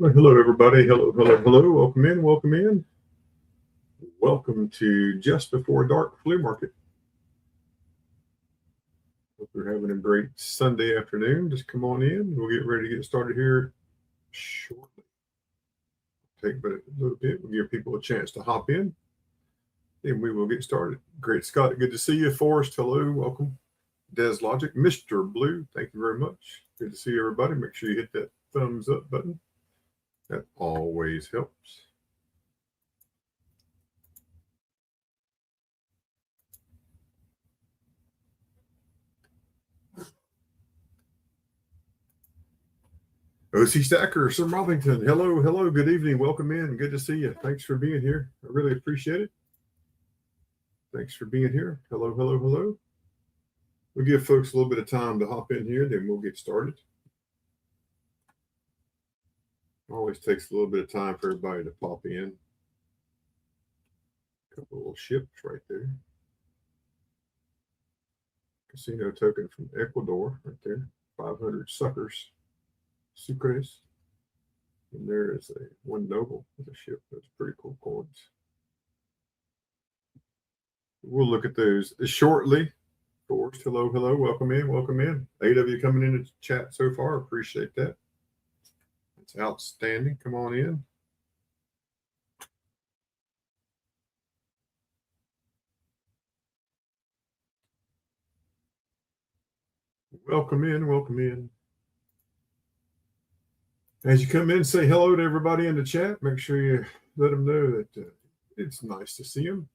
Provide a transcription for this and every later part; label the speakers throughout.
Speaker 1: Well, hello, everybody. Hello, hello, hello. Welcome in. Welcome in. Welcome to Just Before Dark Flea Market. Hope you're having a great Sunday afternoon. Just come on in. We'll get ready to get started here shortly. Take a little bit. We'll give people a chance to hop in, and we will get started. Great, Scott. Good to see you. Forrest, hello. Welcome. Des Logic, Mr. Blue, thank you very much. Good to see everybody. Make sure you hit that thumbs up button. That always helps. OC Stacker, Sir Robbington, hello, hello, good evening, welcome in, good to see you. Thanks for being here. I really appreciate it. Thanks for being here. Hello, hello, hello. We'll give folks a little bit of time to hop in here, then we'll get started. Always takes a little bit of time for everybody to pop in. A couple of little ships right there. Casino token from Ecuador right there. 500 suckers. Sucres. And there is a one noble with a ship. That's pretty cool coins. We'll look at those shortly. Forrest, hello, hello. Welcome in, welcome in. 8 of you coming in the chat so far. Appreciate that. It's outstanding. Come on in. Welcome in, welcome in. As you come in, say hello to everybody in the chat. Make sure you let them know that it's nice to see them.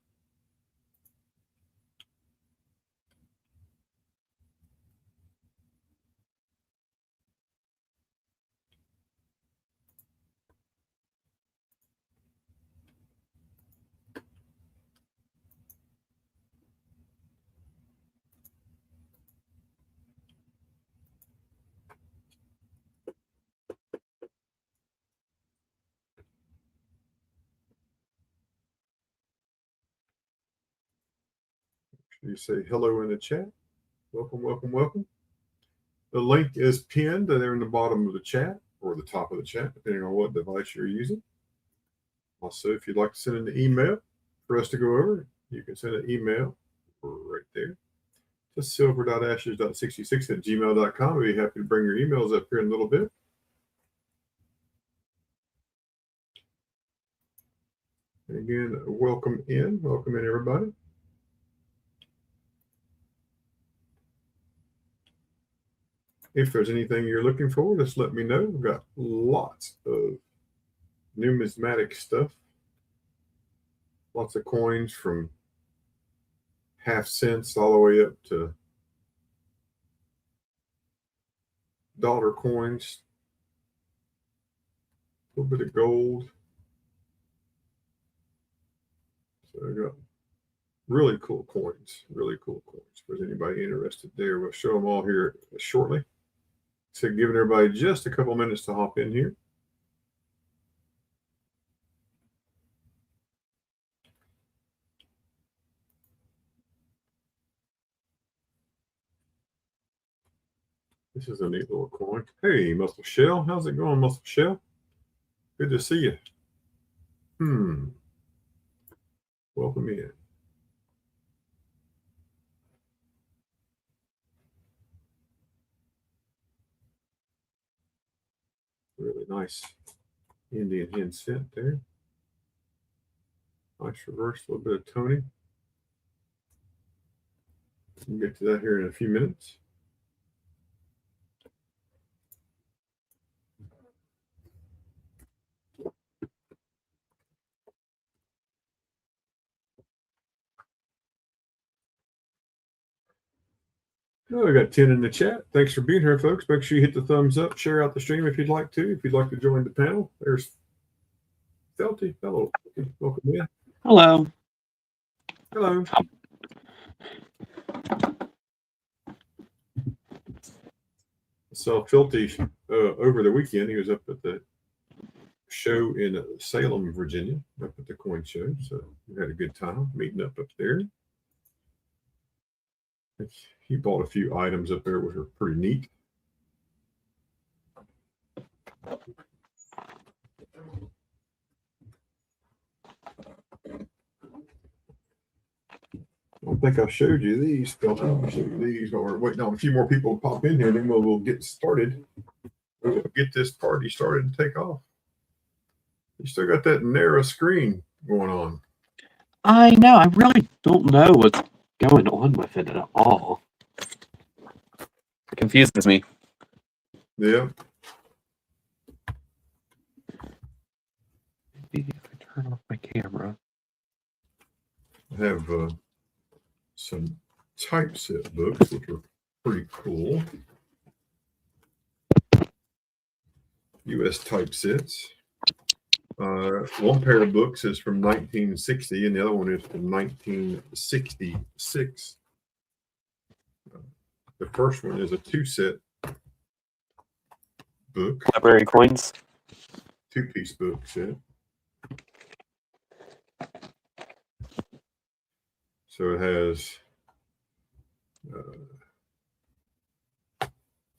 Speaker 1: You say hello in the chat. Welcome, welcome, welcome. The link is pinned there in the bottom of the chat or the top of the chat, depending on what device you're using. Also, if you'd like to send an email for us to go over, you can send an email right there to silver.ashes.66@gmail.com. We'll be happy to bring your emails up here in a little bit. And again, welcome in, everybody. If there's anything you're looking for, just let me know. We've got lots of numismatic stuff. Lots of coins from half cents all the way up to dollar coins. A little bit of gold. So I got really cool coins. Really cool coins. If there's anybody interested there, we'll show them all here shortly. So giving everybody just a couple minutes to hop in here. This is a neat little coin. Hey, Muscle Shell. How's it going, Muscle Shell? Good to see you. Welcome in. Really nice Indian hen scent there. Nice reverse, a little bit of Tony. We'll get to that here in a few minutes. Oh, I got 10 in the chat. Thanks for being here, folks. Make sure you hit the thumbs up, share out the stream if you'd like to. If you'd like to join the panel, there's Felty. Hello. Welcome in.
Speaker 2: Hello.
Speaker 1: Hello. I saw Felty over the weekend. He was up at the show in Salem, Virginia, up at the coin show. So we had a good time meeting up there. He bought a few items up there which were pretty neat. I don't think I showed you these. I'll show you these. While we're waiting on a few more people to pop in here, then we'll get started. We'll get this party started and take off. You still got that narrow screen going on.
Speaker 2: I know. I really don't know what's going on with it at all. It confuses me.
Speaker 1: Yeah.
Speaker 2: Maybe if I turn off my camera.
Speaker 1: I have some typeset books, which are pretty cool. U.S. typesets. One pair of books is from 1960, and the other one is from 1966. The first one is a two-set book.
Speaker 2: Library coins.
Speaker 1: Two-piece book set. So it has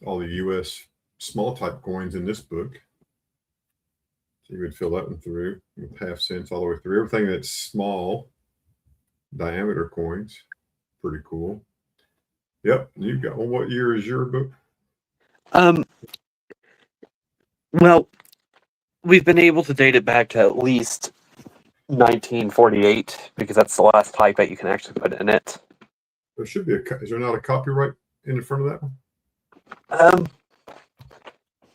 Speaker 1: all the U.S. small type coins in this book. So you would fill that one through with half cents all the way through. Everything that's small diameter coins. Pretty cool. Yep, you've got one. What year is your book?
Speaker 2: Well, we've been able to date it back to at least 1948 because that's the last type that you can actually put in it.
Speaker 1: There should be is there not a copyright in the front of that one?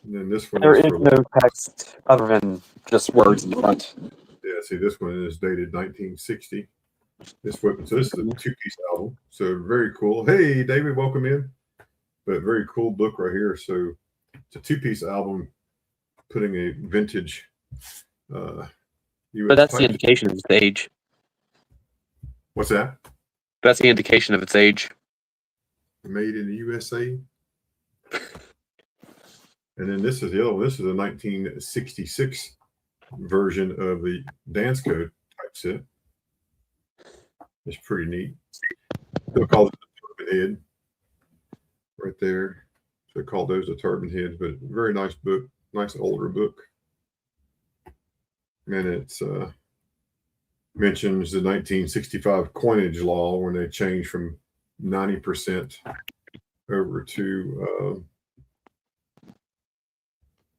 Speaker 1: And then this one
Speaker 2: There
Speaker 1: is
Speaker 2: is no text other than just words in the front.
Speaker 1: Yeah, see, this one is dated 1960. This weapon, so this is a two-piece album. So very cool. Hey, David, welcome in. But very cool book right here. So it's a two-piece album, putting a vintage. US
Speaker 2: but that's the indication of its age.
Speaker 1: What's that?
Speaker 2: That's the indication of its age.
Speaker 1: Made in the USA. And then this is the other one. This is a 1966 version of the dance code typeset. It's pretty neat. They'll call it the turban head right there. So they call those the turban heads, but very nice book, nice older book. And it's mentions the 1965 coinage law when they changed from 90% over to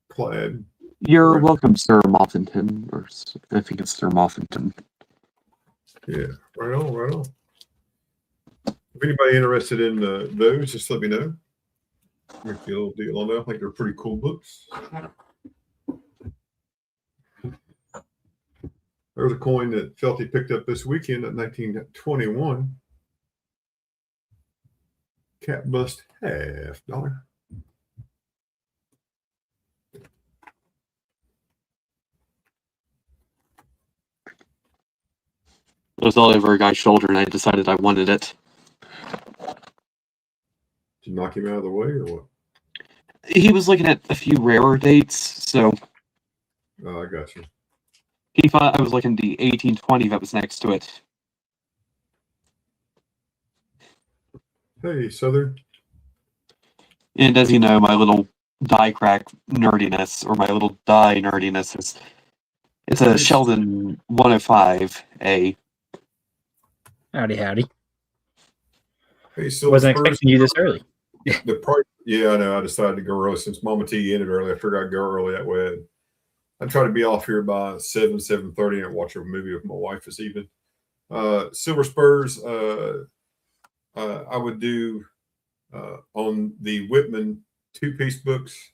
Speaker 1: clad.
Speaker 2: You're welcome, Sir Moffington, or I think it's Sir Moffington.
Speaker 1: Yeah, right on, right on. If anybody interested in those, just let me know. Make you a little deal on that. I think they're pretty cool books. There's a coin that Felty picked up this weekend at 1921. Cat bust $50.
Speaker 2: It was all over a guy's shoulder, and I decided I wanted it.
Speaker 1: Did you knock him out of the way, or what?
Speaker 2: He was looking at a few rarer dates, so...
Speaker 1: Oh, I got you.
Speaker 2: He thought I was looking at the 1820 that was next to it.
Speaker 1: Hey, Southern.
Speaker 2: And as you know, my little die crack nerdiness, or my little die nerdiness, is... It's a Sheldon 105A.
Speaker 3: Howdy, howdy.
Speaker 1: Hey, so
Speaker 3: wasn't expecting you this early.
Speaker 1: The price, yeah, I know. I decided to go early since Mama T ended early. I figured I'd go early that way. I try to be off here by 7:30 and watch a movie with my wife this evening. Silver Spurs, I would do on the Whitman two-piece books.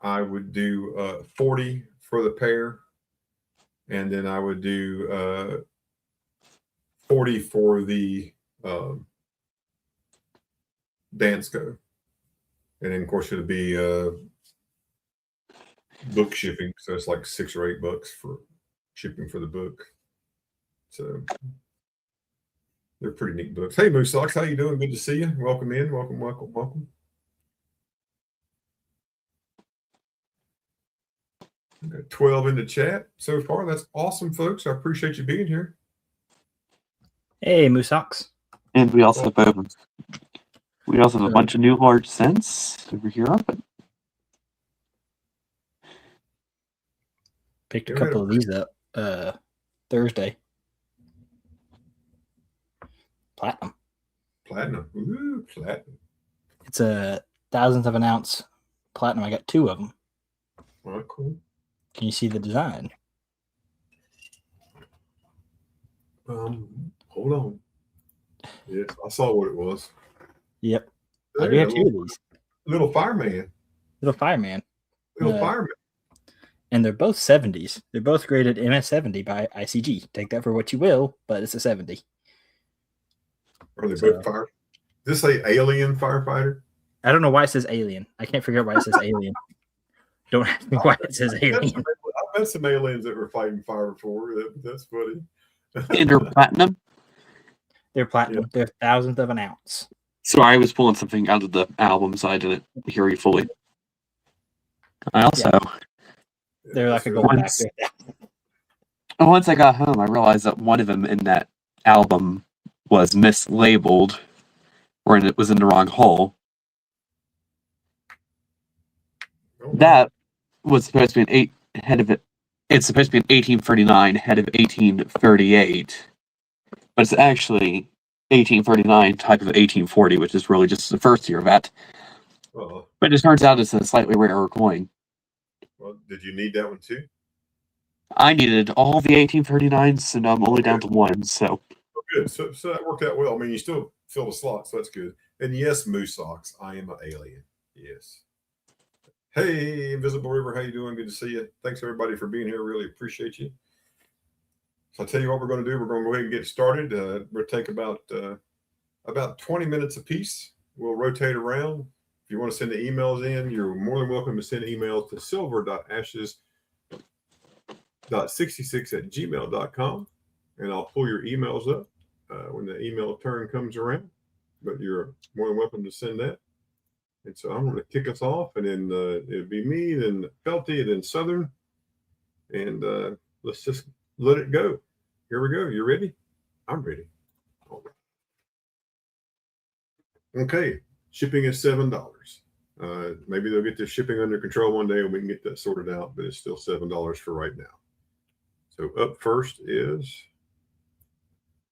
Speaker 1: I would do 40 for the pair, and then I would do 40 for the dance go, and then of course it'd be book shipping, so it's like $6 or $8 for shipping for the book. So they're pretty neat books. Hey, Moose Socks, how you doing? Good to see you. Welcome in. Welcome. We got 12 in the chat so far. That's awesome, folks. I appreciate you being here.
Speaker 3: Hey, Moosehawks.
Speaker 2: And we also have a bunch of new large cents over here up it.
Speaker 3: Picked a
Speaker 1: You ever had
Speaker 3: couple of these up Thursday. Platinum.
Speaker 1: Platinum. Ooh, platinum.
Speaker 3: It's a thousandth of an ounce platinum. I got 2 of them.
Speaker 1: All right, cool.
Speaker 3: Can you see the design?
Speaker 1: Hold on. Yes, I saw what it was.
Speaker 3: Yep. I
Speaker 1: Hey,
Speaker 3: do have
Speaker 1: a
Speaker 3: 2 of these.
Speaker 1: little fireman.
Speaker 3: Little fireman.
Speaker 1: Little fireman.
Speaker 3: And they're both 70s. They're both graded MS70 by ICG. Take that for what you will, but it's a 70.
Speaker 1: Are they both fire? Does this say alien firefighter?
Speaker 3: I don't know why it says alien. I can't figure out why it says alien. Don't ask me why it says alien.
Speaker 1: I've met some aliens that were fighting fire before. That's funny.
Speaker 2: And they're platinum.
Speaker 3: They're platinum.
Speaker 1: Yeah.
Speaker 3: They're thousandth of an ounce.
Speaker 2: Sorry, I was pulling something out of the album, so I didn't hear you fully. I also,
Speaker 3: They're like a gold back there.
Speaker 2: once I got home, I realized that one of them in that album was mislabeled, or it was in the wrong hole.
Speaker 1: Oh,
Speaker 2: That was supposed to be it's supposed to be an 1839 head of 1838, but it's actually 1839 type of 1840, which is really just the first year of that. But it turns out it's a slightly rarer coin.
Speaker 1: Well, did you need that one too?
Speaker 2: I needed all the 1839s, so now I'm only down to 1. So
Speaker 1: good. So that worked out well. I mean, you still fill the slot, so that's good. And yes, Moose Socks, I am an alien. Yes. Hey, Invisible River, how you doing? Good to see you. Thanks everybody for being here. Really appreciate you. So I'll tell you what we're going to do. We're going to go ahead and get started. We'll take about 20 minutes apiece. We'll rotate around. If you want to send the emails in, you're more than welcome to send emails to silver.ashes.66@gmail.com, and I'll pull your emails up when the email turn comes around. But you're more than welcome to send that. And so I'm going to kick us off, and then it'll be me, then Felty, and then Southern. And let's just let it go. Here we go. You ready? I'm ready. Okay. Shipping is $7. Maybe they'll get the shipping under control one day and we can get that sorted out, but it's still $7 for right now. So up first is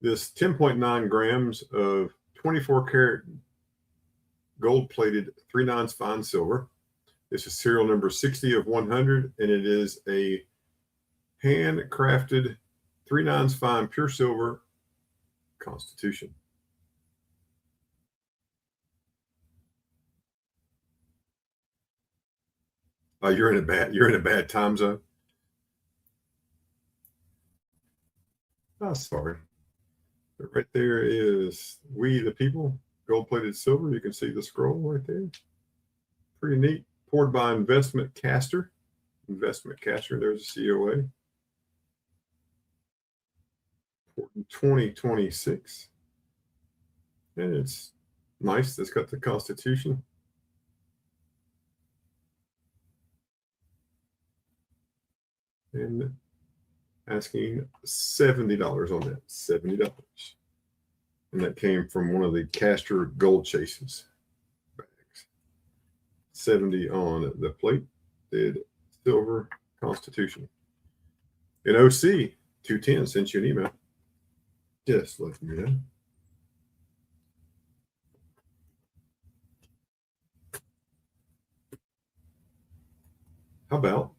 Speaker 1: this 10.9 grams of 24 karat gold plated 3/9 fine silver. This is serial number 60 of 100, and it is a handcrafted 3/9 fine pure silver Constitution. You're in a bad time zone. Oh, sorry. But right there is We the People, gold-plated silver. You can see the scroll right there. Pretty neat. Poured by Investment Caster. There's a COA. Poured in 2026. And it's nice. It's got the Constitution. And asking $70 on that. $70. And that came from one of the Caster Gold Chases bags. 70 on the plate. Did silver Constitution. And OC 210 sent you an email. Just let me know. How about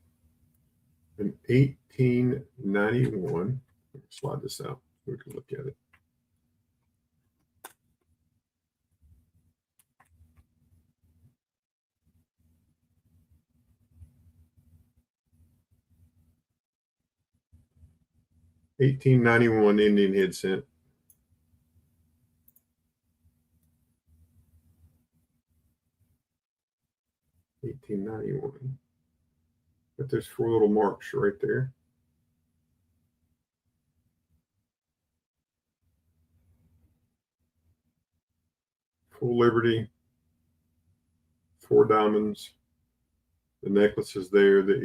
Speaker 1: an 1891? Slide this out so we can look at it. $1891 Indian head cent. $1891. But there's 4 little marks right there. Full Liberty, 4 diamonds. The necklace is there, the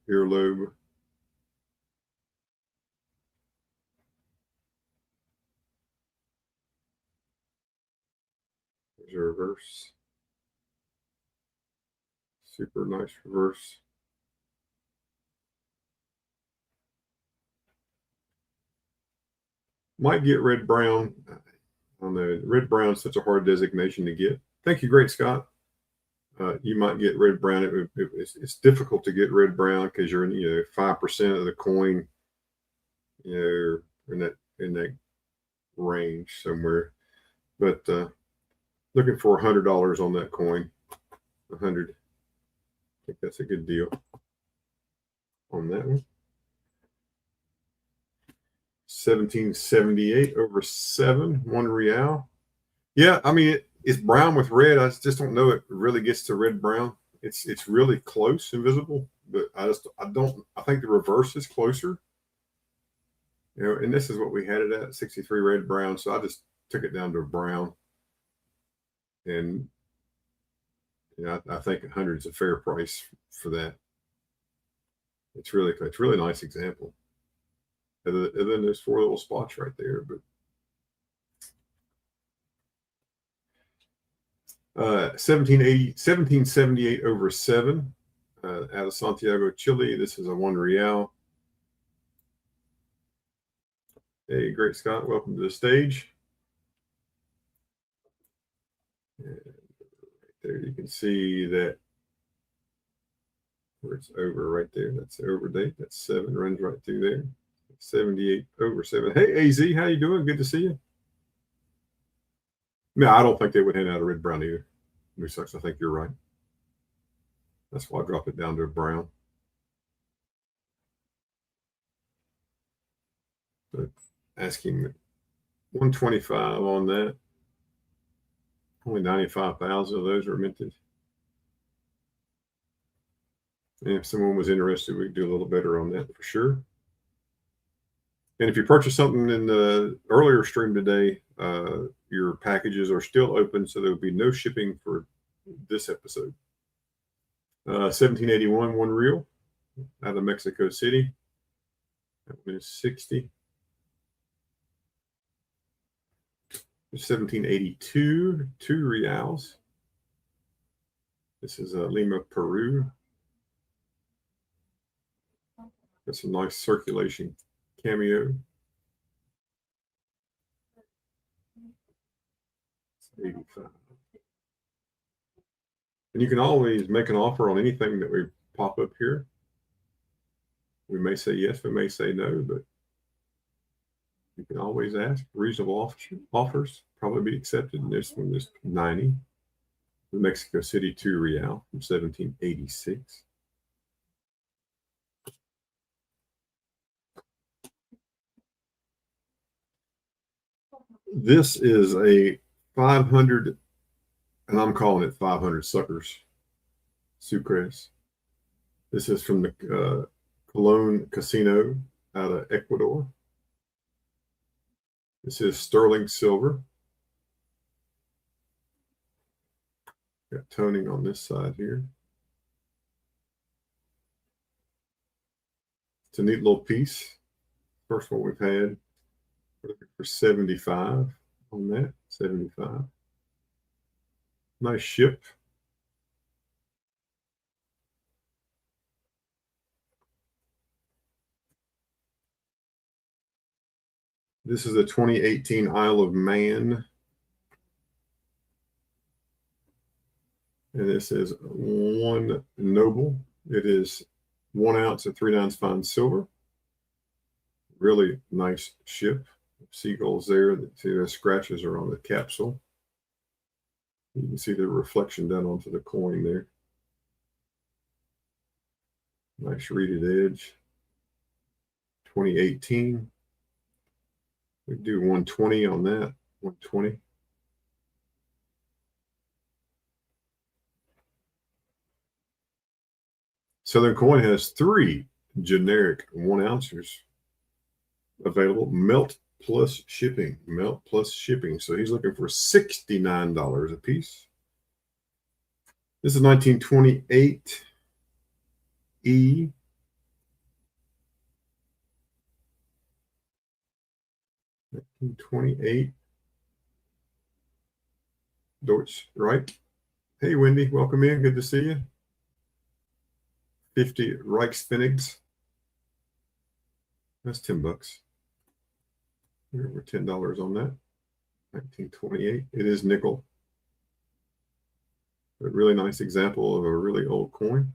Speaker 1: earlobe. There's a reverse. Super nice reverse. Might get red brown. I don't know. Red brown is such a hard designation to get. Thank you, Great Scott. You might get red brown. It's difficult to get red brown because you're in 5% of the coin, in that range somewhere. But looking for $100 on that coin. 100. I think that's a good deal on that one. 1778 over 7, 1 real. Yeah, I mean it's brown with red. I just don't know it really gets to red brown. It's really close and visible, but I think the reverse is closer. And this is what we had it at, 63 red brown. So I just took it down to brown. And I think 100 is a fair price for that. It's really nice example. And then there's 4 little spots right there, but 1778 over 7 out of Santiago, Chile. This is a 1 real. Hey, Great Scott, welcome to the stage. And right there you can see that where it's over right there. That's the over date. That's 7, runs right through there. 78 over 7. Hey, AZ, how you doing? Good to see you. No, I don't think they would hand out a red brown either. New sucks. I think you're right. That's why I dropped it down to a brown. But asking 125 on that. Only 95,000 of those are minted. And if someone was interested, we could do a little better on that for sure. And if you purchase something in the earlier stream today, your packages are still open, so there will be no shipping for this episode. 1781, 1 real out of Mexico City. That one is 60. 1782, 2 reals. This is Lima, Peru. That's a nice circulation cameo. 85. And you can always make an offer on anything that we pop up here. We may say yes, we may say no, but you can always ask. Reasonable offers probably be accepted. And this one is 90. The Mexico City 2 real from 1786. This is a 500, and I'm calling it 500 suckers. Sucres. This is from the Colón Casino out of Ecuador. This is sterling silver. Got toning on this side here. It's a neat little piece. First one we've had. We're looking for 75 on that. 75. Nice ship. This is a 2018 Isle of Man. And this is 1 noble. It is 1 ounce of 3/9 fine silver. Really nice ship. Seagulls there. See the scratches are on the capsule. You can see the reflection done onto the coin there. Nice reeded edge. 2018. We do 120 on that. 120. Southern Coin has 3 generic 1 ounces available. Melt plus shipping. Melt plus shipping. So he's looking for $69 a piece. This is 1928 E. $1928 Deutsch, right? Hey, Wendy, welcome in. Good to see you. 50 Reichspfennigs. That's $10. Here we're $10 on that. 1928. It is nickel. A really nice example of a really old coin.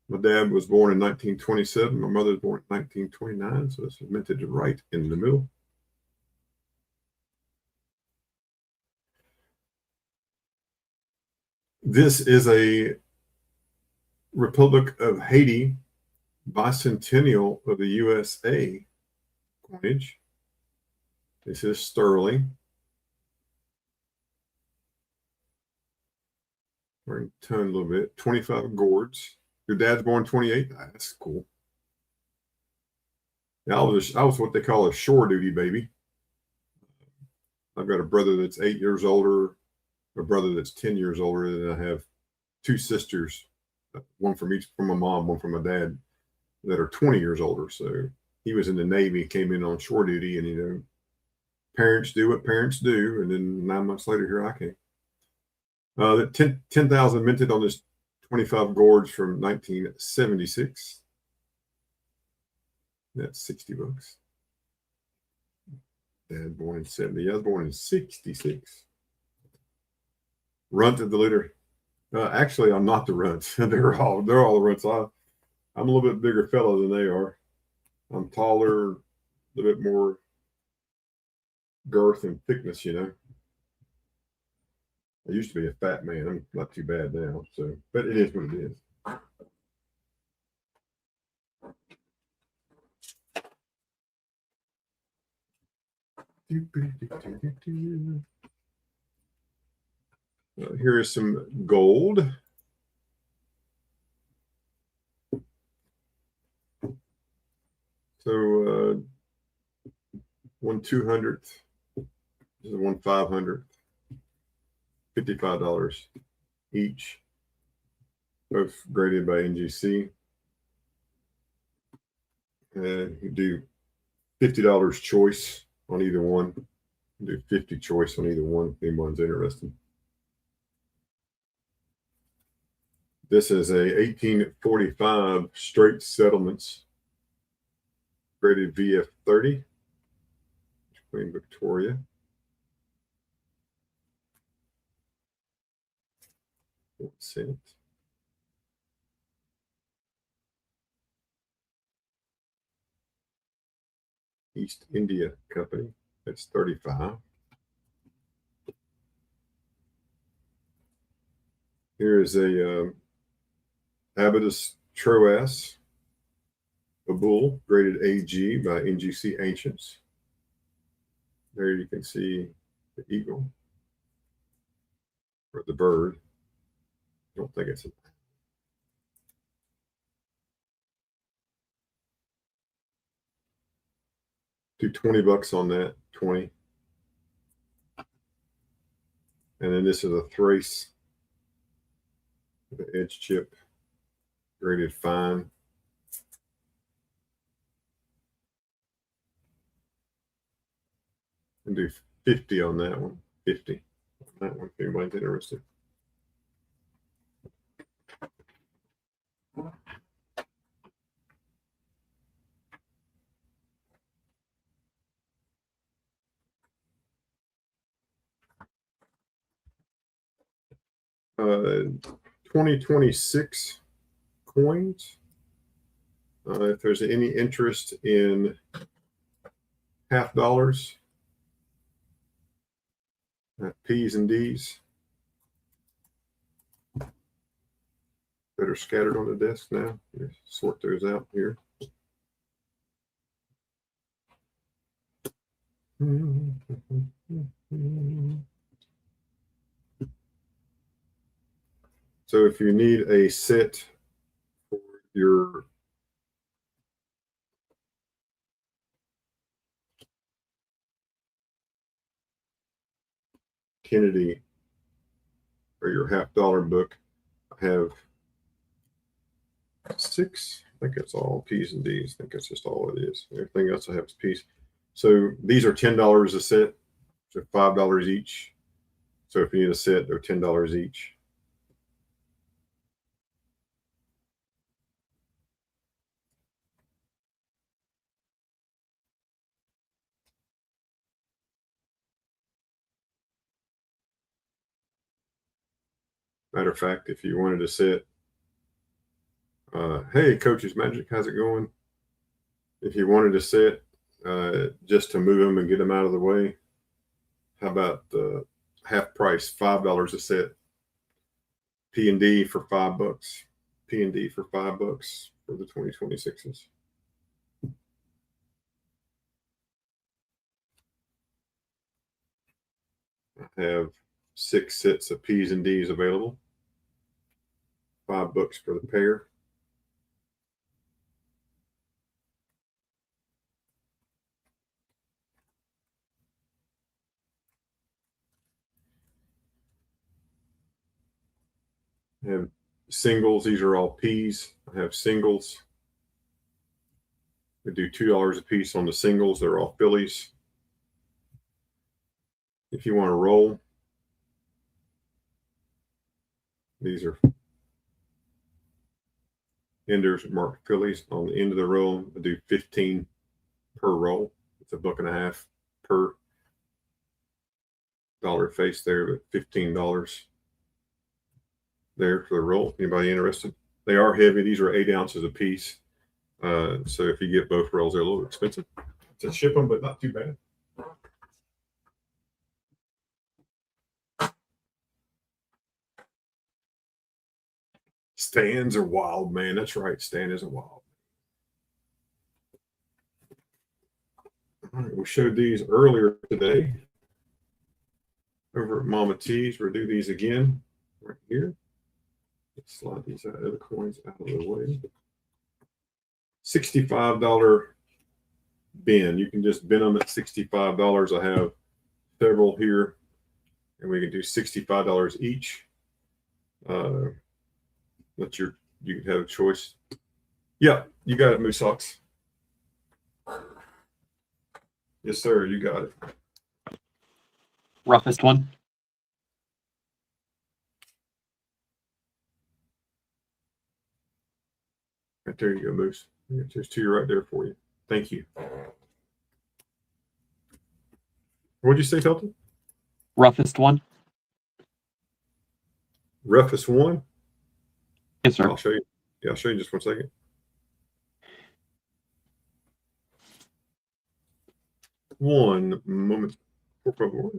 Speaker 1: My dad was born in 1927. My mother was born in 1929. So this is minted right in the middle. This is a Republic of Haiti bicentennial of the USA coinage. This is sterling. We're going to tone a little bit. 25 gourds. Your dad's born 28. That's cool. Yeah, I was what they call a shore duty baby. I've got a brother that's 8 years older, a brother that's 10 years older, and I have two sisters, one from my mom, one from my dad, that are 20 years older. So he was in the Navy, came in on shore duty, and parents do what parents do. And then 9 months later, here I came. The 10,000 minted on this 25 gourds from 1976. That's $60. Dad born in 70. I was born in 66. Runt of the litter. Actually, I'm not the runt. they're all the runts. I'm a little bit bigger fellow than they are. I'm taller, a little bit more girth and thickness, I used to be a fat man. I'm not too bad now. So, but it is what it is. Here is some gold. So 1/200th, this is 1/500th, $55 each, both graded by NGC. And you do $50 choice on either one. Do 50 choice on either one if anyone's interested. This is a 1845 straight settlements graded VF30, Queen Victoria. $0.01. East India Company, that's 35. Here is a Abatus Troas, a bull, graded AG by NGC Ancients. There you can see the eagle, or the bird. I don't think it's a... Do $20 on that, 20. And then this is a Thrace, the edge chip, graded fine. And do 50 on that one, 50 on that one, if anybody's interested. Uh, 2026 coins. If there's any interest in half dollars, P's and D's that are scattered on the desk now. Let's sort those out here. So if you need a set for your Kennedy or your half-dollar book, I have 6. I think that's all P's and D's. I think that's just all it is. Everything else I have is P's. So these are $10 a set, so $5 each. So if you need a set, they're $10 each. Matter of fact, if you wanted to sit, hey, Coach's Magic, how's it going? If you wanted to sit just to move them and get them out of the way, how about half price, $5 a set? P&D for $5. P&D for $5 for the 2026s. I have 6 sets of P's and D's available. $5 for the pair. I have singles. These are all P's. I have singles. We do $2 a piece on the singles. They're all Phillies. If you want to roll, these are enders marked Phillies. On the end of the roll, I do 15 per roll. It's $1.50 per dollar face there, but $15 there for the roll. Anybody interested? They are heavy. These are 8 ounces a piece. So if you get both rolls, they're a little expensive to ship them, but not too bad. Stands are wild, man. That's right. Stan is a wild. All right, we showed these earlier today over at Mama T's. We'll do these again right here. Let's slide these other coins out of the way. $65 bin. You can just bin them at $65. I have several here, and we can do $65 each. You can have a choice. Yeah, you got it, Moose Socks. Yes, sir. You got it.
Speaker 2: Roughest one.
Speaker 1: Right there you go, Moose. There's 2 right there for you. Thank you. What'd you say, Felton?
Speaker 2: Roughest one.
Speaker 1: Roughest one?
Speaker 2: Yes, sir.
Speaker 1: I'll show you. Yeah, I'll show you in just 1 second. One moment. Por favor.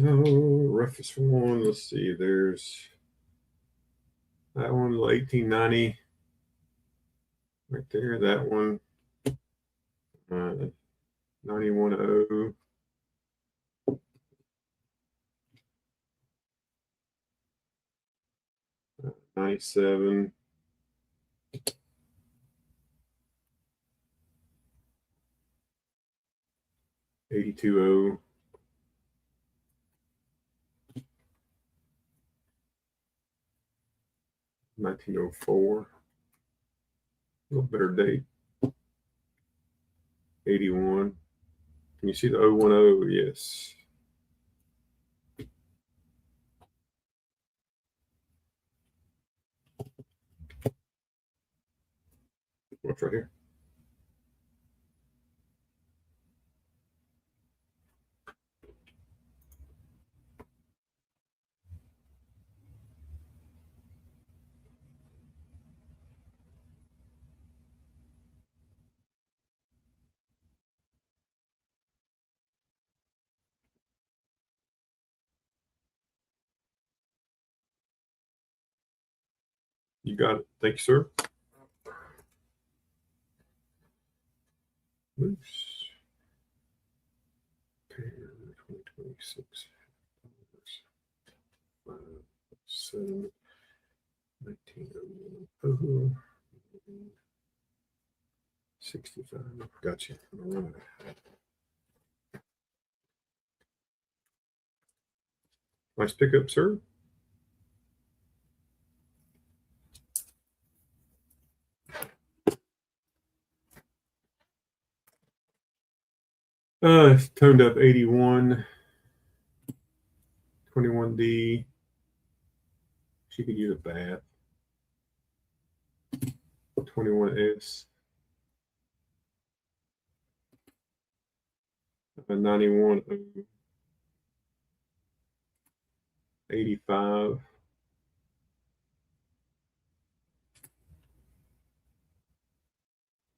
Speaker 1: Oh, roughest one. Let's see. There's that one, 1890. Right there. That one. 910. 97. 820. 1904. A little better date. 81. Can you see the 010? Yes. What's right here? You got it. Thank you, sir. Moose. Pair 2026. 5, 7, 19. 65. Gotcha. All right. Nice pickup, sir. Toned up 81. 21D. She could use a bath. 21S. 91 85.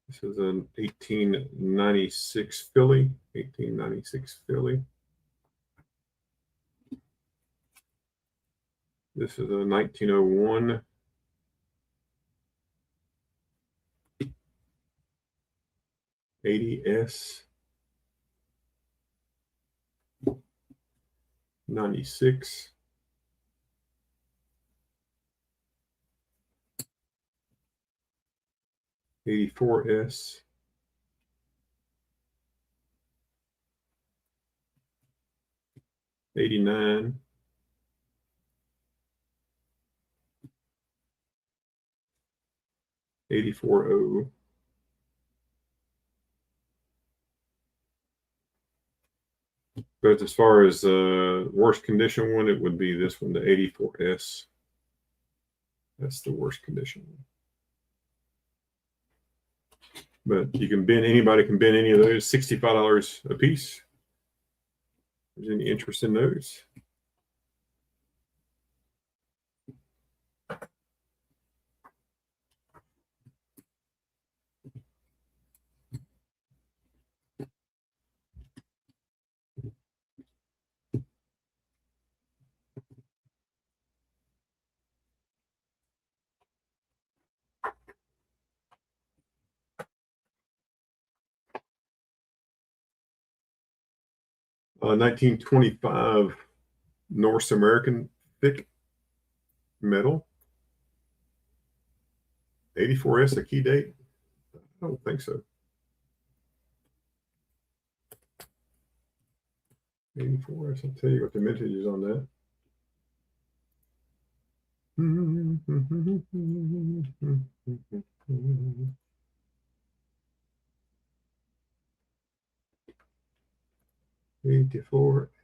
Speaker 1: This is an 1896 Philly. 1896 Philly. This is a 1901. $80S. 96. $84S. 89. 84O. But as far as worst condition one, it would be this one, the 84S. That's the worst condition one. But you can bid, anybody can bid any of those, $65 a piece. If there's any interest in those. Uh, 1925 North American thick metal. 84S a key date? I don't think so. 84S, I'll tell you what the mintage is on that. $84S.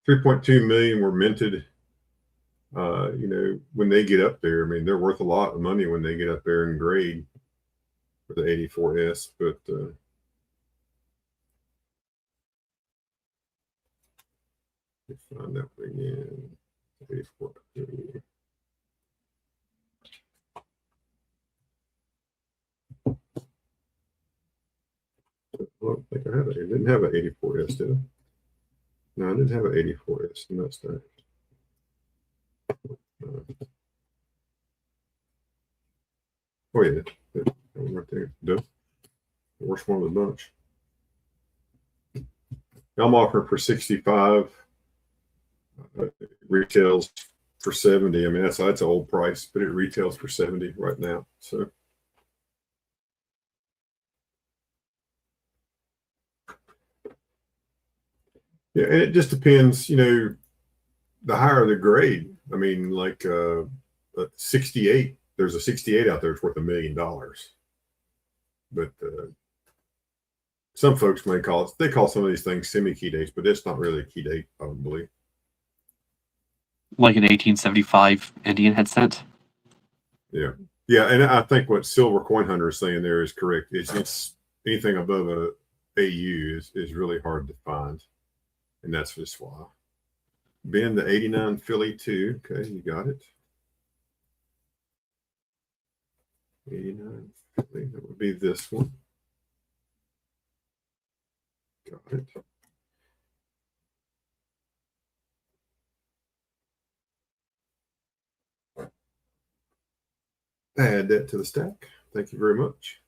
Speaker 1: 3.2 million were minted. You know, when they get up there, I mean, they're worth a lot of money when they get up there in grade for the 84S, but let's find that one again. 84. I don't think I had it. I didn't have an 84S, did I? No, I didn't have an 84S, and that's that. Oh yeah, that one right there. The worst one of the bunch. I'm offering for 65. It retails for 70. I mean, that's an old price, but it retails for 70 right now. So. Yeah, and it just depends, you know, the higher the grade. I mean, like 68, there's a 68 out there that's worth $1 million. But some folks may call it, they call some of these things semi-key dates, but it's not really a key date, I don't believe.
Speaker 2: Like an 1875 Indian headset.
Speaker 1: Yeah. Yeah, and I think what Silver Coin Hunter is saying there is correct. It's anything above a AU is really hard to find. And that's just why. Ben, the 89 Philly 2. Okay, you got it. 89 Philly. That would be this one. Got it. Add that to the stack. Thank you very much.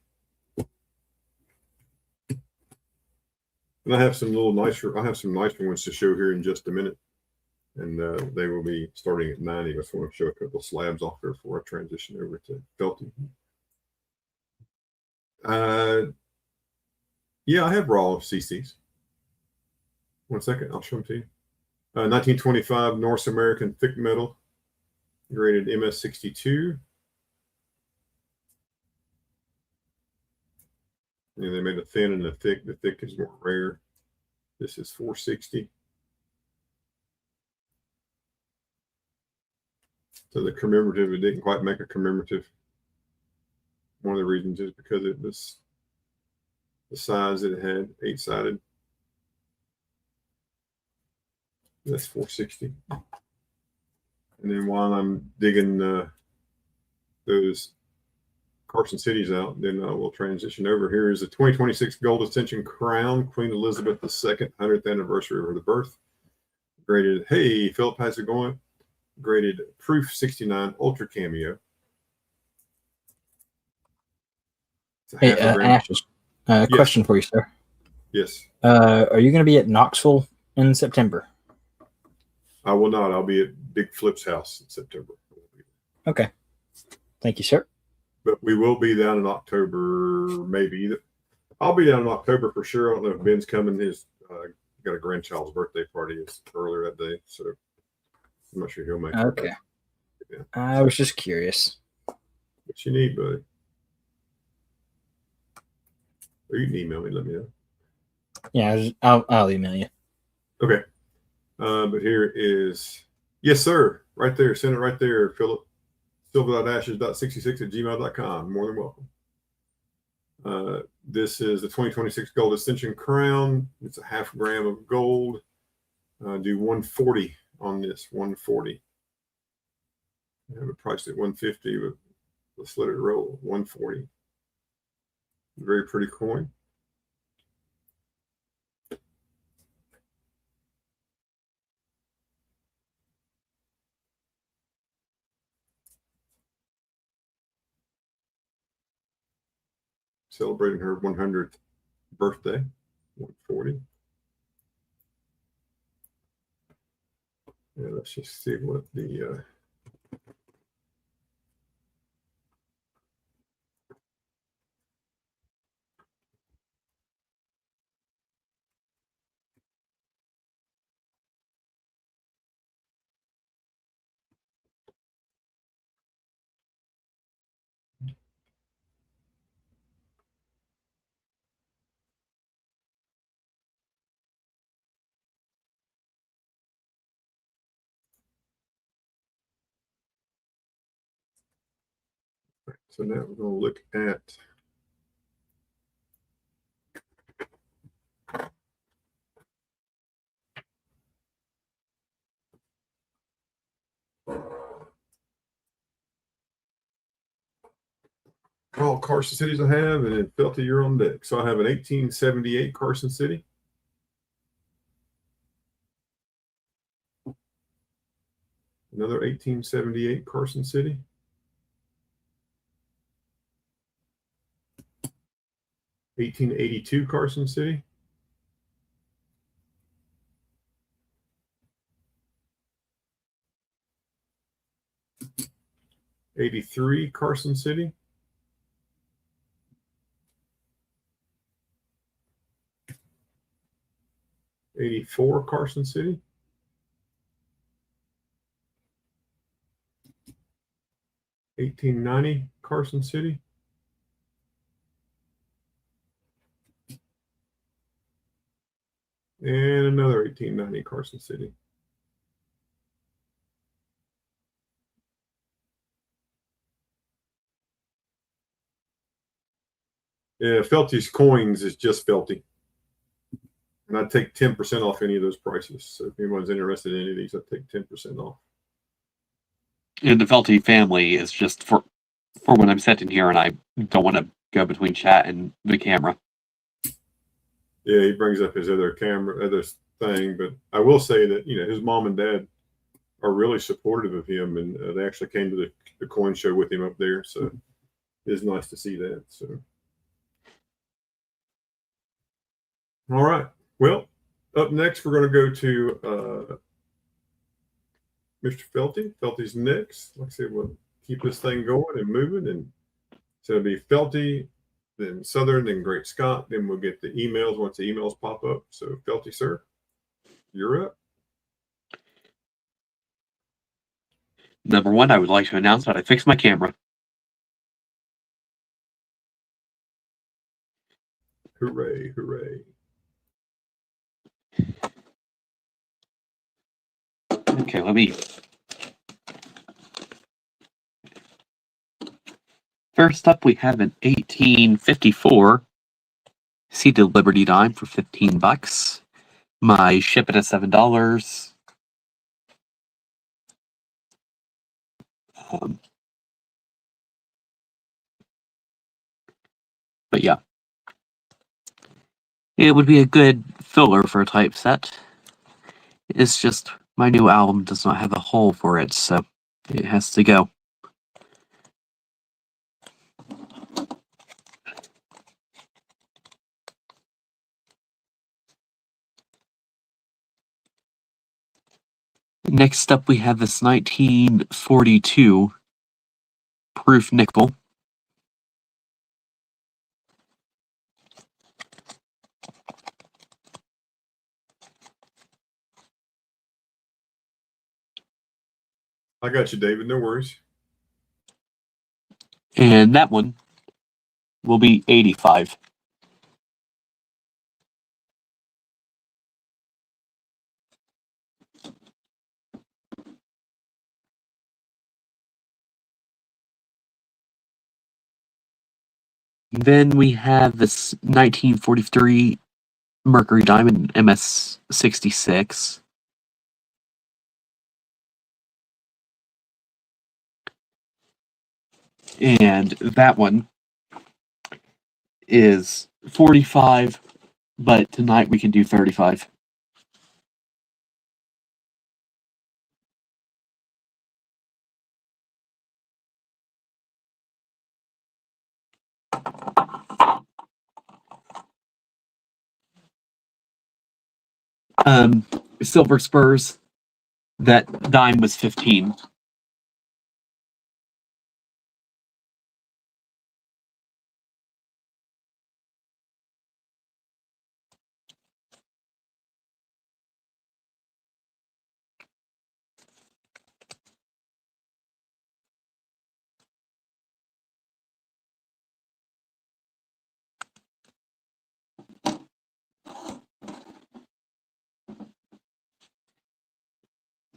Speaker 1: And I have some nicer ones to show here in just a minute. And they will be starting at 90. I just want to show a couple of slabs off there before I transition over to felting. Yeah, I have raw CCs. 1 second, I'll show them to you. 1925 North American thick metal. graded MS62. And they made a thin and a thick. The thick is more rare. This is 460. So the commemorative, it didn't quite make a commemorative. One of the reasons is because it was the size that it had, 8-sided. That's 460. And then while I'm digging those Carson Cities out, then we'll transition over. Here is the 2026 Gold Ascension Crown, Queen Elizabeth II, 100th anniversary of her birth. Graded, hey, Philip, how's it going? Graded Proof 69 Ultra Cameo.
Speaker 3: Hey, Ashes,
Speaker 1: yes.
Speaker 3: Question for you, sir.
Speaker 1: Yes.
Speaker 3: Are you going to be at Knoxville in September?
Speaker 1: I will not. I'll be at Big Flip's house in September.
Speaker 3: Okay. Thank you, sir.
Speaker 1: But we will be down in October, maybe. I'll be down in October for sure. I don't know if Ben's coming. His got a grandchild's birthday party is earlier that day, so I'm not sure he'll make it.
Speaker 3: Okay. Yeah. I was just curious.
Speaker 1: What you need, buddy? Or you can email me. Let me know.
Speaker 3: Yeah, I'll email you.
Speaker 1: Okay. But here is, yes, sir. Right there. Send it right there, Philip. silver.ashes.66@gmail.com. More than welcome. This is the 2026 Gold Ascension Crown. It's a 1/2 gram of gold. Do 140 on this. 140. I have it priced at 150, but let's let it roll. 140. Very pretty coin. Celebrating her 100th birthday. 140. Yeah, let's just see what the so now we're going to look at all Carson Cities I have, and then Felty, you're on deck. So I have an 1878 Carson City. Another 1878 Carson City. (1882) Carson City. (83) Carson City. (84) Carson City. 1890 Carson City. And another 1890 Carson City. Yeah, Felty's coins is just Felty. And I'd take 10% off any of those prices. So if anyone's interested in any of these, I'd take 10% off.
Speaker 2: And the Felty family is just for when I'm sitting here and I don't want to go between chat and the camera.
Speaker 1: Yeah, he brings up his other thing, but I will say that his mom and dad are really supportive of him, and they actually came to the coin show with him up there, so it is nice to see that. So, all right. Well, up next we're going to go to Mr. Felty. Felty's next. Like I said, we'll keep this thing going and moving, and so it'll be Felty, then Southern, then Great Scott. Then we'll get the emails once the emails pop up. So, Felty, sir, you're up.
Speaker 2: Number one, I would like to announce that I fixed my camera.
Speaker 1: Hooray, hooray.
Speaker 2: Okay, let me... First up, we have an 1854 seated Liberty dime for $15. My shipping at $7. But yeah, it would be a good filler for a typeset. It's just my new album does not have a hole for it, so it has to go. Next up, we have this 1942 proof nickel.
Speaker 1: I got you, David. No worries.
Speaker 2: And that one will be 85. Then we have this 1943 Mercury Diamond MS66. And that one is 45, but tonight we can do 35. Silver Spurs, that dime was 15.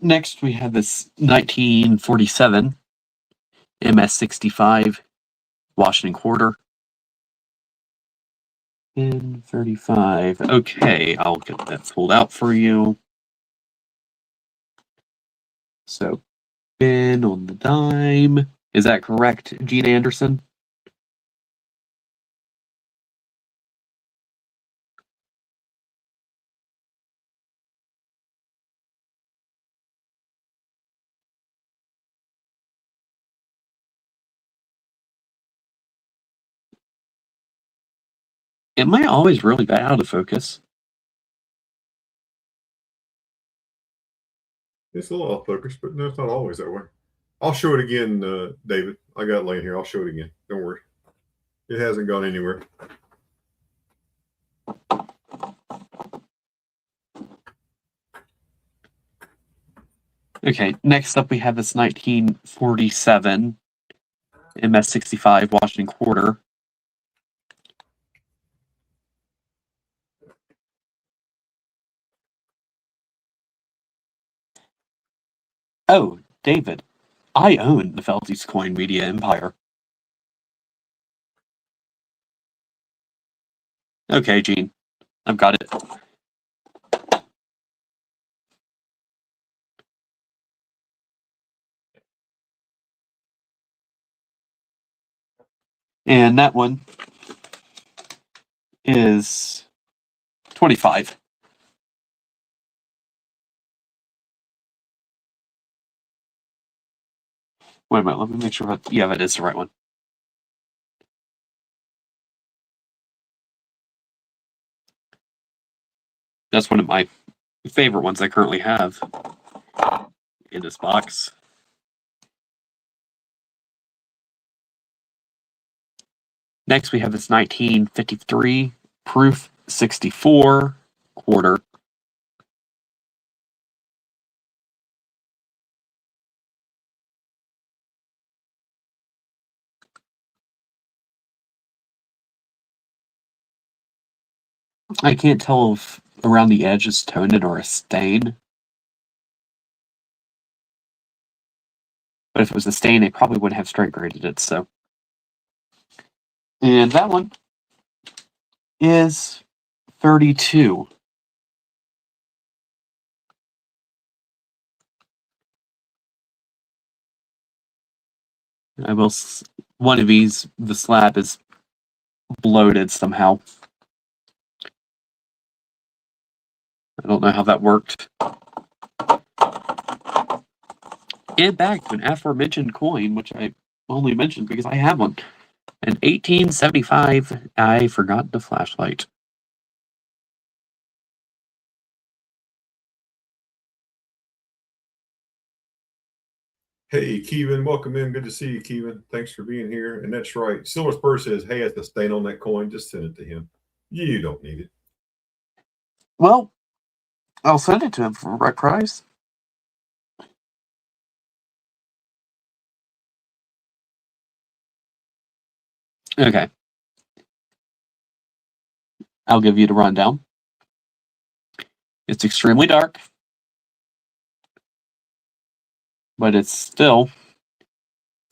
Speaker 2: Next, we have this 1947 MS65 Washington quarter. And 35. Okay, I'll get that pulled out for you. So, Ben on the dime. Is that correct, Gene Anderson? Am I always really bad out of focus?
Speaker 1: It's a little off focus, but no, it's not always that way. I'll show it again, David. I got it laying here. I'll show it again. Don't worry. It hasn't gone anywhere.
Speaker 2: Okay, next up we have this 1947 MS65 Washington quarter. Oh, David, I own the Felties Coin Media Empire. Okay, Gene, I've got it. And that one is 25. Wait a minute, let me make sure. Yeah, that is the right one. That's one of my favorite ones I currently have in this box. Next, we have this 1953 Proof 64 quarter. I can't tell if around the edge is toned or a stain. But if it was a stain, they probably wouldn't have straight graded it, so. And that one is 32. One of these, the slab is bloated somehow. I don't know how that worked. And back to an aforementioned coin, which I only mentioned because I have one. An 1875, I forgot the flashlight.
Speaker 1: Hey, Kevin, welcome in. Good to see you, Kevin. Thanks for being here. And that's right. Silver Spur says, hey, it's a stain on that coin. Just send it to him. You don't need it.
Speaker 2: Well, I'll send it to him for the right price. Okay. I'll give you the rundown. It's extremely dark, but it's still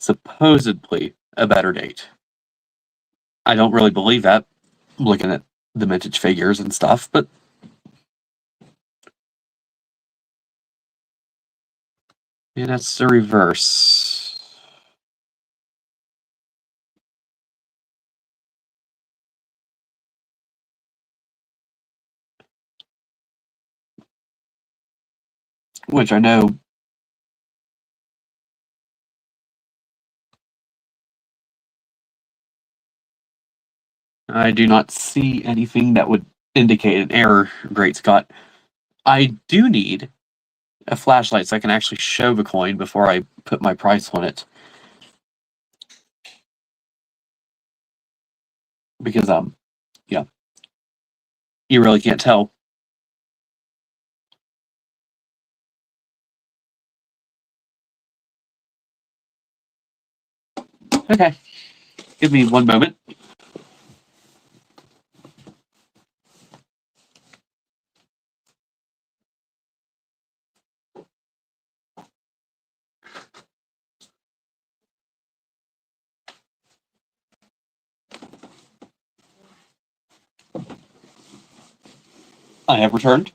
Speaker 2: supposedly a better date. I don't really believe that, looking at the vintage figures and stuff, but and that's the reverse. Which I know I do not see anything that would indicate an error, Great Scott. I do need a flashlight so I can actually show the coin before I put my price on it. Because yeah. You really can't tell. Okay. Give me one moment. I have returned.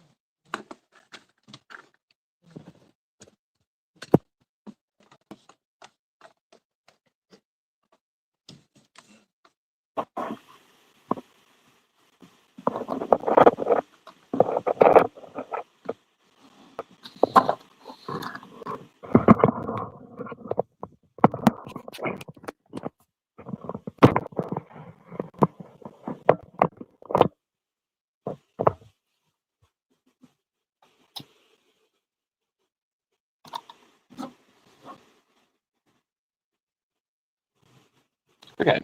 Speaker 2: Okay.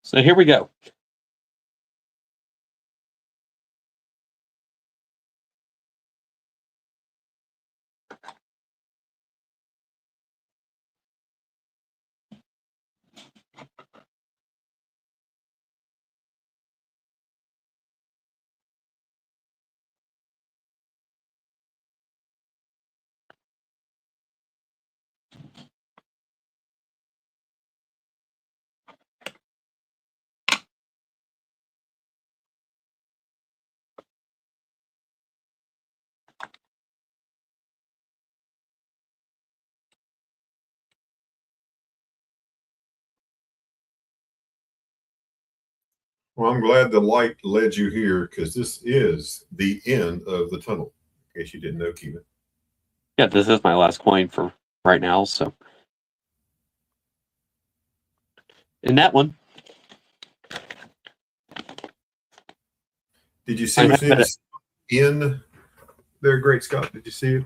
Speaker 2: So here we go.
Speaker 1: Well, I'm glad the light led you here because this is the end of the tunnel. In case you didn't know, Kevin.
Speaker 2: Yeah, this is my last coin for right now, so. And that one.
Speaker 1: Did you see what's in there, Great Scott? Did you see it?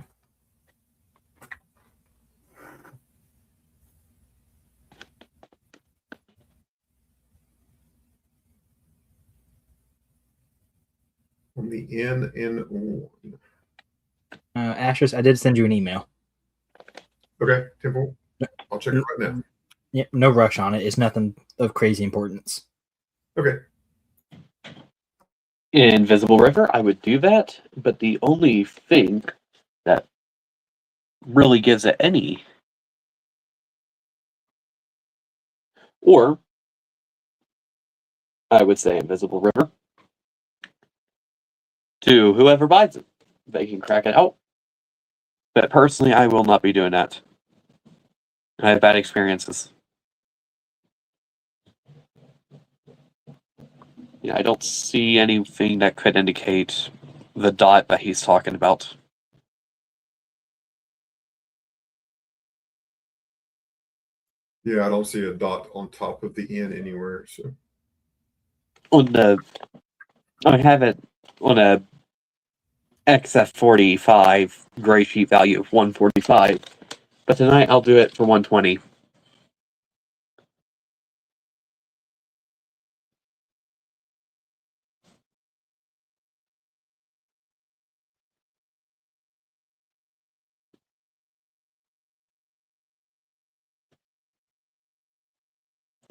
Speaker 1: On the N in 1.
Speaker 3: Ashes, I did send you an email.
Speaker 1: Okay, 10-4. I'll check it right now.
Speaker 3: Yeah, no rush on it. It's nothing of crazy importance.
Speaker 1: Okay.
Speaker 2: Invisible River, I would do that, but the only thing that really gives it any, or I would say Invisible River, to whoever buys it. They can crack it out. But personally, I will not be doing that. I have bad experiences. Yeah, I don't see anything that could indicate the dot that he's talking about.
Speaker 1: Yeah, I don't see a dot on top of the N anywhere. So
Speaker 2: I have it on a XF45 gray sheet value of 145, but tonight I'll do it for 120.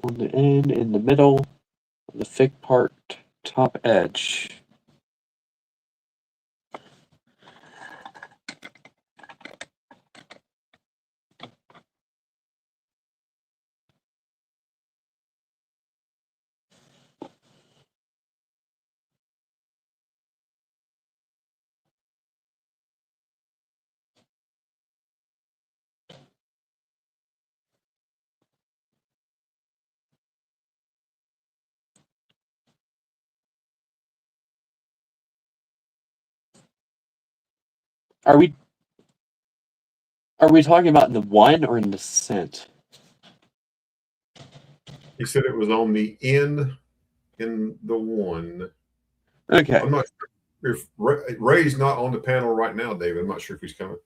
Speaker 2: On the end, in the middle, the thick part, top edge. Are we talking about in the one or in the cent?
Speaker 1: he said it was on the N in the 1.
Speaker 2: Okay.
Speaker 1: I'm not sure if Ray's not on the panel right now, David. I'm not sure if he's coming.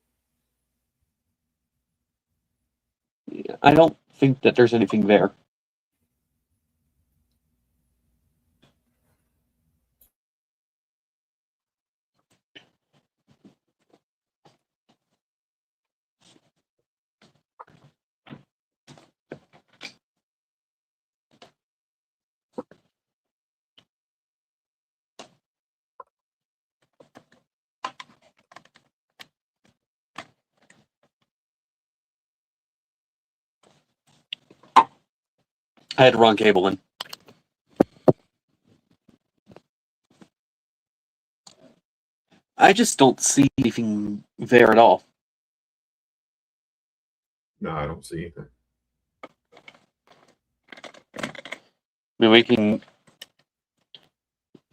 Speaker 2: I don't think that there's anything there. I had the wrong cable in. I just don't see anything there at all.
Speaker 1: No, I don't see anything.
Speaker 2: I mean, we can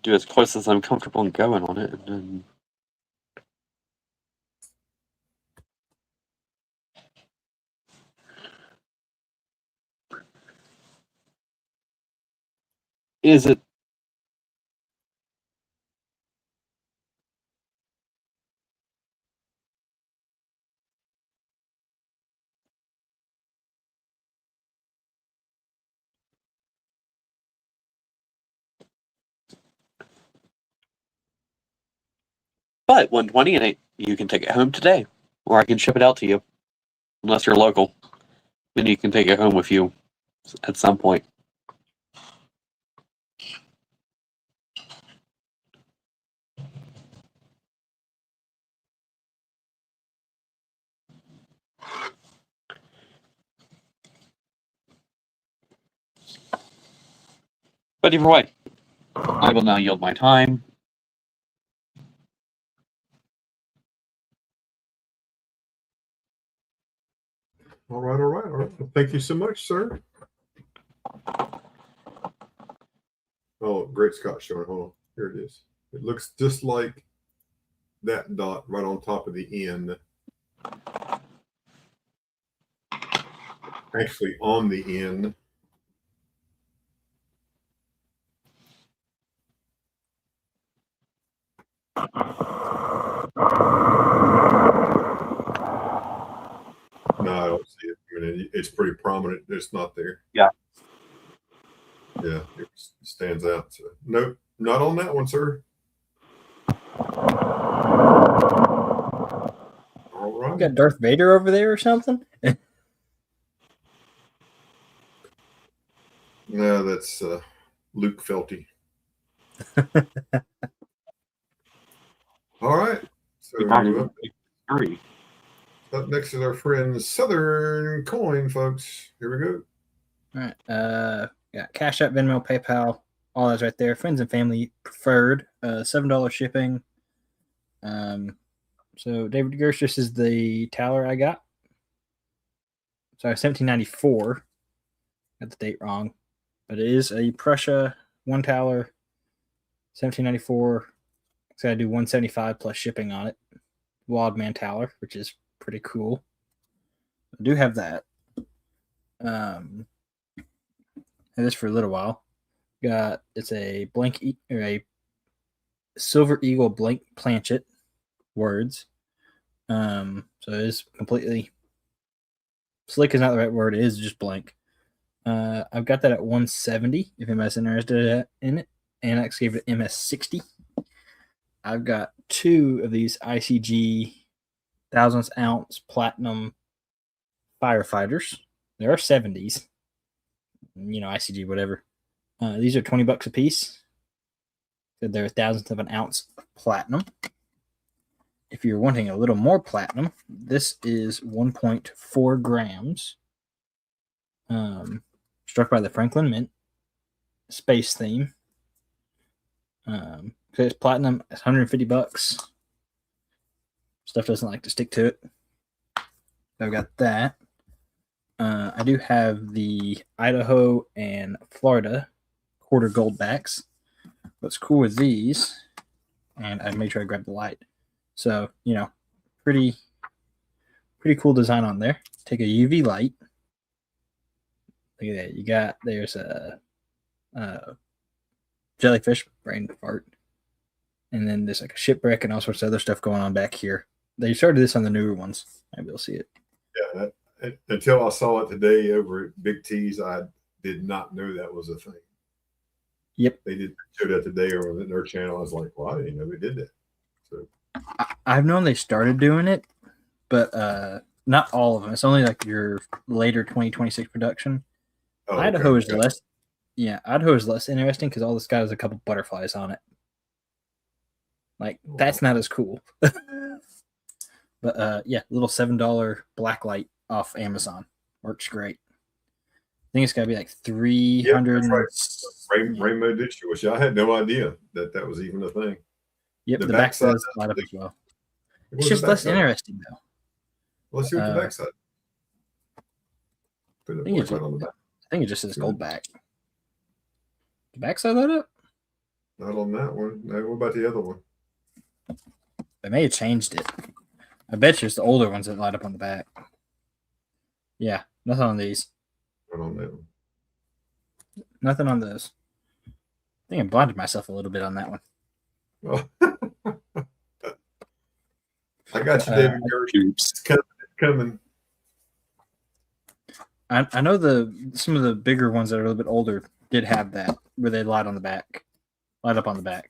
Speaker 2: do as close as I'm comfortable in going on it, and then is it? But 120, and you can take it home today, or I can ship it out to you, unless you're local. Then you can take it home with you at some point. But either way, I will now yield my time.
Speaker 1: All right, all right, all right. Well, thank you so much, sir. Oh, great Scott showing. Hold on. Here it is. It looks just like that dot right on top of the N. Actually, on the N. No, I don't see it. I mean, it's pretty prominent. It's not there.
Speaker 2: Yeah.
Speaker 1: Yeah, it stands out. So, nope, not on that one, sir. All
Speaker 3: You
Speaker 1: right.
Speaker 3: got Darth Vader over there or something?
Speaker 1: No, that's Luke Felty. All right. So
Speaker 2: Three.
Speaker 1: up next is our friend Southern Coin, folks. Here we go.
Speaker 3: All right. Got Cash App, Venmo, PayPal, all that's right there. Friends and family preferred. $7 shipping. So David Gersh, this is the Taler I got. Sorry, 1794. Got the date wrong, but it is a Prussia one Taler, 1794. It's got to do 175 plus shipping on it. Wildman Taler, which is pretty cool. I do have that. Had this for a little while. It's a blank or a Silver Eagle blank planchet words. So it is completely slick is not the right word. It is just blank. I've got that at 170 if anybody's interested in it. Annex gave it MS60. I've got two of these ICG 1,000th ounce platinum firefighters. There are 70s. ICG, whatever. These are $20 a piece. So they're 1,000th of an ounce of platinum. If you're wanting a little more platinum, this is 1.4 grams. Struck by the Franklin Mint. Space theme. It's platinum, it's $150. Stuff doesn't like to stick to it. I've got that. I do have the Idaho and Florida quarter gold backs. What's cool with these, and I made sure I grabbed the light. So, pretty cool design on there. Take a UV light. Look at that. There's a jellyfish, brain fart. And then there's like a shipwreck and all sorts of other stuff going on back here. They started this on the newer ones. Maybe you'll see it.
Speaker 1: Yeah, until I saw it today over at Big T's, I did not know that was a thing.
Speaker 3: Yep.
Speaker 1: They did show that today on their channel. I was like, well, I didn't know they did that. So
Speaker 3: I've known they started doing it, but not all of them. It's only like your later 2026 production. Idaho is less. Yeah, Idaho is less interesting because all this got is a couple butterflies on it. Like that's not as cool. But little $7 black light off Amazon works great. I think it's got to be like 300.
Speaker 1: Yeah, right. Rainbow Ditch, which I had no idea that was even a thing.
Speaker 3: Yep, the backside is light up as well. It's just less interesting though.
Speaker 1: Let's see what the backside. Put it right on the back.
Speaker 3: I think it just says gold back. The backside light up?
Speaker 1: Not on that one. No, what about the other one?
Speaker 3: They may have changed it. I bet you it's the older ones that light up on the back. Yeah, nothing on these.
Speaker 1: Not on that one.
Speaker 3: Nothing on those. I think I blinded myself a little bit on that one.
Speaker 1: Oh. I got you, David. It's coming.
Speaker 3: I know some of the bigger ones that are a little bit older did have that where they light up on the back.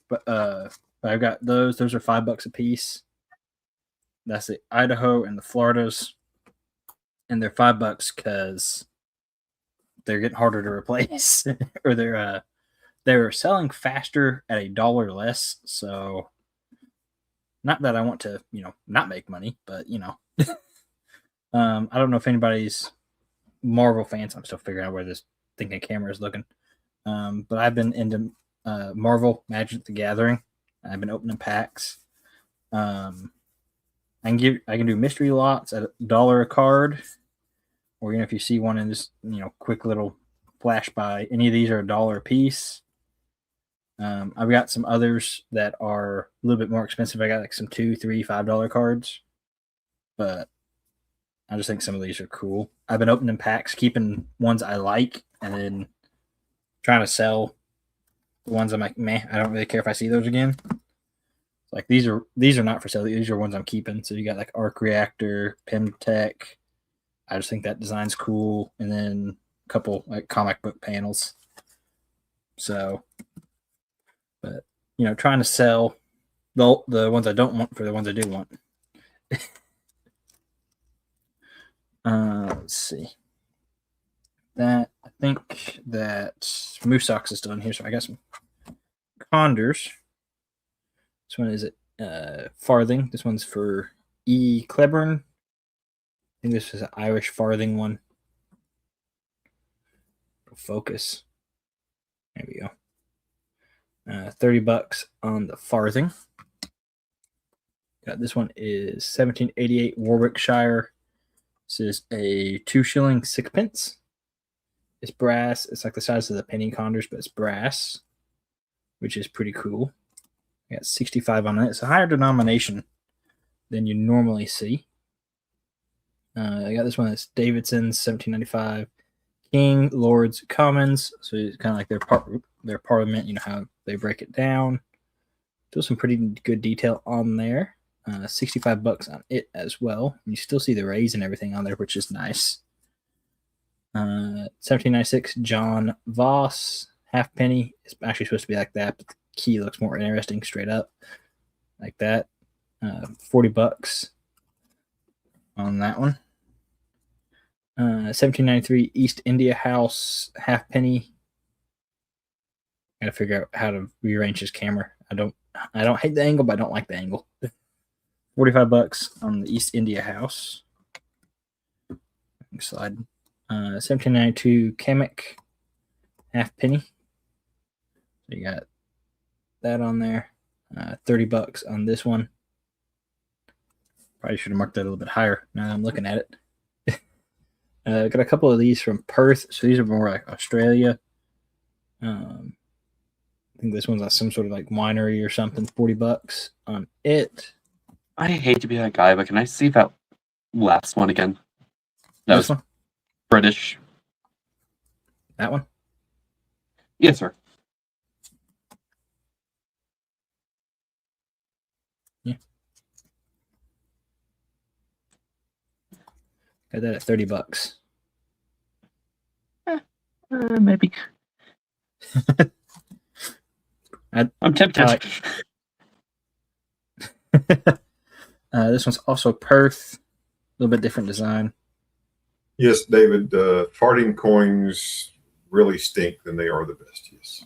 Speaker 3: But I've got those. Those are $5 a piece. That's the Idaho and the Floridas, and they're $5 because they're getting harder to replace, or they're selling faster at $1 less. So, not that I want to not make money, but I don't know if anybody's Marvel fans. I'm still figuring out where this thinking camera is looking. But I've been into Marvel Magic the Gathering. I've been opening packs. I can do mystery lots at $1 a card, or if you see one in this quick little flash by. Any of these are $1 a piece. I've got some others that are a little bit more expensive. I got like some $2, $3, $5 cards, but I just think some of these are cool. I've been opening packs, keeping ones I like, and then trying to sell the ones I'm like, meh, I don't really care if I see those again. Like these are not for sale. These are ones I'm keeping. So you got like Arc Reactor, Pemtech. I just think that design's cool, and then a couple like comic book panels. So, but trying to sell, The ones I don't want for the ones I do want. Let's see. That I think that Moose Socks is still in here, so I got some Condors. This one is farthing. This one's for E. Cleburne. I think this is an Irish farthing one. Focus. There we go. $30 on the farthing. Got this one is 1788 Warwickshire. This is a 2 shilling 6 pence. It's brass. It's like the size of the penny Condors, but it's brass, which is pretty cool. I got 65 on it. It's a higher denomination than you normally see. I got this one that's Davidson's 1795 King, Lords, Commons. So it's kind of like their parliament. You know how they break it down. Still some pretty good detail on there. $65 on it as well. You still see the rays and everything on there, which is nice. 1796 John Voss halfpenny. It's actually supposed to be like that, but the key looks more interesting straight up like that. $40 on that one. 1793 East India House halfpenny. Gotta figure out how to rearrange his camera. I don't hate the angle, but I don't like the angle. $45 on the East India House. Next slide. 1792 Kamek halfpenny. So you got that on there. $30 on this one. Probably should have marked that a little bit higher now that I'm looking at it. Got a couple of these from Perth. So these are more like Australia. I think this one's like some sort of like winery or something. $40 on it.
Speaker 2: I hate to be that guy, but can I see that last one again? That
Speaker 3: This
Speaker 2: was
Speaker 3: one?
Speaker 2: British.
Speaker 3: That one?
Speaker 2: Yes, sir.
Speaker 3: Yeah. Got that at $30.
Speaker 2: Maybe. I'm tempted.
Speaker 3: This one's also Perth. A little bit different design.
Speaker 1: Yes, David. Farting coins really stink than they are the best. Yes.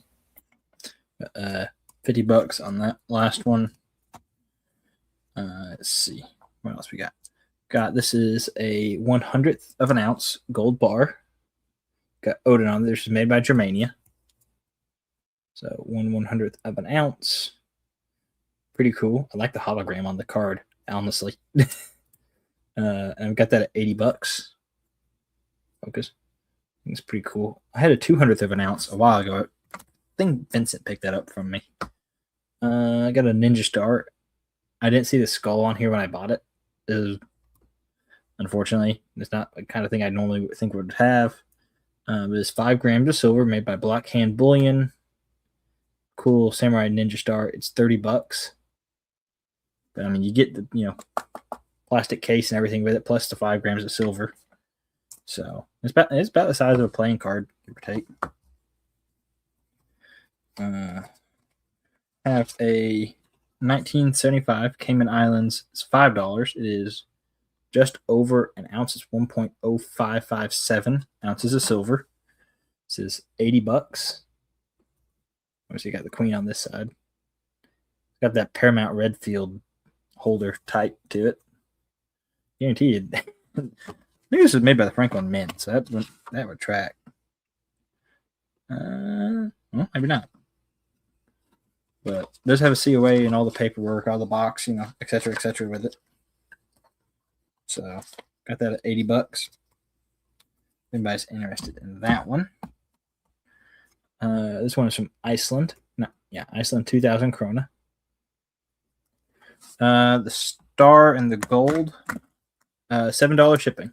Speaker 3: $50 on that last one. Let's see what else we got. This is a 1/100th of an ounce gold bar. Got Odin on there. This is made by Germania. So 1/100th of an ounce. Pretty cool. I like the hologram on the card, honestly. And I've got that at $80. Focus. It's pretty cool. I had a 200th of an ounce a while ago. I think Vincent picked that up from me. I got a Ninja Star. I didn't see the skull on here when I bought it. Unfortunately, it's not the kind of thing I normally think would have. But it's 5 grams of silver made by Black Hand Bullion. Cool Samurai Ninja Star. It's $30. But I mean, you get the plastic case and everything with it, plus the 5 grams of silver. So it's about the size of a playing card, give or take. Have a 1975 Cayman Islands. It's $5. It is just over an ounce. It's 1.0557 ounces of silver. This is $80. Obviously, you got the queen on this side. Got that Paramount Redfield holder type to it. Guaranteed. I think this is made by the Franklin Mint, so that would track. Well, maybe not. But it does have a COA and all the paperwork, all the box, et cetera with it. So got that at $80. If anybody's interested in that one. This one is from Iceland. Iceland 2000 krona. The star and the gold, $7 shipping.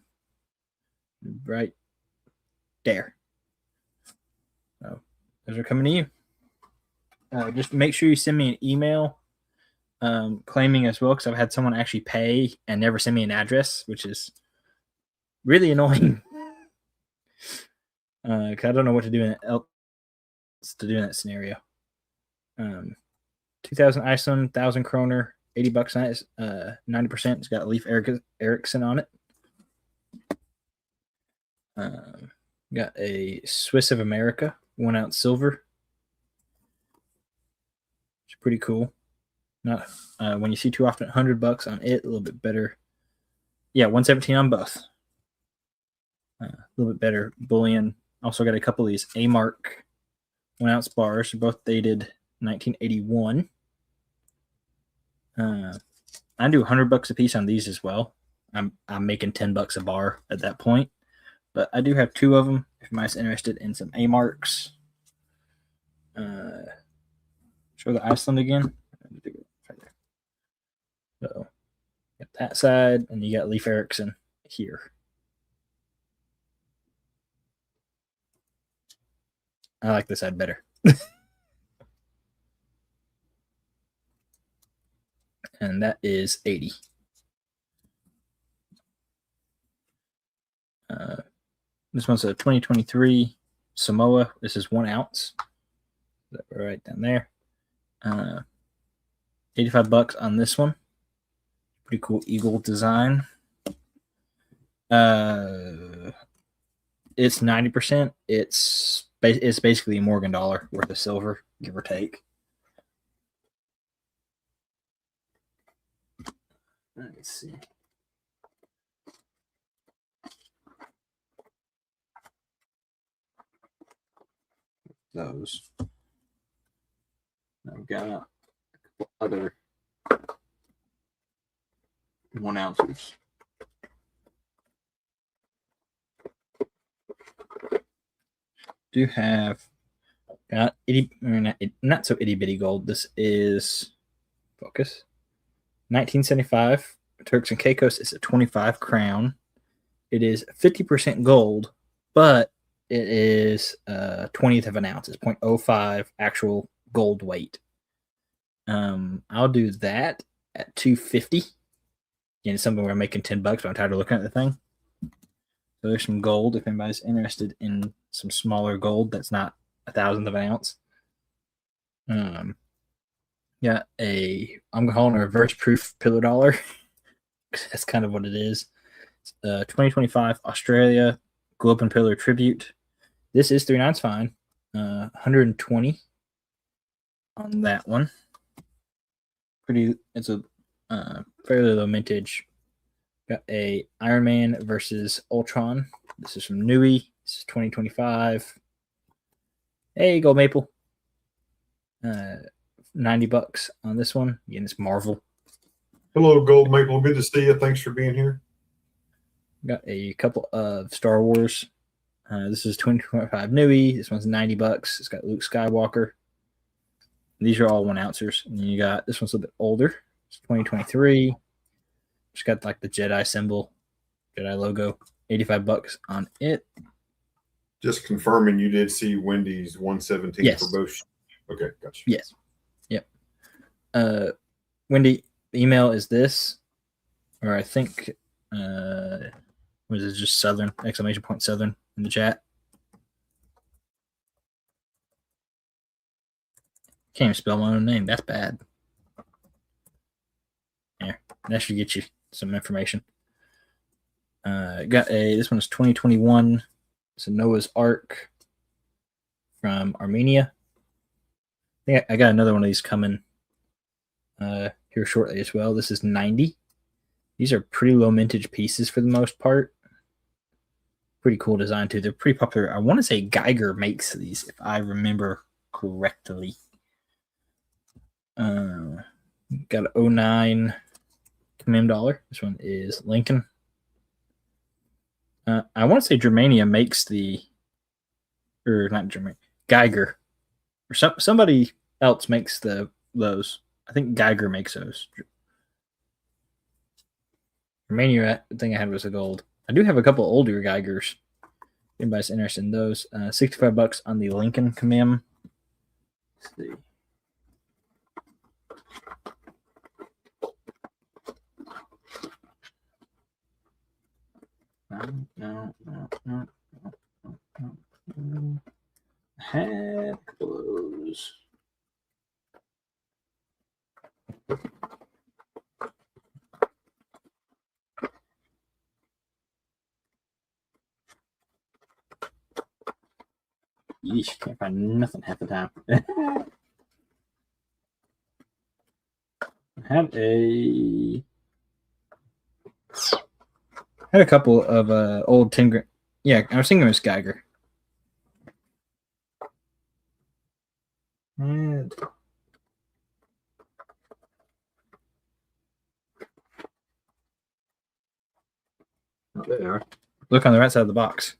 Speaker 3: Right there. So those are coming to you. Just make sure you send me an email claiming as well, because I've had someone actually pay and never send me an address, which is really annoying. Because I don't know what to do in that scenario. To 2000 Iceland, 1000 kroner, $80 nice, 90%. It's got Leif Erikson on it. Got a Swiss of America, 1 ounce silver. It's pretty cool. Not when you see too often, $100 on it, a little bit better. Yeah, 117 on both. A little bit better bullion. Also got a couple of these A-Mark 1 ounce bars, both dated 1981. I do $100 a piece on these as well. I'm making $10 a bar at that point, but I do have 2 of them. If anybody's interested in some A-Marks, show the Iceland again. Right there. So got that side, and you got Leif Erikson here. I like this side better. And that is 80. This one's a 2023 Samoa. This is 1 ounce. Right down there. $85 on this one. Pretty cool eagle design. It's 90%. It's basically a Morgan dollar worth of silver, give or take. Let's see. Those. I've got a couple other 1 ounces. Do have got not so itty bitty gold. This is focus. 1975 Turks and Caicos is a 25 crown. It is 50% gold, but it is 20th of an ounce. It's 0.05 actual gold weight. I'll do that at 250. Again, it's something where I'm making $10, but I'm tired of looking at the thing. So there's some gold if anybody's interested in some smaller gold that's not 1,000th of an ounce. Got I'm calling a reverse proof pillar dollar. That's kind of what it is. 2025 Australia Globe and Pillar Tribute. This is 3 ounce fine. 120 on that one. It's a fairly low mintage. Got a Iron Man versus Ultron. This is from Nui. This is 2025. Hey, Gold Maple. $90 on this one. Again, it's Marvel.
Speaker 1: Hello, Gold Maple. Good to see you. Thanks for being here.
Speaker 3: Got a couple of Star Wars. This is 2025 Nui. This one's $90. It's got Luke Skywalker. These are all 1 ouncers. And you got this one's a little bit older. It's 2023. It's got like the Jedi symbol, Jedi logo. $85 on it.
Speaker 1: Just confirming you did see Wendy's 117
Speaker 3: yes.
Speaker 1: for both. Okay, gotcha.
Speaker 3: Yes. Yep. Wendy, the email is this, or I think was it just Southern, exclamation point Southern in the chat. Can't even spell my own name. That's bad. There. That should get you some information. This one is 2021. It's a Noah's Ark from Armenia. I think I got another one of these coming here shortly as well. This is 90. These are pretty low mintage pieces for the most part. Pretty cool design too. They're pretty popular. I want to say Geiger makes these, if I remember correctly. Got an 09 Commem dollar. This one is Lincoln. I want to say Germania makes or not Germania, Geiger, or somebody else makes those. I think Geiger makes those. Germania, the thing I had was a gold. I do have a couple older Geigers. If anybody's interested in those, $65 on the Lincoln Commem. Let's see. No. Had close. Yeesh, can't find nothing half the time. Had a couple of old 10 gram. Yeah, I was thinking it was Geiger. And oh, there they are. Look on the right side of the box.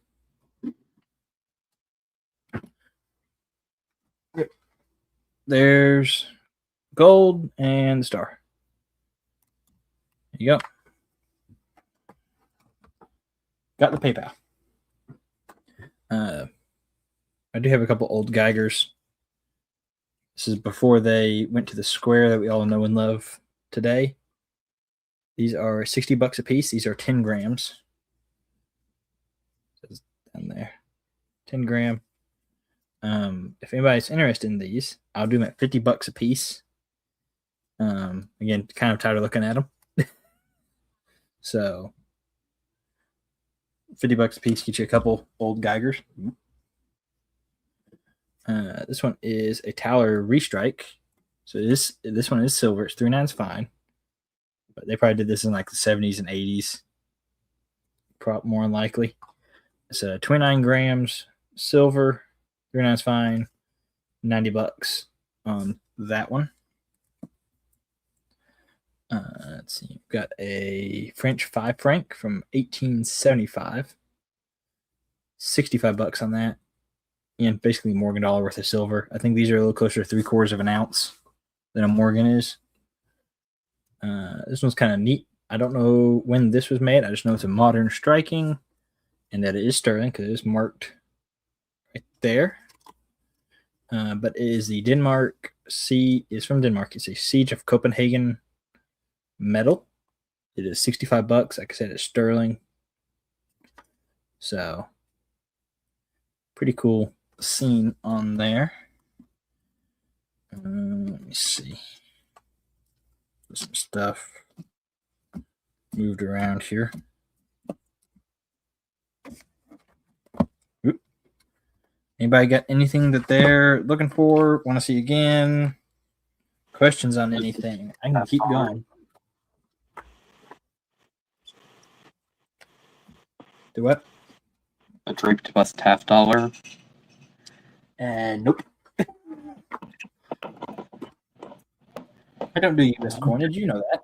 Speaker 3: There's gold and the star. There you go. Got the PayPal. I do have a couple old Geigers. This is before they went to the square that we all know and love today. These are $60 a piece. These are 10 grams. It says down there, 10 gram. If anybody's interested in these, I'll do them at $50 a piece. Again, kind of tired of looking at them. So $50 a piece gets you a couple old Geigers. This one is a Towler Restrike. So this one is silver. It's 3/9 fine. But they probably did this in like the 70s and 80s. More than likely. It's 29 grams silver, 3/9 fine, $90 on that one. Let's see. We've got a French 5 franc from 1875. $65 on that. And basically Morgan dollar worth of silver. I think these are a little closer to 3/4 of an ounce than a Morgan is. This one's kind of neat. I don't know when this was made. I just know it's a modern striking and that it is sterling because it is marked right there. But it is the Denmark is from Denmark. It's a Siege of Copenhagen metal. It is $65. Like I said, it's sterling. So pretty cool scene on there. Let me see. Some stuff moved around here. Oop. Anybody got anything that they're looking for? Want to see again? Questions on anything? I can keep going. Do what?
Speaker 2: A draped bust $half.
Speaker 3: Nope. I don't do U.S. coinage. You know that.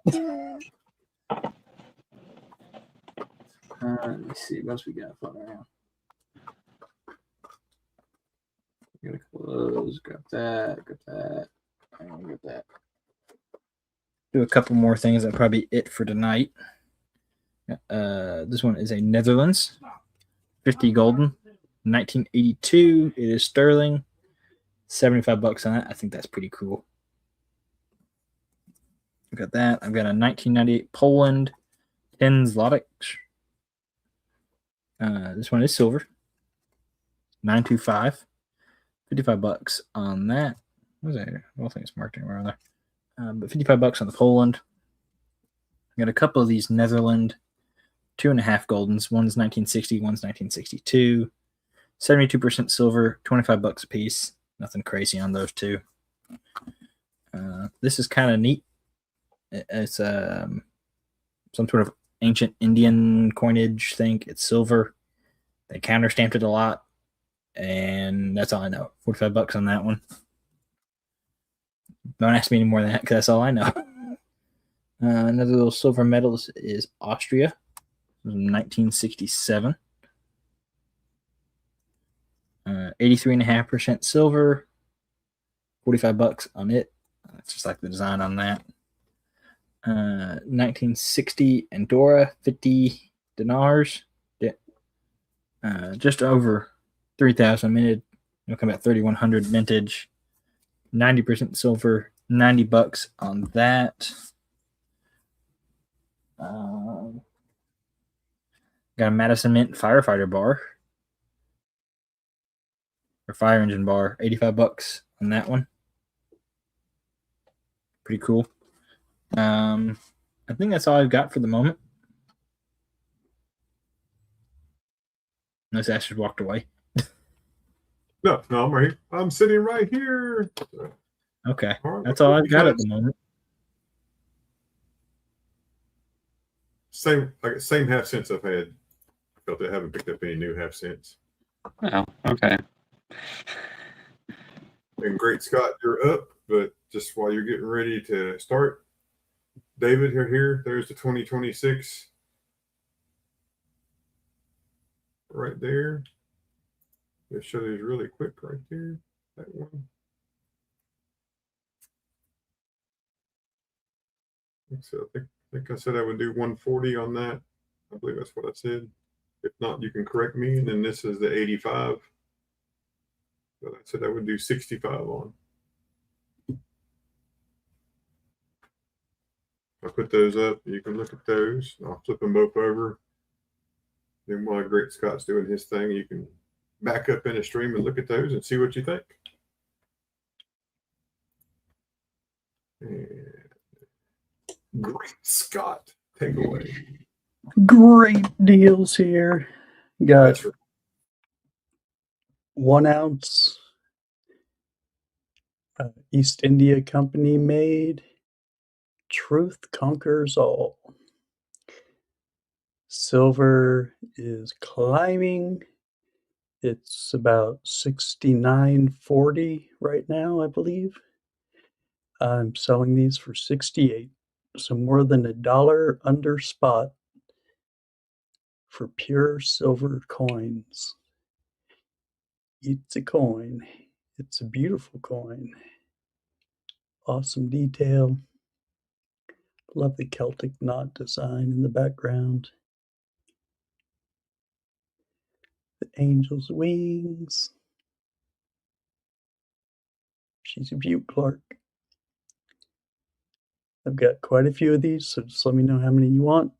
Speaker 3: Let me see. What else we got floating around? Got a couple of those. Grab that. And grab that. Do a couple more things. That'll probably be it for tonight. This one is a Netherlands 50 golden, 1982. It is sterling. $75 on that. I think that's pretty cool. I've got that. I've got a 1998 Poland 10 Zlotys. This one is silver. 925. $55 on that. What was that? I don't think it's marked anywhere on there. But $55 on the Poland. I got a couple of these Netherlands 2.5 goldens. One's 1960, one's 1962. 72% silver, $25 a piece. Nothing crazy on those two. This is kind of neat. It's some sort of ancient Indian coinage thing. It's silver. They counter stamped it a lot. And that's all I know. $45 on that one. Don't ask me any more than that because that's all I know. Another little silver medal is Austria. 1967. 83.5% silver. $45 on it. That's just like the design on that. 1960 Andorra, 50 dinars. Just over 3,000 minted. It'll come at 3,100 vintage. 90% silver. $90 on that. Got a Madison Mint firefighter bar. Or fire engine bar. $85 on that one. Pretty cool. I think that's all I've got for the moment. Unless Ash just walked away.
Speaker 1: No, I'm right here. I'm sitting right here.
Speaker 3: Okay,
Speaker 1: All right,
Speaker 3: that's all I've got at
Speaker 1: because
Speaker 3: the moment.
Speaker 1: same half cents I've had. I felt I haven't picked up any new half cents.
Speaker 2: Oh, okay.
Speaker 1: And Great Scott, you're up, but just while you're getting ready to start, David, here. There's the 2026 right there. Let's show these really quick right there. That one. So I think I said I would do 140 on that. I believe that's what I said. If not, you can correct me. And then this is the 85. But I said I would do 65 on. I put those up. You can look at those. I'll flip them both over. Then while Great Scott's doing his thing, you can back up in a stream and look at those and see what you think. And Great Scott, take away.
Speaker 4: Great deals here. Got
Speaker 1: That's right.
Speaker 4: 1 ounce East India Company made. Truth conquers all. Silver is climbing. It's about 69.40 right now, I believe. I'm selling these for 68, so more than $1 under spot for pure silver coins. It's a coin. It's a beautiful coin. Awesome detail. Love the Celtic knot design in the background. The angel's wings. She's a beaut, Clark. I've got quite a few of these, so just let me know how many you want.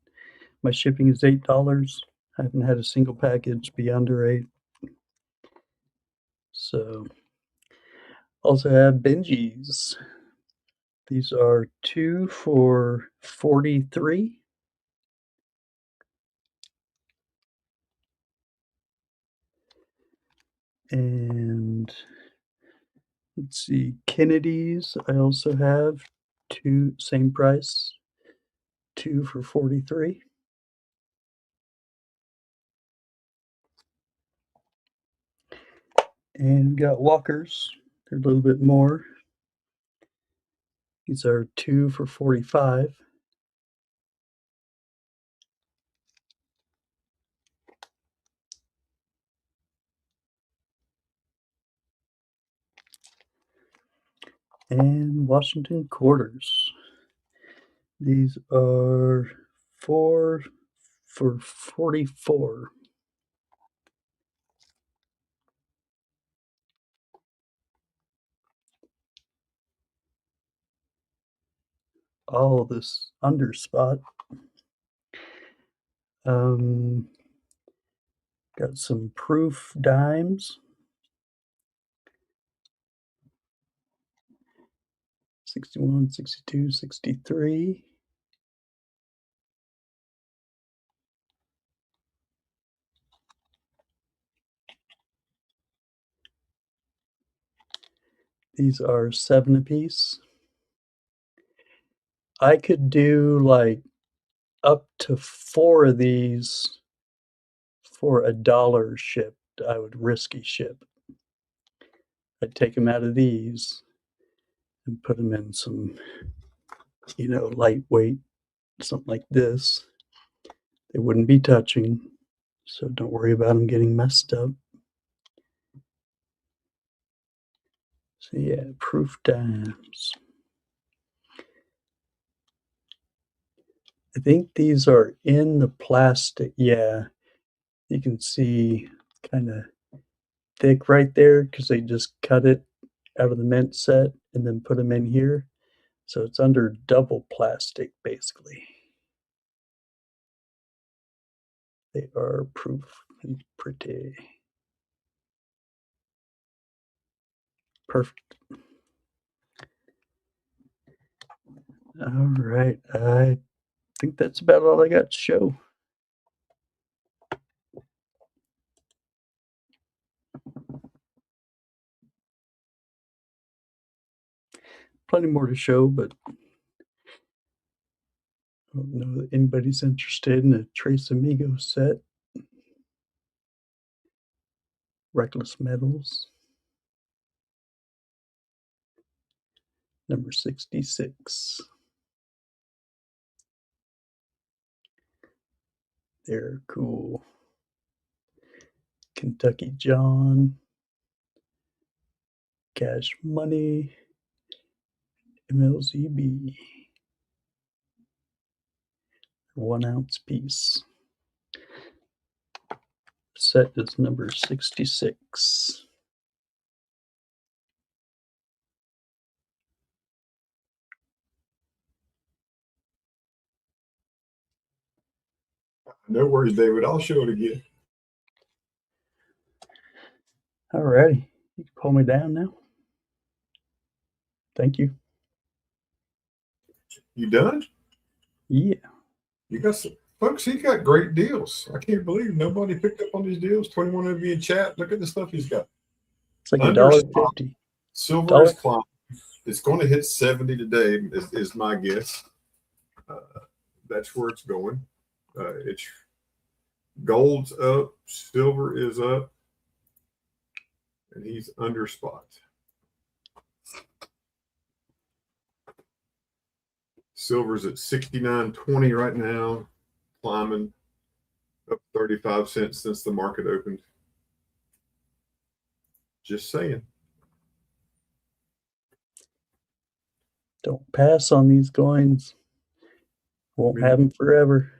Speaker 4: My shipping is $8. I haven't had a single package be under $8. So, also have Benjis. These are 2 for $43. And let's see, Kennedy's I also have 2, same price, 2 for $43. And we got Walkers. They're a little bit more. These are 2 for $45. And Washington quarters. These are 4 for $44. All this under spot. Got some proof dimes. 61, 62, 63. These are 7 apiece. I could do like up to 4 of these for $1 shipped. I would risky ship. I'd take them out of these and put them in some, lightweight, something like this. They wouldn't be touching, so don't worry about them getting messed up. So yeah, proof dimes. I think these are in the plastic. Yeah, you can see kind of thick right there because they just cut it out of the mint set and then put them in here. So it's under double plastic basically. They are proof and pretty. Perfect. All right. I think that's about all I got to show. plenty more to show, but I don't know that anybody's interested in a Trace Amigo set. Reckless Metals. Number 66. They're cool. Kentucky John. Cash Money. MLZB. 1 ounce piece. Set is number 66.
Speaker 1: No worries, David. I'll show it again.
Speaker 4: Alrighty. You can pull me down now. Thank you.
Speaker 1: You done?
Speaker 4: Yeah.
Speaker 1: You got some folks. He got great deals. I can't believe nobody picked up on these deals. 21 of you in chat. Look at the stuff he's got.
Speaker 4: It's like
Speaker 1: Under
Speaker 4: $1.50.
Speaker 1: Silver is climbing. It's going to hit 70 today, is my guess. That's where it's going. It's gold's up, silver is up, and he's under spot. Silver's at 69.20 right now, climbing up 35 cents since the market opened. Just saying.
Speaker 4: Don't pass on these coins. Won't have them forever.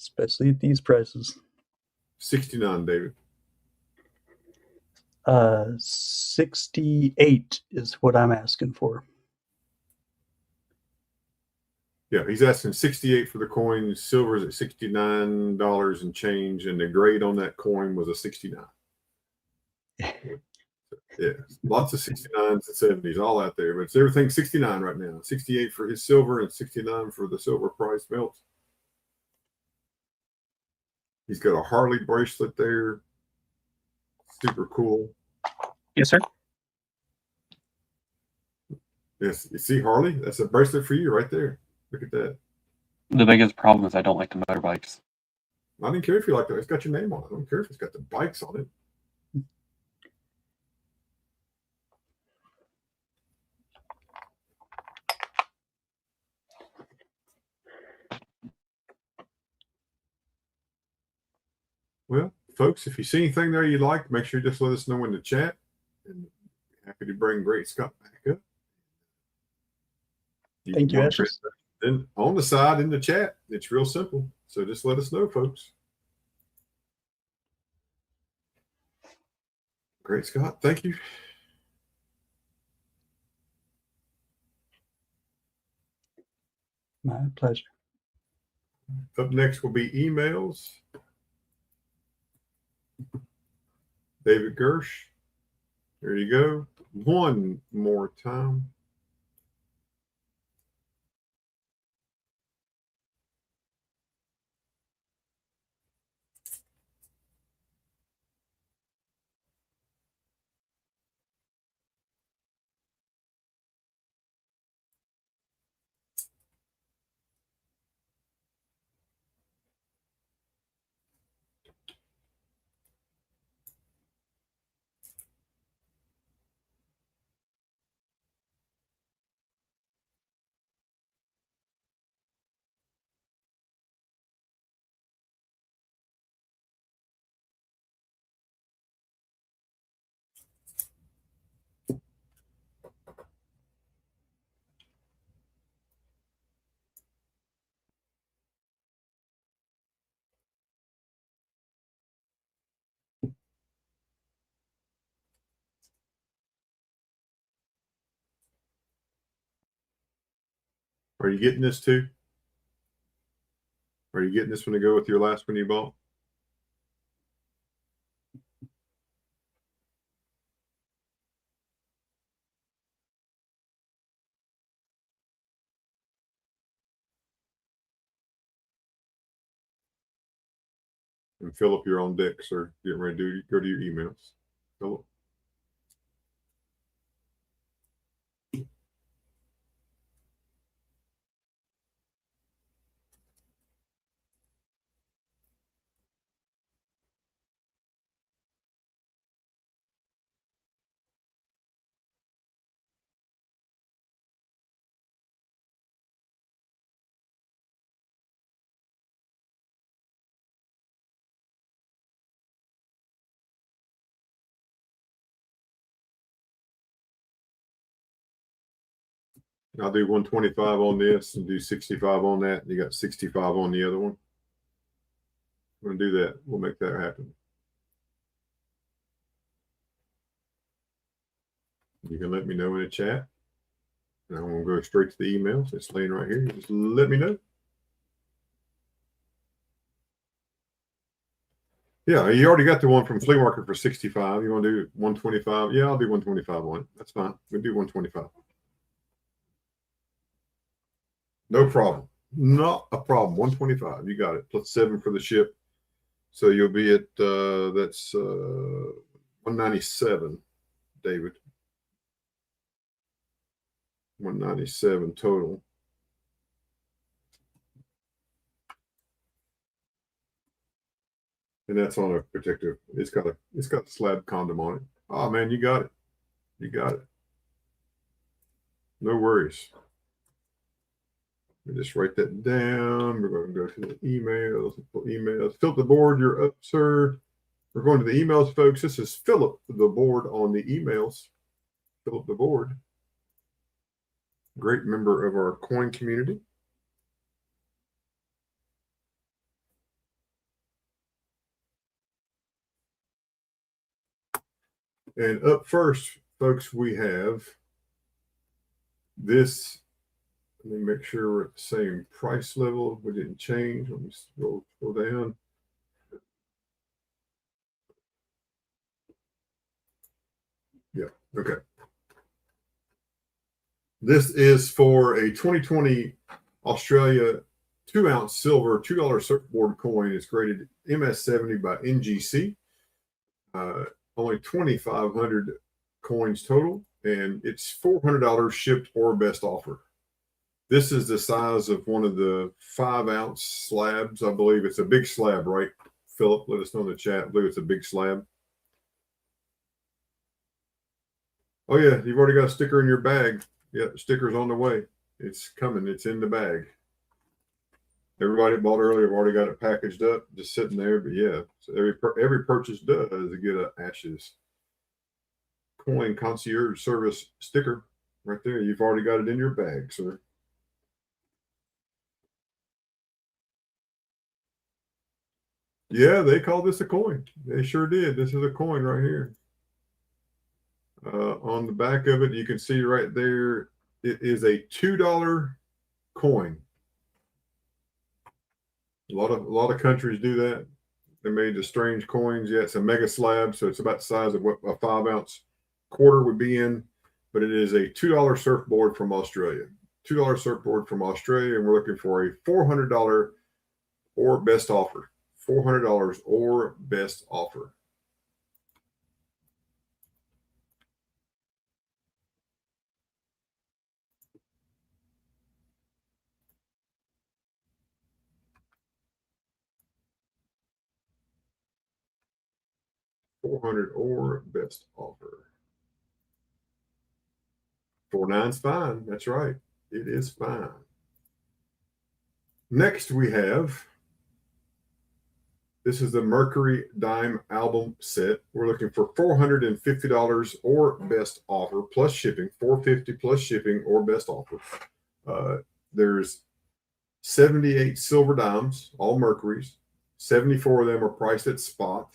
Speaker 4: Especially at these prices.
Speaker 1: 69, David.
Speaker 4: 68 is what I'm asking for.
Speaker 1: Yeah, he's asking 68 for the coin. Silver's at $69 and change, and the grade on that coin was a 69. Yeah, lots of 69s and 70s all out there, but it's everything 69 right now. 68 for his silver and 69 for the silver price melt. He's got a Harley bracelet there. Super cool.
Speaker 2: Yes, sir.
Speaker 1: Yes, you see Harley? That's a bracelet for you right there. Look at that.
Speaker 2: The biggest problem is I don't like the motorbikes.
Speaker 1: I didn't care if you like that. It's got your name on it. I don't care if it's got the bikes on it. Well, folks, if you see anything there you like, make sure you just let us know in the chat. And happy to bring Great Scott back up.
Speaker 4: Thank you, Ashley.
Speaker 1: Then on the side in the chat, it's real simple. So just let us know, folks. Great Scott, thank you.
Speaker 4: My pleasure.
Speaker 1: Up next will be emails. David Gersh. There you go. One more time. Are you getting this too? Are you getting this one to go with your last one you bought? And Philip, you're on deck, sir. Getting ready to go to your emails. Philip. I'll do 125 on this and do 65 on that. And you got 65 on the other one. I'm going to do that. We'll make that happen. You can let me know in the chat. And I'm going to go straight to the emails. It's laying right here. Just let me know. Yeah, you already got the one from Flea Market for 65. You want to do 125? Yeah, I'll do 125 on it. That's fine. We'll do 125. No problem. Not a problem. 125. You got it. Plus 7 for the ship. So you'll be at that's 197, David. 197 total. And that's on a protective. It's got a slab condom on it. Oh man, you got it. You got it. No worries. Let me just write that down. We're going to go to the emails. Filter board, you're up, sir. We're going to the emails, folks. This is Philip, the board on the emails. Philip, the board. Great member of our coin community. And up first, folks, we have this. Let me make sure we're at the same price level. We didn't change. Let me scroll down. Yeah, okay. This is for a 2020 Australia 2-ounce silver $2 surfboard coin. It's graded MS70 by NGC. Only 2,500 coins total, and it's $400 shipped or best offer. This is the size of one of the 5-ounce slabs. I believe it's a big slab, right? Philip, let us know in the chat. I believe it's a big slab. Oh, yeah, you've already got a sticker in your bag. Yeah, the sticker's on the way. It's coming. It's in the bag. Everybody bought earlier have already got it packaged up, just sitting there. But yeah, so every purchase does get an Ashes Coin Concierge Service sticker right there. You've already got it in your bag, sir. Yeah, they call this a coin. They sure did. This is a coin right here. On the back of it, you can see right there, it is a $2 coin. A lot of countries do that. They made the strange coins. Yeah, it's a mega slab, so it's about the size of what a 5-ounce quarter would be in. But it is a $2 surfboard from Australia. $2 surfboard from Australia, and we're looking for a $400 or best offer. $400 or best offer. $400 or best offer. 49's fine. That's right. It is fine. Next we have, this is the Mercury Dime album set. We're looking for $450 or best offer plus shipping. $450 plus shipping or best offer. There's 78 silver dimes, all Mercuries. 74 of them are priced at spot.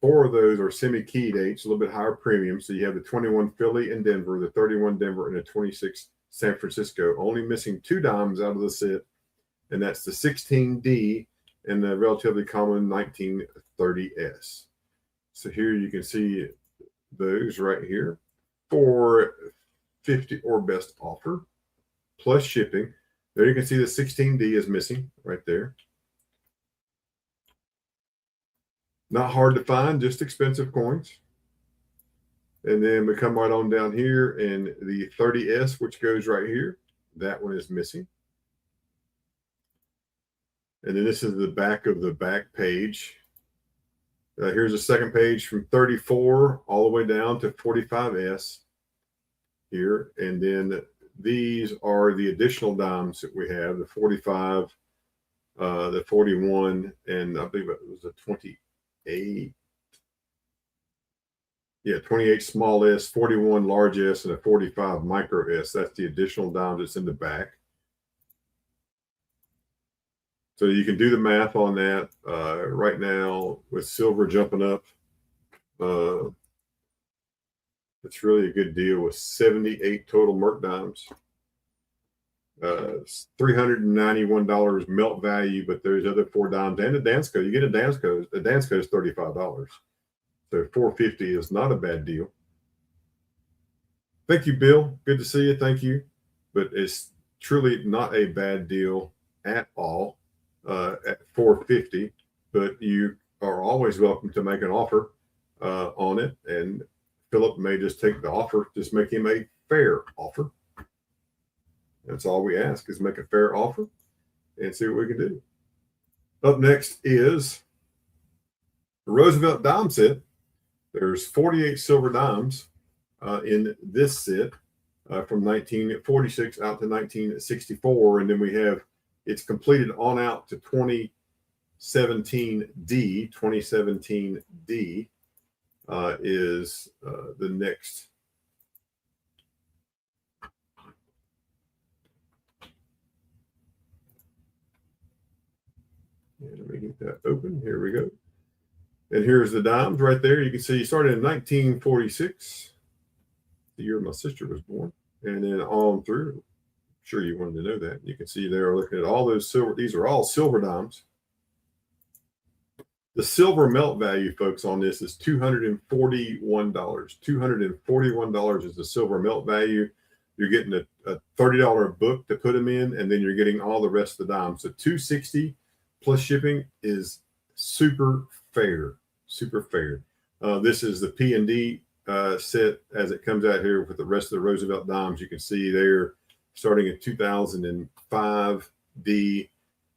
Speaker 1: 4 of those are semi-keyed eights, a little bit higher premium. So you have the 21 Philly and Denver, the 31 Denver, and the 26 San Francisco. Only missing 2 dimes out of the set, and that's the 16D and the relatively common 1930S. So here you can see those right here. $450 or best offer plus shipping. There you can see the 16D is missing right there. Not hard to find, just expensive coins. And then we come right on down here, and the 30S, which goes right here, that one is missing. And then this is the back of the back page. Here's a second page from 34 all the way down to 45S here. And then these are the additional dimes that we have, the 45, the 41, and I believe it was a 28. Yeah, 28 small S, 41 large S, and a 45 micro S. That's the additional dimes that's in the back. So you can do the math on that. Right now, with silver jumping up, it's really a good deal with 78 total Merc dimes. $391 melt value, but there's other 4 dimes and a Dansko. You get a Dansko. The Dansko is $35. So $450 is not a bad deal. Thank you, Bill. Good to see you. Thank you. But it's truly not a bad deal at all at $450. But you are always welcome to make an offer on it. And Philip may just take the offer, just make him a fair offer. That's all we ask, is make a fair offer and see what we can do. Up next is the Roosevelt dime set. There's 48 silver dimes in this set from 1946 out to 1964. And then we have, it's completed on out to 2017D. 2017D is the next. And let me get that open. Here we go. And here's the dimes right there. You can see you started in 1946, the year my sister was born, and then on through. I'm sure you wanted to know that. You can see there, looking at all those silver. These are all silver dimes. The silver melt value, folks, on this is $241. $241 is the silver melt value. You're getting a $30 book to put them in, and then you're getting all the rest of the dimes. So $260 plus shipping is super fair. Super fair. This is the P&D set as it comes out here with the rest of the Roosevelt dimes. You can see there starting at 2005 D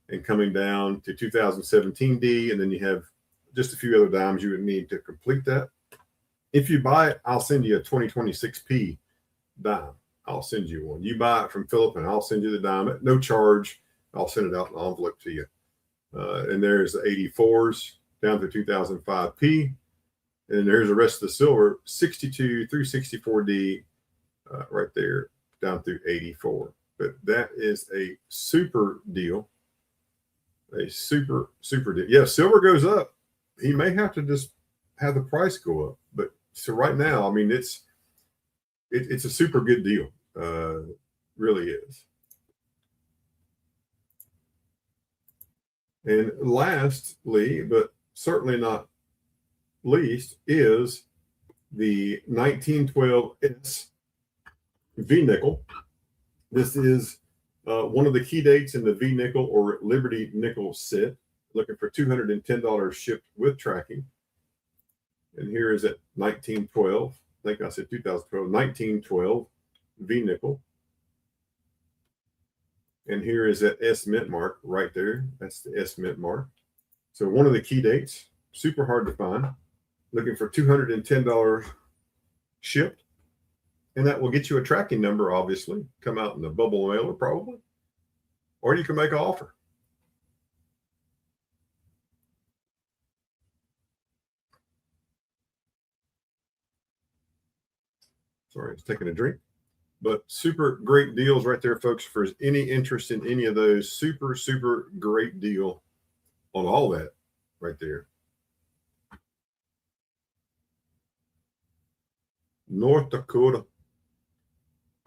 Speaker 1: and coming down to 2017 D, and then you have just a few other dimes you would need to complete that. If you buy it, I'll send you a 2026 P dime. I'll send you one. You buy it from Philip and I'll send you the dime at no charge. I'll send it out in an envelope to you. And there's the 84s down to 2005 P. And there's the rest of the silver, 62 through 64D right there down through 84. But that is a super deal. A super, super deal. Yeah, silver goes up. He may have to just have the price go up. But so right now, I mean, it's a super good deal. Really is. And lastly, but certainly not least, is the 1912S V nickel. This is one of the key dates in the V nickel or Liberty nickel set. Looking for $210 shipped with tracking. And here is at 1912. I think I said 2012. 1912 V nickel. And here is that S mint mark right there. That's the S mint mark. So one of the key dates, super hard to find. Looking for $210 shipped. And that will get you a tracking number, obviously. Come out in the bubble mailer probably. Or you can make an offer. Sorry, I was taking a drink. But super great deals right there, folks. For any interest in any of those, super, super great deal on all that right there. North Dakota.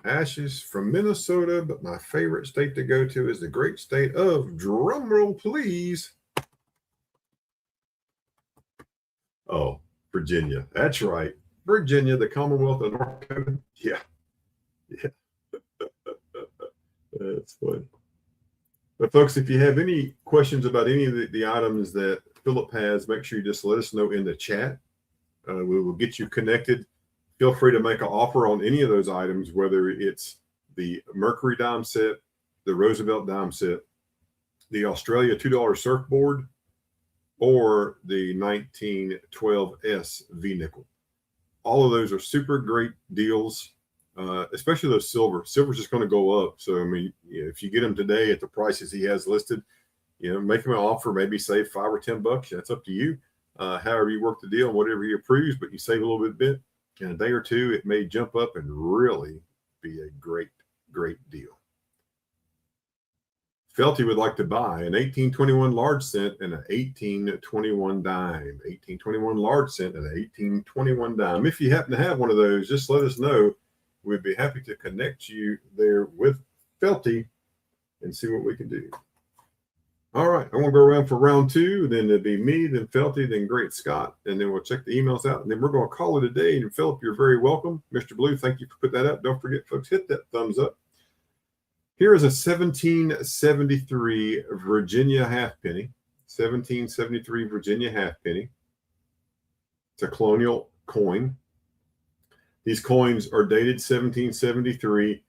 Speaker 1: Ashes from Minnesota, but my favorite state to go to is the great state of, drumroll please. Oh, Virginia. That's right. Virginia, the Commonwealth of North Dakota. Yeah. Yeah. That's funny. But folks, if you have any questions about any of the items that Philip has, make sure you just let us know in the chat. We will get you connected. Feel free to make an offer on any of those items, whether it's the Mercury dime set, the Roosevelt dime set, the Australia $2 surfboard, or the 1912S V nickel. All of those are super great deals, especially those silver. Silver's just going to go up. So, I mean, if you get them today at the prices he has listed, make him an offer, maybe save $5 or $10. That's up to you. However you work the deal and whatever he approves, but you save a little bit. In a day or two, it may jump up and really be a great, great deal. Felty would like to buy an 1821 large cent and an 1821 dime. 1821 large cent and an 1821 dime. If you happen to have one of those, just let us know. We'd be happy to connect you there with Felty and see what we can do. All right, I want to go around for round two. Then it'll be me, then Felty, then Great Scott, and then we'll check the emails out. And then we're going to call it a day. And Philip, you're very welcome. Mr. Blue, thank you for putting that up. Don't forget, folks, hit that thumbs up. Here is a 1773 Virginia halfpenny. 1773 Virginia halfpenny. It's a colonial coin. These coins are dated 1773.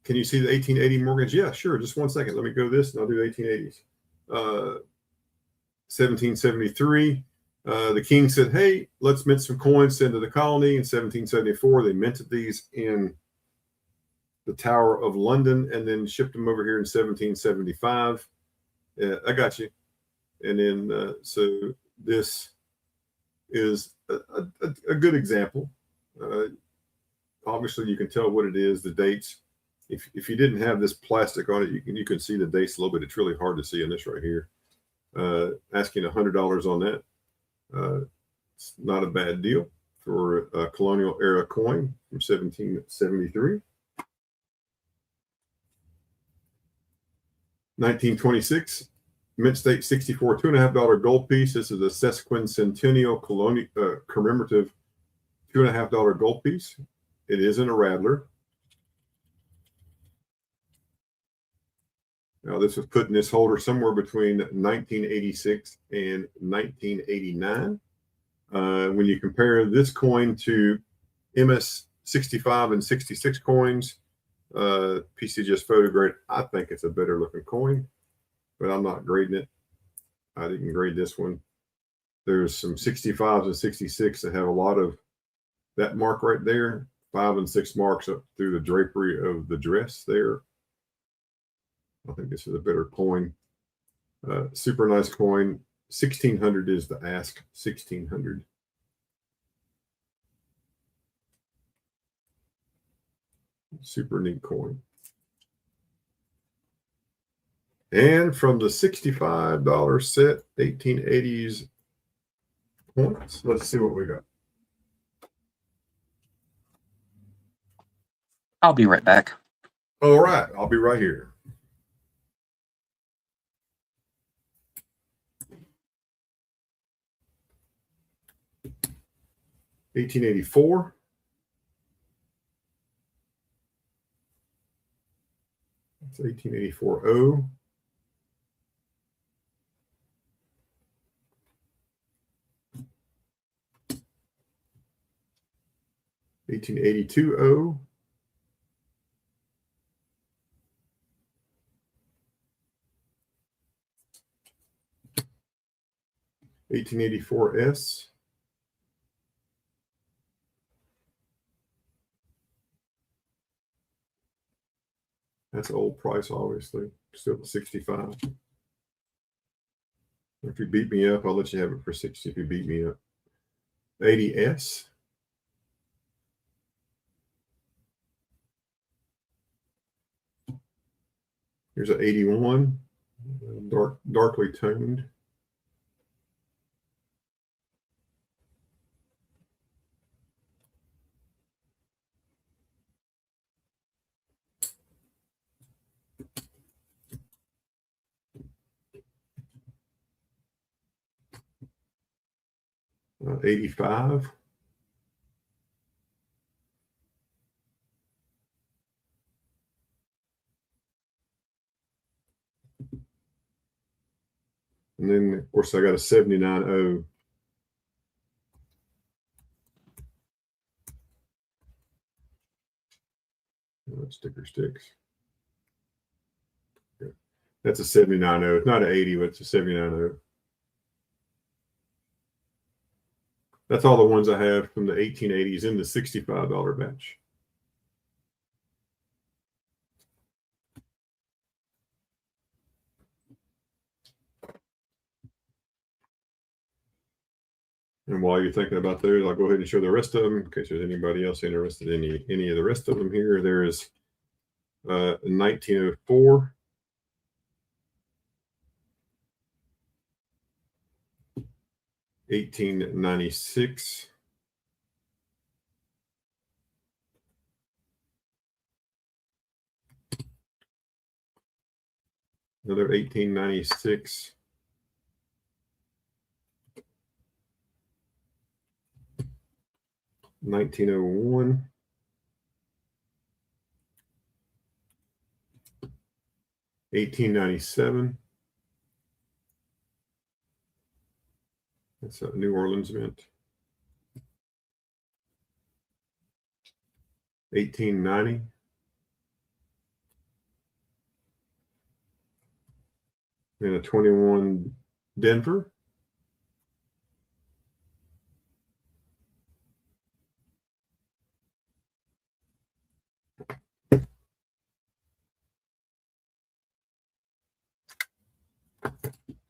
Speaker 1: Can you see the 1880 mortgage? Yeah, sure. Just one second. Let me go this and I'll do the 1880s. 1773. The king said, hey, let's mint some coins, send to the colony. In 1774, they minted these in the Tower of London and then shipped them over here in 1775. I got you. And then, so this is a good example. Obviously, you can tell what it is, the dates. If you didn't have this plastic on it, you can see the dates a little bit. It's really hard to see in this right here. Asking $100 on that. It's not a bad deal for a colonial era coin from 1773. 1926, mint state 64, $2.50 gold piece. This is a sesquicentennial commemorative $2.50 gold piece. It isn't a rattler. Now, this was put in this holder somewhere between 1986 and 1989. When you compare this coin to MS 65 and 66 coins, PC just photograded. I think it's a better looking coin, but I'm not grading it. I didn't grade this one. There's some 65s and 66 that have a lot of that mark right there. 5 and 6 marks up through the drapery of the dress there. I think this is a better coin. Super nice coin. 1600 is the ask. 1600. Super neat coin. And from the $65 set, 1880s points, let's see what we got.
Speaker 2: I'll be right back.
Speaker 1: All right, I'll be right here. $1884. It's 1884 O. $1882 O. $1884 S. That's an old price, obviously. Still at 65. If you beat me up, I'll let you have it for 60 if you beat me up. 80S. Here's an 81, darkly toned. $85. And then, of course, I got a 79O. That sticker sticks. Okay. That's a 79O. It's not an 80, but it's a 79O. That's all the ones I have from the 1880s in the $65 batch. And while you're thinking about those, I'll go ahead and show the rest of them in case there's anybody else interested in any of the rest of them here. There is 1904. 1896. Another 1896. 1901. 1897. That's a New Orleans mint. 1890. And a 21 Denver.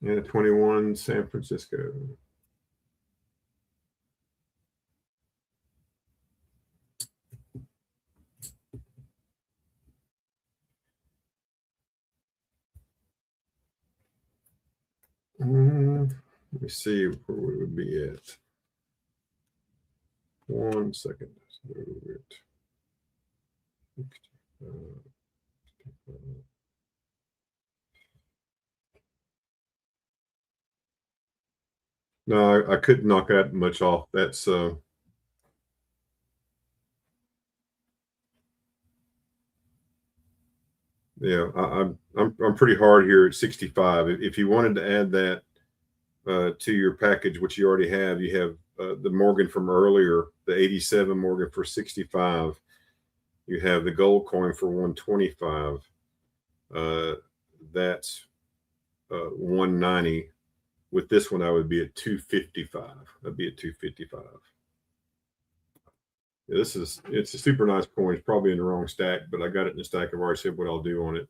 Speaker 1: And a 21 San Francisco. Let me see where we would be at. 1 second. No, I couldn't knock that much off. That's yeah. I'm pretty hard here at 65. If you wanted to add that to your package, which you already have, you have the Morgan from earlier, the 87 Morgan for 65. You have the gold coin for 125. That's 190. With this one, I would be at 255. I'd be at 255. Yeah, it's a super nice coin. It's probably in the wrong stack, but I got it in the stack. I've already said what I'll do on it.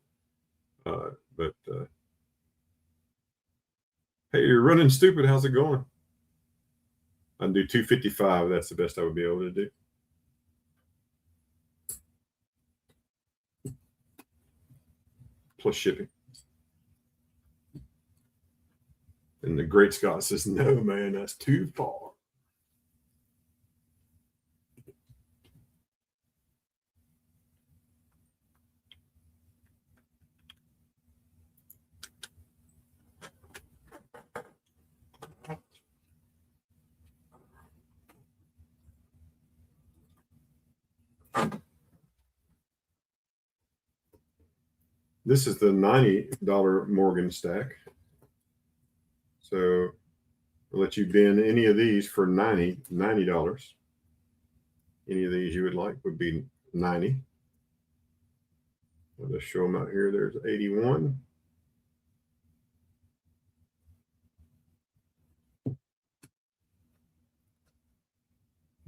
Speaker 1: Hey, you're running stupid. How's it going? I can do 255. That's the best I would be able to do. Plus shipping. And the Great Scott says, no, man, that's too far. This is the $90 Morgan stack. So I'll let you bin any of these for $90. Any of these you would like would be 90. I'll just show them out here. There's 81.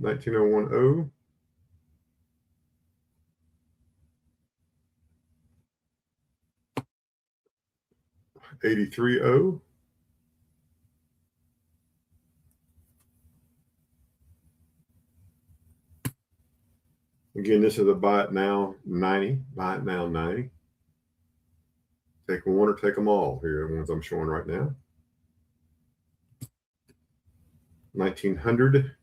Speaker 1: $1901. 83.0. Again, this is a buy it now 90. Buy it now 90. Take one or take them all. Here are the ones I'm showing right now. 1900.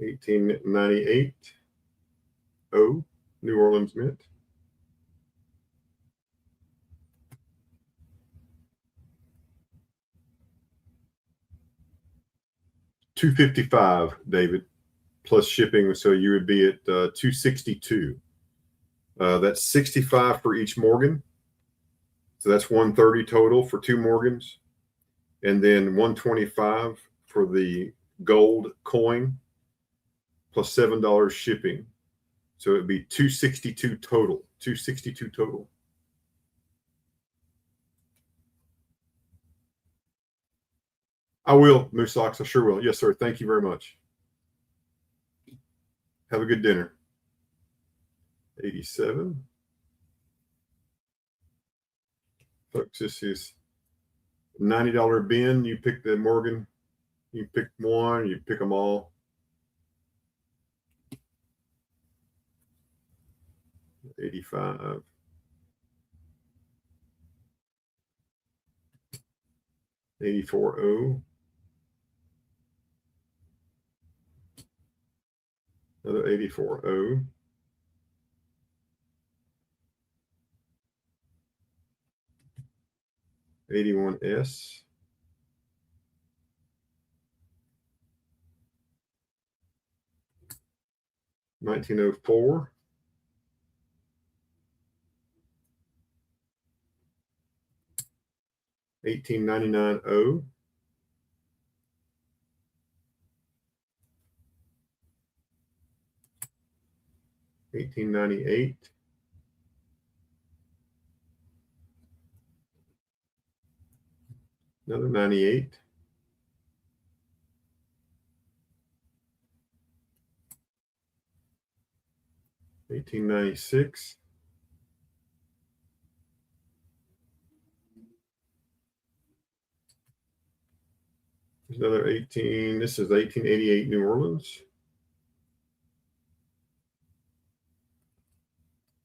Speaker 1: 1898. Oh, New Orleans mint. $255, David, plus shipping. So you would be at 262. That's 65 for each Morgan. So that's 130 total for two Morgans. And then 125 for the gold coin plus $7 shipping. So it'd be 262 total. 262 total. I will, Moose Socks. I sure will. Yes, sir. Thank you very much. Have a good dinner. 87. Folks, this is $90 bin. You pick the Morgan. You pick one, you pick them all. 85. 84.0. Another 84.0. $81S. $19.04. $18.99.0. $18.98. Another 98. $18.96. There's another 18. This is 1888 New Orleans.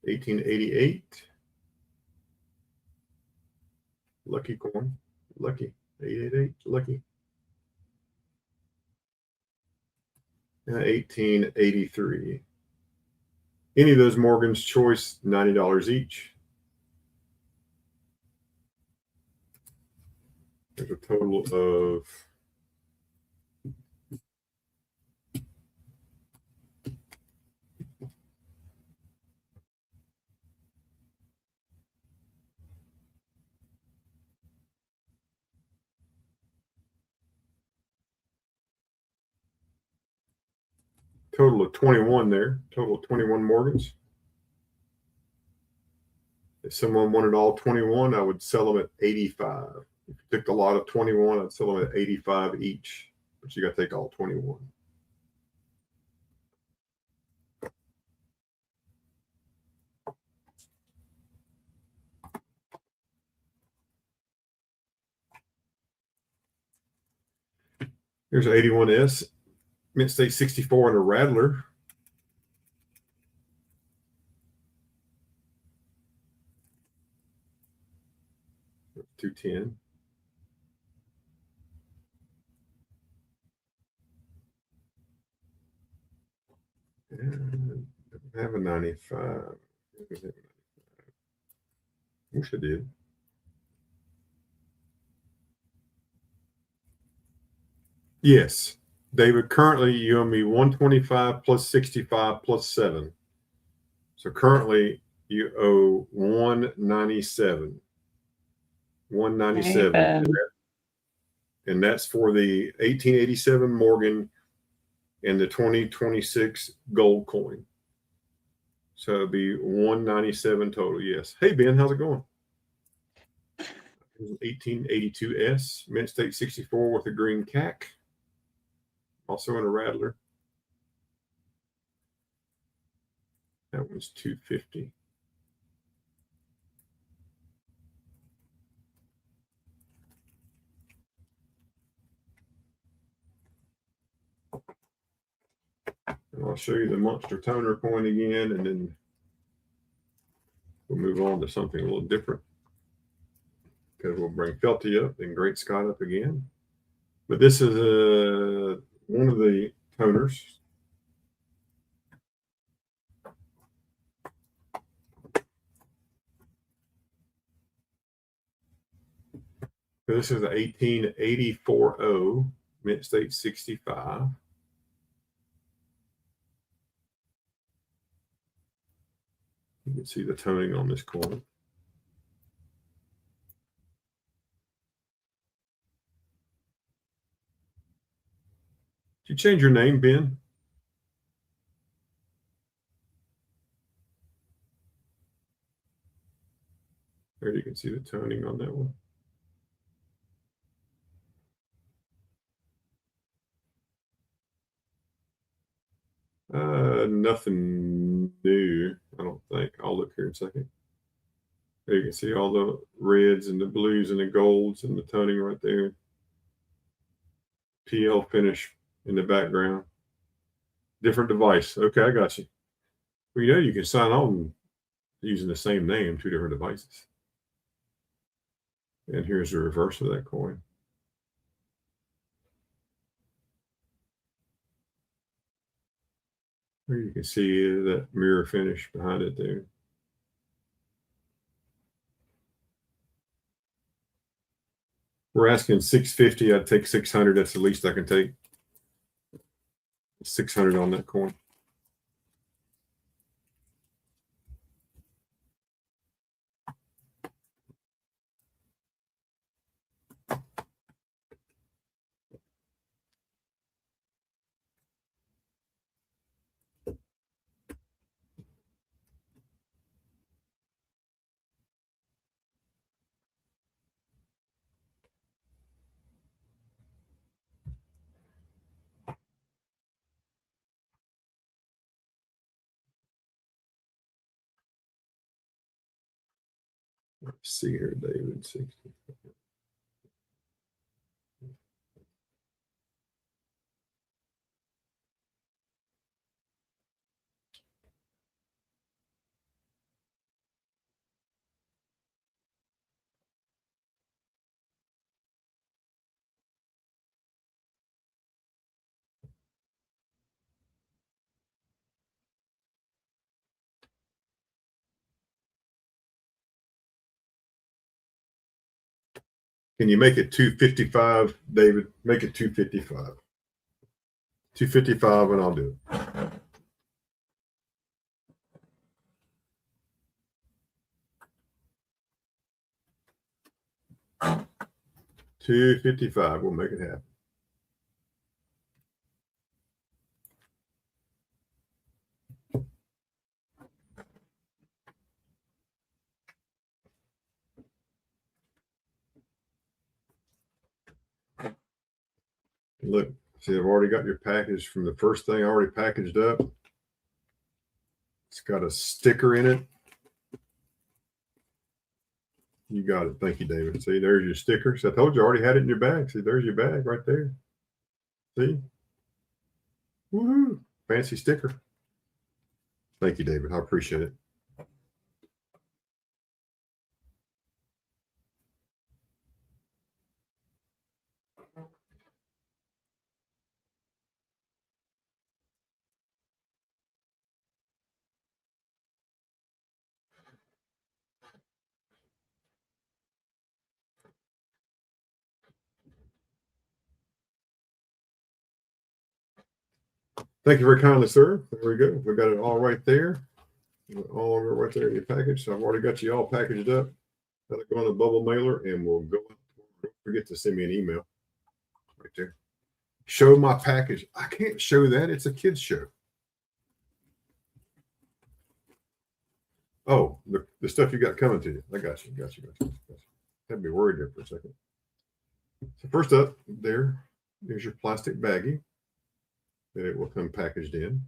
Speaker 1: 1888. Lucky coin. Lucky. 888. Lucky. And 1883. Any of those Morgan's Choice, $90 each. There's a total of total of 21 there. Total of 21 Morgans. If someone wanted all 21, I would sell them at 85. If you took a lot of 21, I'd sell them at 85 each. But you got to take all 21. Here's an 81S, Mint State 64 and a Rattler. $210. And I have a 95. Wish I did. Yes, David. Currently, you owe me 125 plus 65 plus 7. So currently, you owe 197. 197, and that's for the 1887 Morgan and the 2026 gold coin. So it'll be 197 total. Yes. Hey Ben, how's it going? 1882S Mint State 64 with a green cack. Also in a Rattler. That one's 250. And I'll show you the monster toner coin again, and then we'll move on to something a little different. Because we'll bring Felty up and Great Scott up again. But this is one of the toners. This is the 1884 Mint State 65. You can see the toning on this coin. Did you change your name, Ben? There you can see the toning on that one. Nothing new. I don't think. I'll look here in a second. There you can see all the reds and the blues and the golds and the toning right there. PL finish in the background. Different device. Okay, I got you. Well, you can sign on using the same name, 2 different devices. And here's the reverse of that coin. Here you can see that mirror finish behind it there. We're asking 650. I'd take 600. That's the least I can take. 600 on that coin. Let's see here, David. 60. Can you make it 255, David? Make it 255. 255, and I'll do it. $255. We'll make it happen. Look, see, I've already got your package from the first thing already packaged up. It's got a sticker in it. You got it. Thank you, David. See, there's your sticker. So I told you I already had it in your bag. See, there's your bag right there. See? Woohoo! Fancy sticker. Thank you, David. I appreciate it. Thank you very kindly, sir. There we go. We got it all right there. All right there in your package. So I've already got you all packaged up. That'll go on the bubble mailer, and we'll go. Don't forget to send me an email right there. Show my package. I can't show that. It's a kid's show. Oh, the stuff you got coming to you. I got you. Had me worried there for a second. So first up, there's your plastic baggie that it will come packaged in.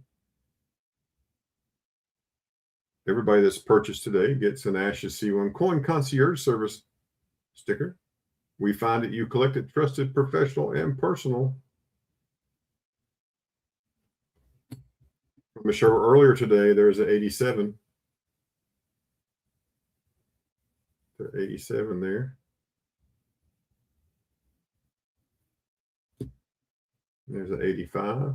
Speaker 1: Everybody that's purchased today gets an Ashes C1 Coin Concierge Service sticker. We find that you collected trusted, professional, and personal. From a show earlier today, there's an 87. The 87 there. There's an 85.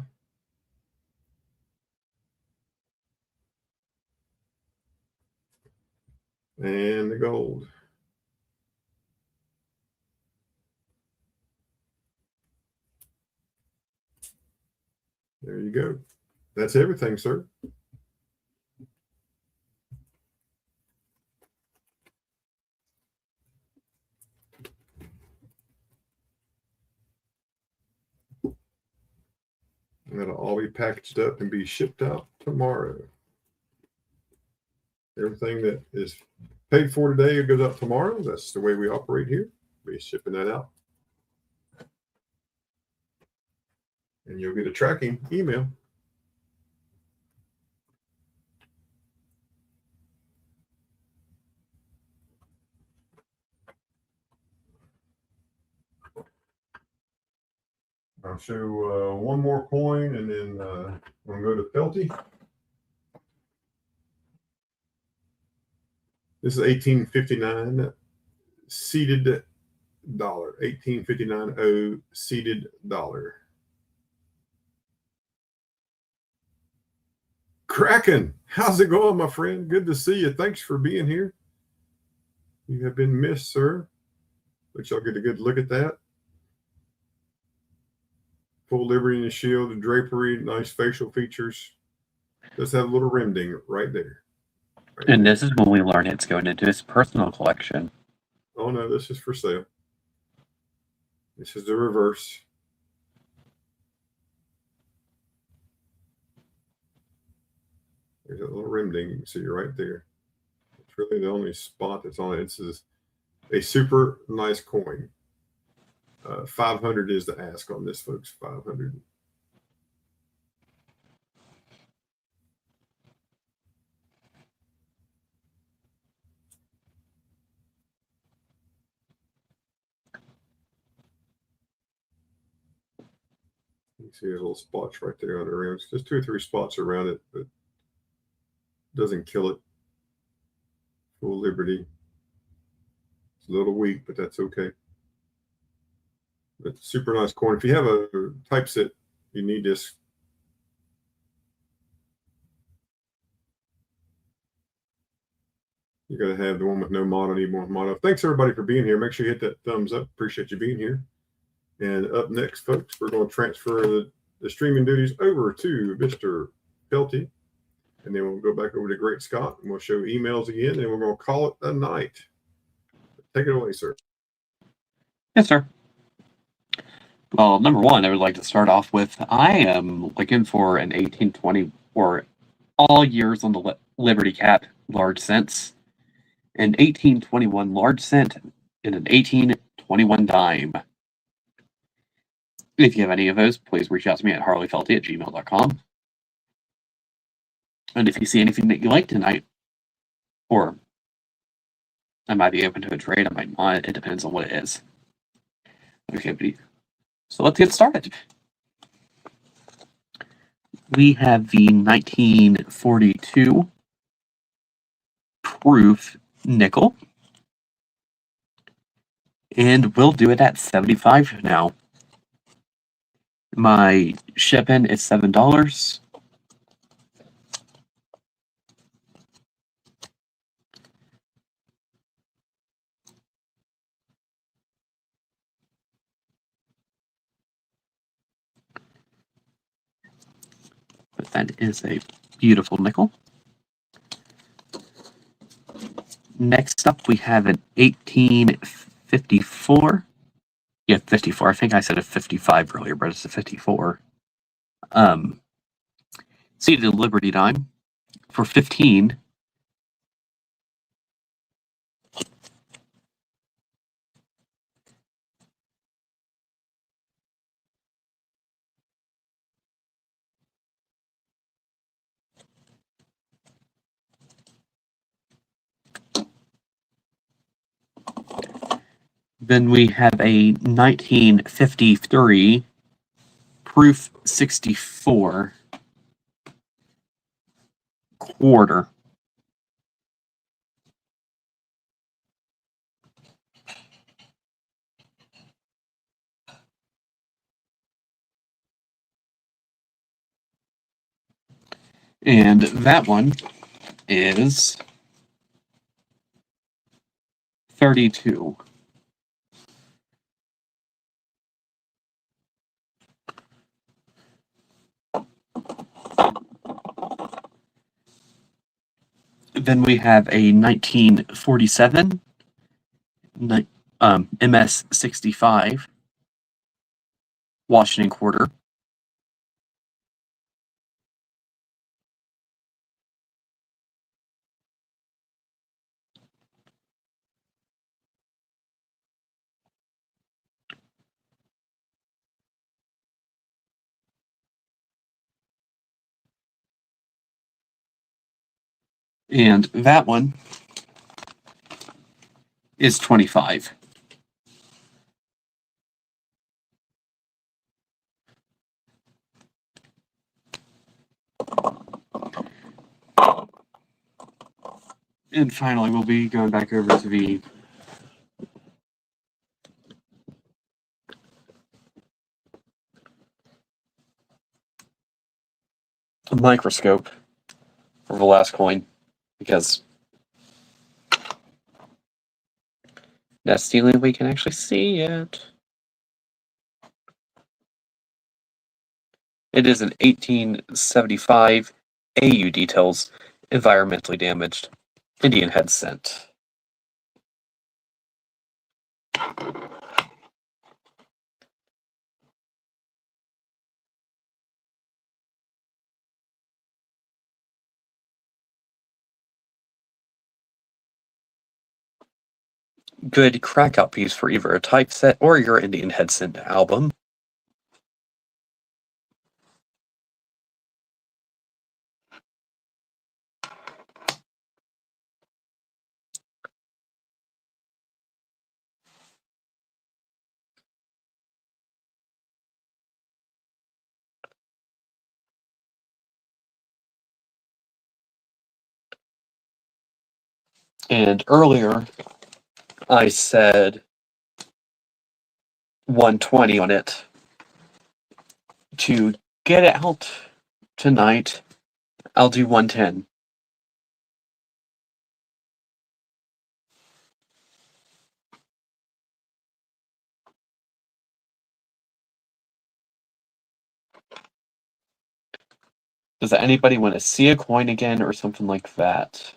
Speaker 1: And the gold. There you go. That's everything, sir. And that'll all be packaged up and be shipped out tomorrow. Everything that is paid for today goes out tomorrow. That's the way we operate here. We'll be shipping that out. And you'll get a tracking email. I'll show one more coin, and then we'll go to Felty. This is 1859 seeded dollar. 1859 seeded dollar. Kraken, how's it going, my friend? Good to see you. Thanks for being here. You have been missed, sir. Let y'all get a good look at that. Full Liberty in the shield, the drapery, nice facial features. Does have a little rim ding right there. Right
Speaker 2: And
Speaker 1: there.
Speaker 2: this is when we learn it's going into his personal collection.
Speaker 1: Oh no, this is for sale. This is the reverse. There's a little rim ding you can see right there. It's really the only spot that's on it. This is a super nice coin. 500 is the ask on this, folks. 500. You see the little spots right there on the rims. Just 2 or 3 spots around it, but doesn't kill it. Full Liberty. It's a little weak, but that's okay. But super nice coin. If you have a typeset, you need this. You got to have the one with no motto, need one with motto. Thanks everybody for being here. Make sure you hit that thumbs up. Appreciate you being here. And up next, folks, we're going to transfer the streaming duties over to Mr. Felty. And then we'll go back over to Great Scott and we'll show emails again. And we're going to call it a night. Take it away, sir.
Speaker 2: Yes, sir. Well, number one, I would like to start off with, I am looking for an 1820 or all years on the Liberty Cap large cents, an 1821 large cent, and an 1821 dime. If you have any of those, please reach out to me at harleyfelty@gmail.com. And if you see anything that you like tonight, or I might be open to a trade, I might not, it depends on what it is. Okay, buddy. So let's get started. We have the 1942 proof nickel. And we'll do it at 75 now. My shipping is $7. But that is a beautiful nickel. Next up, we have an 1854. Yeah, 54. I think I said a 55 earlier, but it's a 54. Seated Liberty dime for 15. Then we have a 1953 proof 64 quarter. And that one is 32. Then we have a 1947 MS65 Washington quarter. And that one is 25. And finally, we'll be going back over to the microscope for the last coin, because that's the only way we can actually see it. It is an 1875 AU details, environmentally damaged, Indian head cent. Good crack-out piece for either a typeset or your Indian head cent album. And earlier, I said 120 on it. To get it out tonight, I'll do 110. Does anybody want to see a coin again or something like that?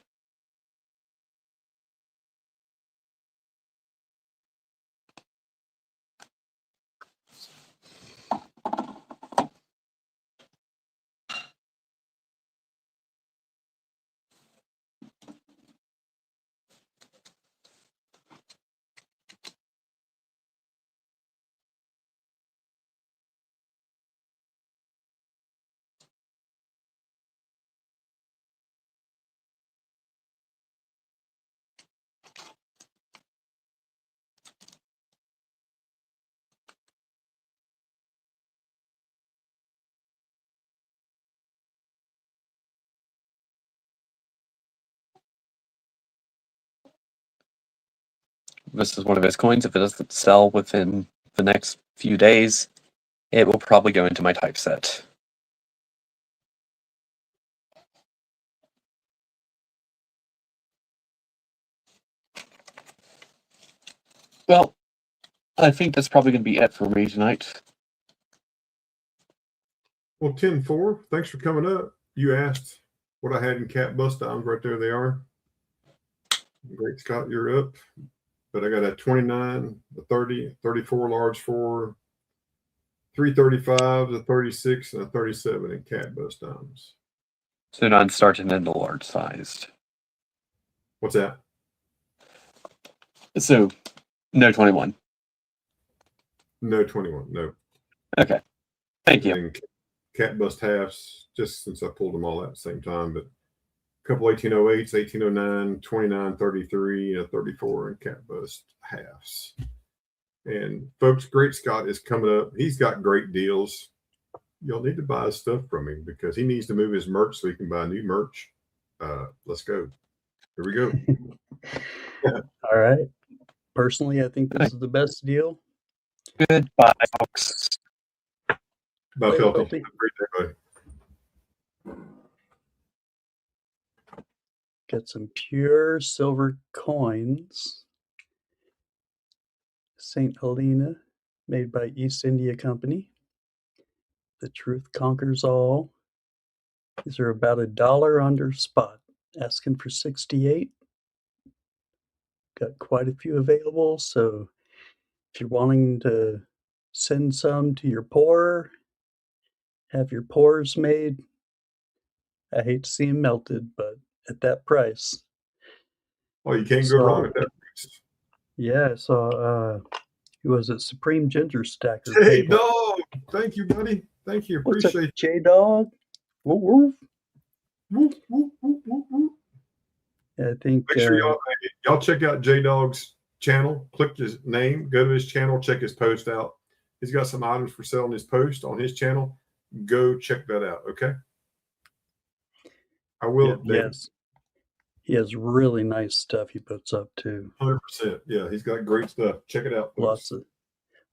Speaker 2: This is one of his coins. If it doesn't sell within the next few days, it will probably go into my typeset. Well, I think that's probably going to be it for me tonight.
Speaker 1: Well, 10-4, thanks for coming up. You asked what I had in cat bust downs. Right there they are. Great Scott, you're up. But I got a 29, a 30, 34 large 4, 335, a 36, and a 37 in cat bust downs.
Speaker 2: So now I'm starting in the large sized.
Speaker 1: What's that?
Speaker 2: So no 21.
Speaker 1: No 21, no.
Speaker 2: Okay. Thank you.
Speaker 1: And cat bust halves, just since I pulled them all at the same time, but a couple 1808s, 1809, 29, 33, and a 34 in cat bust halves. And folks, Great Scott is coming up. He's got great deals. You'll need to buy his stuff from him because he needs to move his merch so he can buy new merch. Let's go. Here we go.
Speaker 4: All right. Personally, I think this is the best deal.
Speaker 2: Goodbye, folks.
Speaker 1: Bye,
Speaker 4: Later,
Speaker 1: Felty.
Speaker 4: Felty.
Speaker 1: Have a great day, buddy.
Speaker 4: Got some pure silver coins. St. Helena, made by East India Company. The truth conquers all. These are about $1 under spot. Asking for 68. Got quite a few available, so if you're wanting to send some to your pour, have your pours made, I hate to see them melted, but at that price.
Speaker 1: Well, you can't go wrong with that.
Speaker 4: Yeah, I saw, who was it? Supreme Ginger Stacker.
Speaker 1: Hey,
Speaker 4: paid like-
Speaker 1: dog. Thank you, buddy. Thank you.
Speaker 4: What's
Speaker 1: Appreciate
Speaker 4: up, J-Dog? Woof, woof.
Speaker 1: Whoop, whoop, whoop, whoop, whoop.
Speaker 4: I think
Speaker 1: Make sure y'all check out J Dog's channel. Click his name, go to his channel, check his post out. He's got some items for sale on his post on his channel. Go check that out, okay? I will.
Speaker 4: yes. He has really nice stuff he puts up too.
Speaker 1: 100%. Yeah, he's got great stuff. Check it out, folks.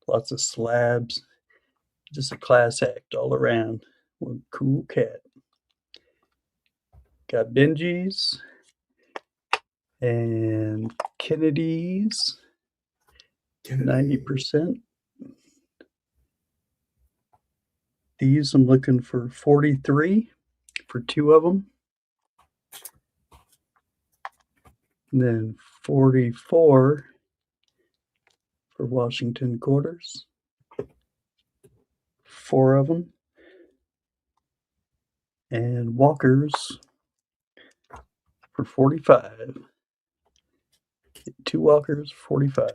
Speaker 4: Lots of slabs. Just a class act all around. One cool cat. Got Benjis and Kennedy's. 90%. These I'm looking for 43 for 2 of them. And then 44 for Washington quarters. 4 of them. And Walkers for 45. 2 Walkers, 45.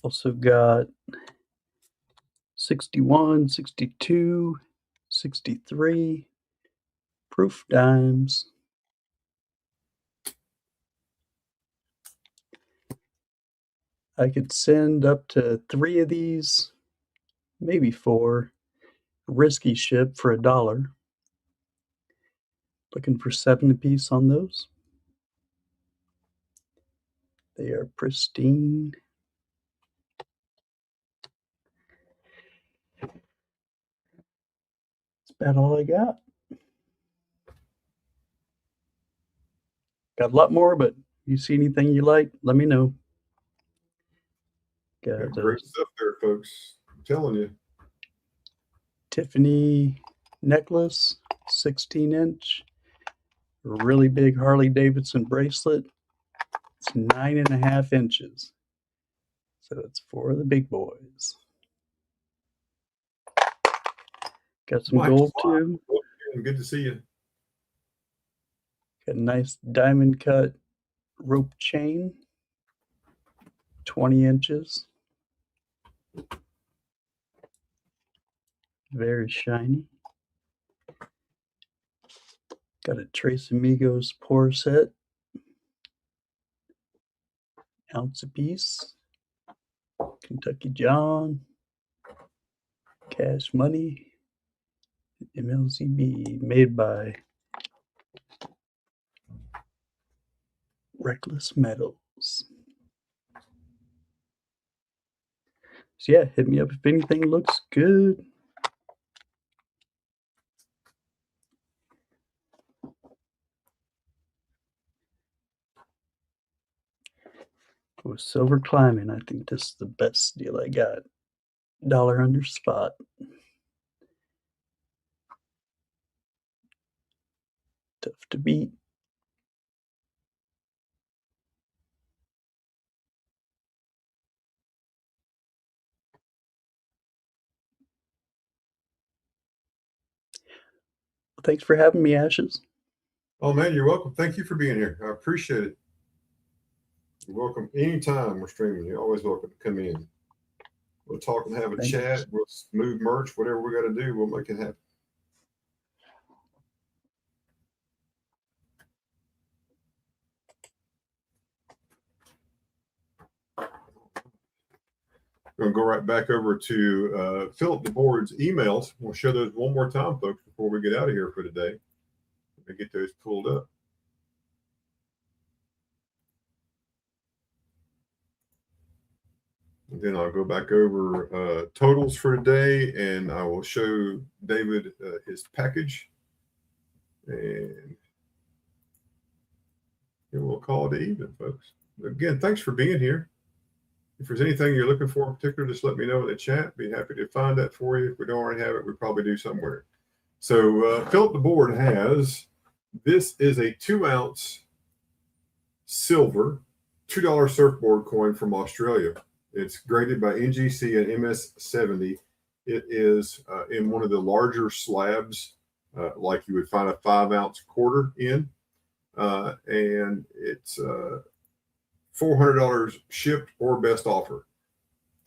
Speaker 4: Also got 61, 62, 63 proof dimes. I could send up to 3 of these, maybe 4. Risky ship for $1. Looking for 7 apiece on those. They are pristine. That's about all I got. Got a lot more, but you see anything you like, let me know.
Speaker 1: Got great stuff there, folks. I'm telling you.
Speaker 4: Tiffany necklace, 16-inch. Really big Harley Davidson bracelet. It's 9.5 inches. So it's for the big boys. Got some gold too.
Speaker 1: Good to see you.
Speaker 4: Got a nice diamond cut rope chain, 20 inches. Very shiny. Got a Tres Amigos pour set, ounce a piece. Kentucky John, Cash Money, MLCB, made by Reckless Metals. So yeah, hit me up if anything looks good. With silver climbing, I think this is the best deal I got. $1 under spot. Tough to beat. Thanks for having me, Ashes.
Speaker 1: Oh, man, you're welcome. Thank you for being here. I appreciate it. You're welcome anytime we're streaming. You're always welcome to come in. We'll talk and have a chat. We'll move merch, whatever we got to do, we'll make it happen. We're going to go right back over to Philip DeBoard's emails. We'll show those one more time, folks, before we get out of here for today. Let me get those pulled up. And then I'll go back over totals for today, and I will show David his package. And we'll call it even, folks. Again, thanks for being here. If there's anything you're looking for in particular, just let me know in the chat. Be happy to find that for you. If we don't already have it, we probably do somewhere. So Philip DeBoard has, this is a 2-ounce silver $2 surfboard coin from Australia. It's graded by NGC and MS70. It is in one of the larger slabs, like you would find a 5-ounce quarter in. And it's $400 shipped or best offer.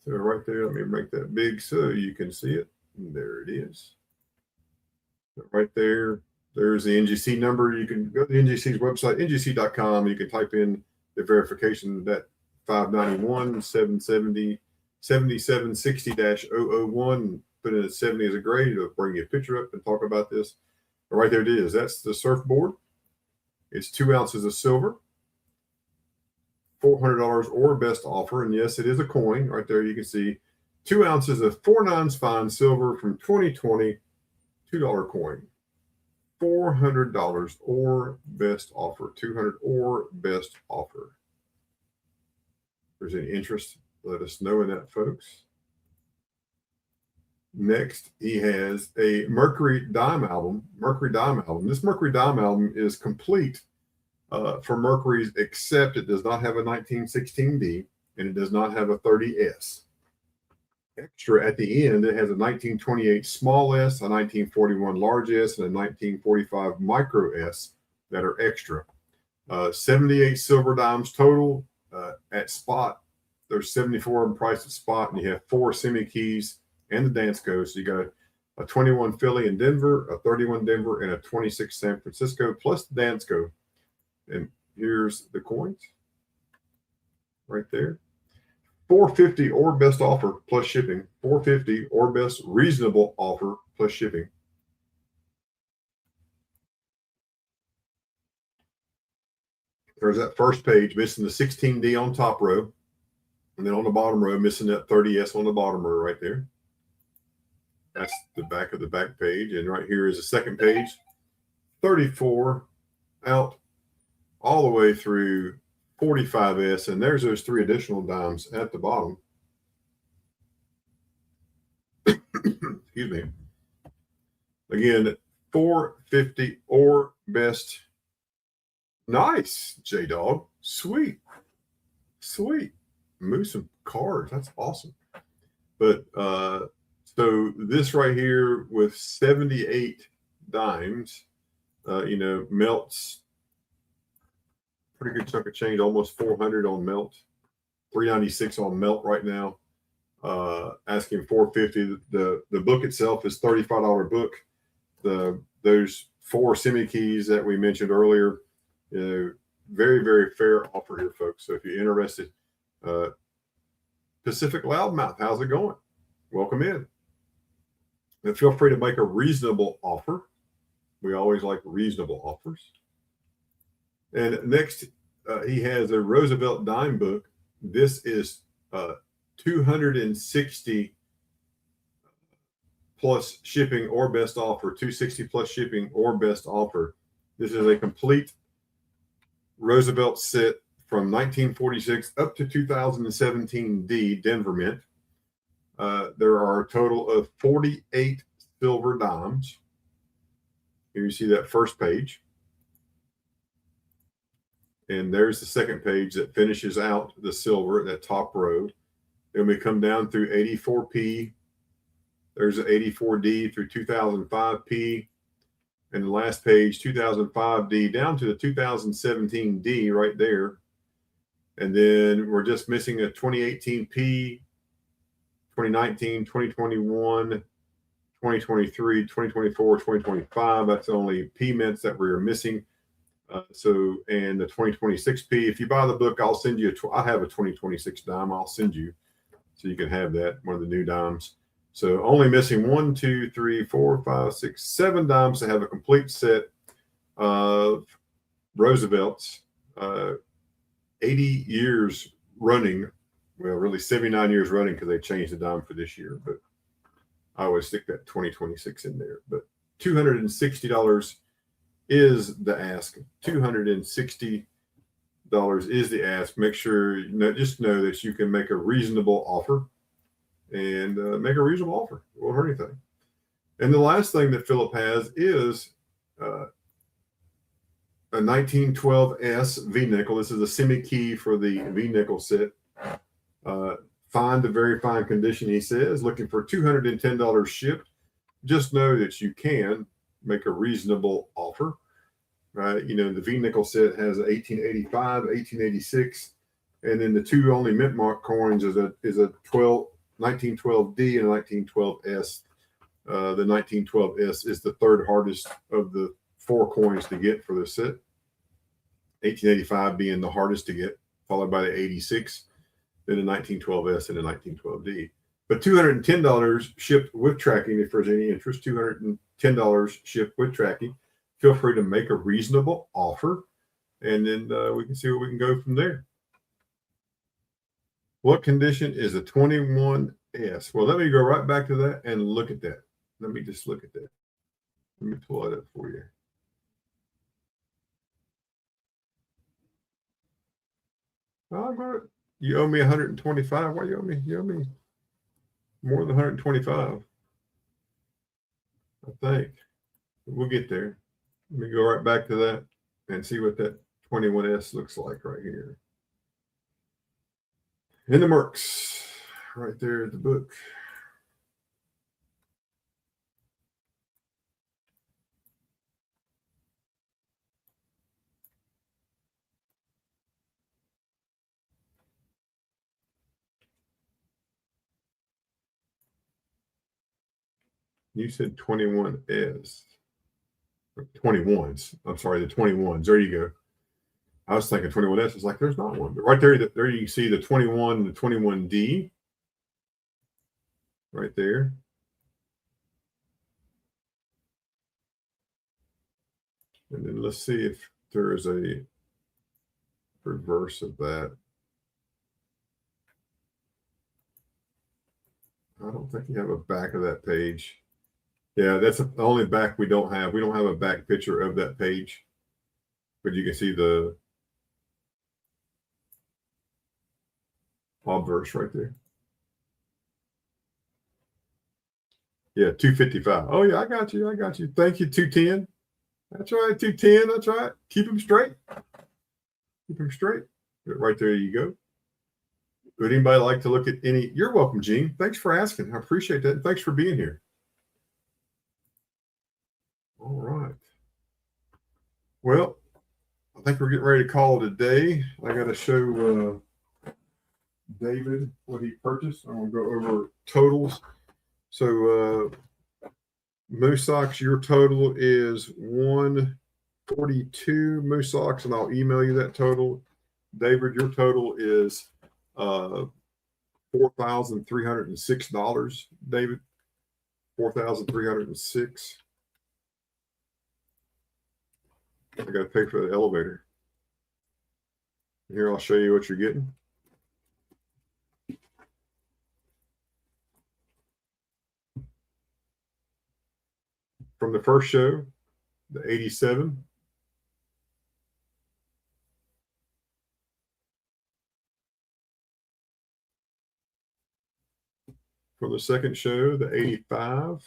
Speaker 1: So right there, let me make that big so you can see it. And there it is. Right there, there's the NGC number. You can go to the NGC's website, ngc.com. You can type in the verification that 591 770 7760-001. Put in a 70 as a grade. It'll bring you a picture up and talk about this. Right there it is. That's the surfboard. It's 2 ounces of silver, $400 or best offer. And yes, it is a coin. Right there you can see 2 ounces of 4/9 fine silver from 2020, $2 coin. $400 or best offer. 200 or best offer. If there's any interest, let us know in that, folks. Next, he has a Mercury Dime album. Mercury Dime album. This Mercury Dime album is complete for Mercury's, except it does not have a 1916D and it does not have a 30S. Extra at the end, it has a 1928 small S, a 1941 large S, and a 1945 micro S that are extra. 78 silver dimes total at spot. There's 74 of them priced at spot, and you have 4 semi keys and the dance go. So you got a 21 Philly in Denver, a 31 Denver, and a 26 San Francisco, plus the dance go. And here's the coins right there. $450 or best offer plus shipping. $450 or best reasonable offer plus shipping. There's that first page missing the 16D on top row. And then on the bottom row, missing that 30S on the bottom row right there. That's the back of the back page. And right here is the second page. 34 out all the way through 45S. And there's those 3 additional dimes at the bottom. Excuse me. Again, $450 or best. Nice, J-Dog. Sweet. Sweet. Move some cards. That's awesome. But so this right here with 78 dimes, melts pretty good chunk of change, almost 400 on melt, 396 on melt right now. Asking $450. The book itself is $35 book. Those 4 semi keys that we mentioned earlier, very, very fair offer here, folks. So if you're interested, Pacific Loudmouth, how's it going? Welcome in. And feel free to make a reasonable offer. We always like reasonable offers. And next, he has a Roosevelt dime book. This is 260 plus shipping or best offer. 260 plus shipping or best offer. This is a complete Roosevelt set from 1946 up to 2017D Denver Mint. There are a total of 48 silver dimes. Here you see that first page. And there's the second page that finishes out the silver at that top row. Then we come down through 84P. There's an 84D through 2005P. And the last page, 2005D down to the 2017D right there. And then we're just missing a 2018P, 2019, 2021, 2023, 2024, 2025. That's the only P mints that we're missing. And the 2026P, if you buy the book, I'll send you I have a 2026 dime. I'll send you so you can have that, one of the new dimes. So only missing 1, 2, 3, 4, 5, 6, 7 dimes to have a complete set of Roosevelts. 80 years running. Well, really 79 years running because they changed the dime for this year. But I always stick that 2026 in there. But $260 is the ask. $260 is the ask. Make sure, just know that you can make a reasonable offer. And make a reasonable offer. It won't hurt anything. And the last thing that Philip has is a 1912S V-nickel. This is a semi-key for the V-nickel set. Fine to very fine condition, he says. Looking for $210 shipped. Just know that you can make a reasonable offer. The V-nickel set has a 1885, 1886, and then the 2 only mint mark coins is a 1912D and a 1912S. The 1912S is the 3rd hardest of the 4 coins to get for the set. 1885 being the hardest to get, followed by the 86, then the 1912S and the 1912D. But $210 shipped with tracking if there's any interest. $210 shipped with tracking. feel free to make a reasonable offer, and then we can see where we can go from there. What condition is a 21S? Well, let me go right back to that and look at that. Let me just look at that. Let me pull it up for you. You owe me 125. Why you owe me? You owe me more than 125. I think we'll get there. Let me go right back to that and see what that 21S looks like right here. In the works, right there at the book. You said 21S. 21s. I'm sorry, the 21s. There you go. I was thinking 21S. It's like there's not one. But right there, there you see the 21 and the 21D. Right there. And then let's see if there is a reverse of that. I don't think you have a back of that page. Yeah, that's the only back we don't have. We don't have a back picture of that page. But you can see the obverse right there. Yeah, 255. Oh, yeah, I got you. I got you. Thank you, 210. That's right, 210. That's right. Keep them straight. Keep them straight. Right there you go. Would anybody like to look at any? You're welcome, Gene. Thanks for asking. I appreciate that. And thanks for being here. All right. Well, I think we're getting ready to call it a day. I got to show David what he purchased. I'm going to go over totals. So, Moose Socks, your total is 142 Moose Socks, and I'll email you that total. David, your total is $4,306. David, $4,306. I got to pay for the elevator. Here, I'll show you what you're getting. From the first show, the 87. From the second show, the 85.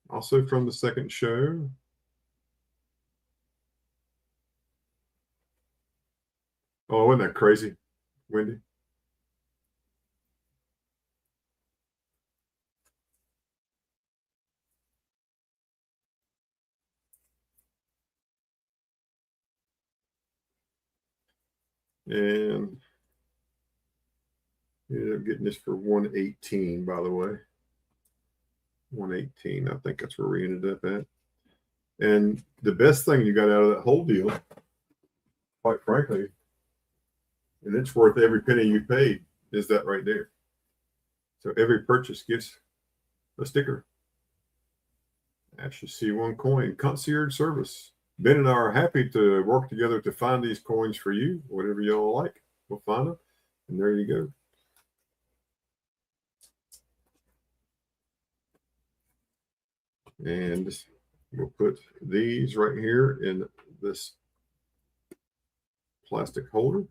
Speaker 1: Also from the second show, oh, wasn't that crazy, Wendy? And ended up getting this for 118, by the way. 118. I think that's where we ended up at. And the best thing you got out of that whole deal, quite frankly, and it's worth every penny you paid, is that right there. So every purchase gets a sticker. Actually, C1 coin concierge service. Ben and I are happy to work together to find these coins for you, whatever y'all like. We'll find them. And there you go. And we'll put these right here in this plastic holder.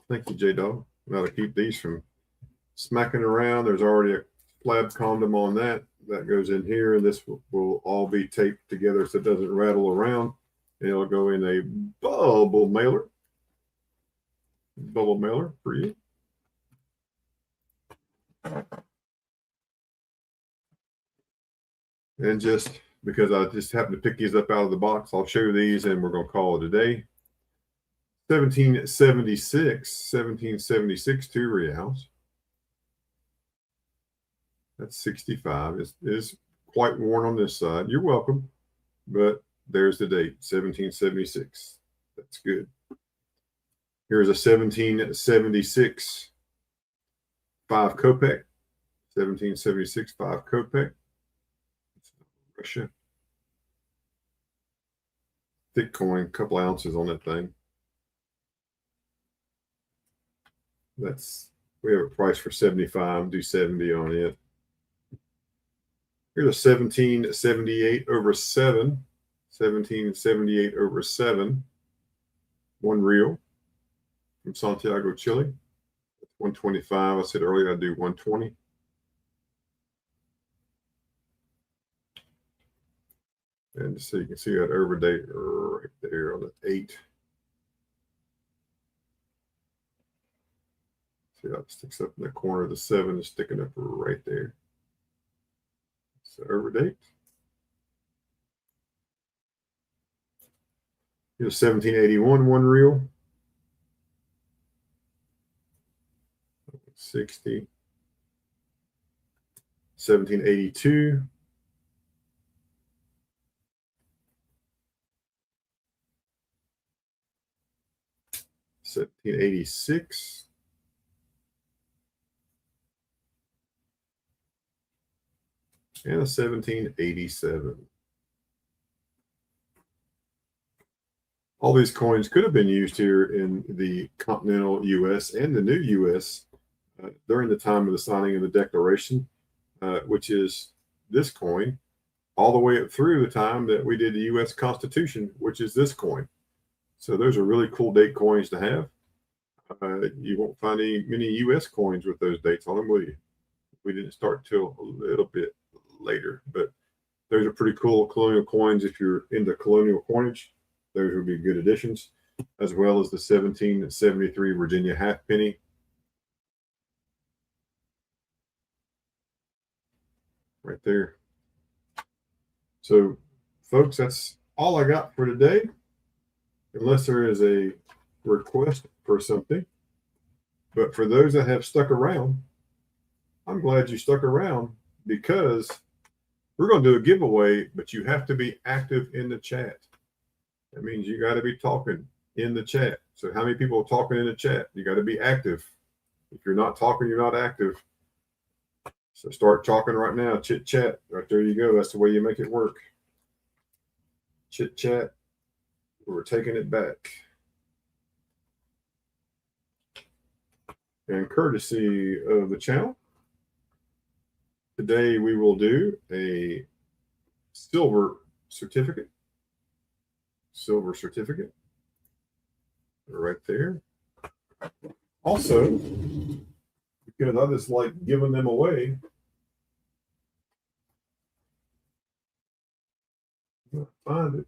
Speaker 1: Thank you, J-Dog. Now to keep these from smacking around, there's already a flap condom on that. That goes in here, and this will all be taped together so it doesn't rattle around. And it'll go in a bubble mailer. Bubble mailer for you. And just because I just happened to pick these up out of the box, I'll show you these and we're going to call it a day. 1776, 2 reals. That's 65. It is quite worn on this side. You're welcome. But there's the date, 1776. That's good. Here's a 1776 5 kopeck. 1776 5 kopeck. Russia. Thick coin, couple ounces on that thing. We have a price for 75. Do 70 on it. Here's a 1778 over 7. 1778 over 7. 1 real from Santiago, Chile. 125. I said earlier I'd do 120. And so you can see that overdate right there on the 8. See how it sticks up in the corner. The 7 is sticking up right there. So overdate. Here's 1781 1 reel. 60. 1782. 1786. And a 1787. All these coins could have been used here in the continental U.S. and the new U.S. During the time of the signing of the Declaration, which is this coin, all the way up through the time that we did the U.S. Constitution, which is this coin. So those are really cool date coins to have. You won't find many U.S. coins with those dates on them, will you? We didn't start till a little bit later, but those are pretty cool colonial coins. If you're into colonial coinage, those would be good additions, as well as the 1773 Virginia halfpenny. Right there. So, folks, that's all I got for today. Unless there is a request for something. But for those that have stuck around, I'm glad you stuck around, because we're going to do a giveaway, but you have to be active in the chat. That means you got to be talking in the chat. So how many people are talking in the chat? You got to be active. If you're not talking, you're not active. So start talking right now. Chit chat. Right there you go. That's the way you make it work. Chit chat. We're taking it back. And courtesy of the channel, today we will do a silver certificate. Silver certificate. Right there. Also, because I just like giving them away, I'll find it.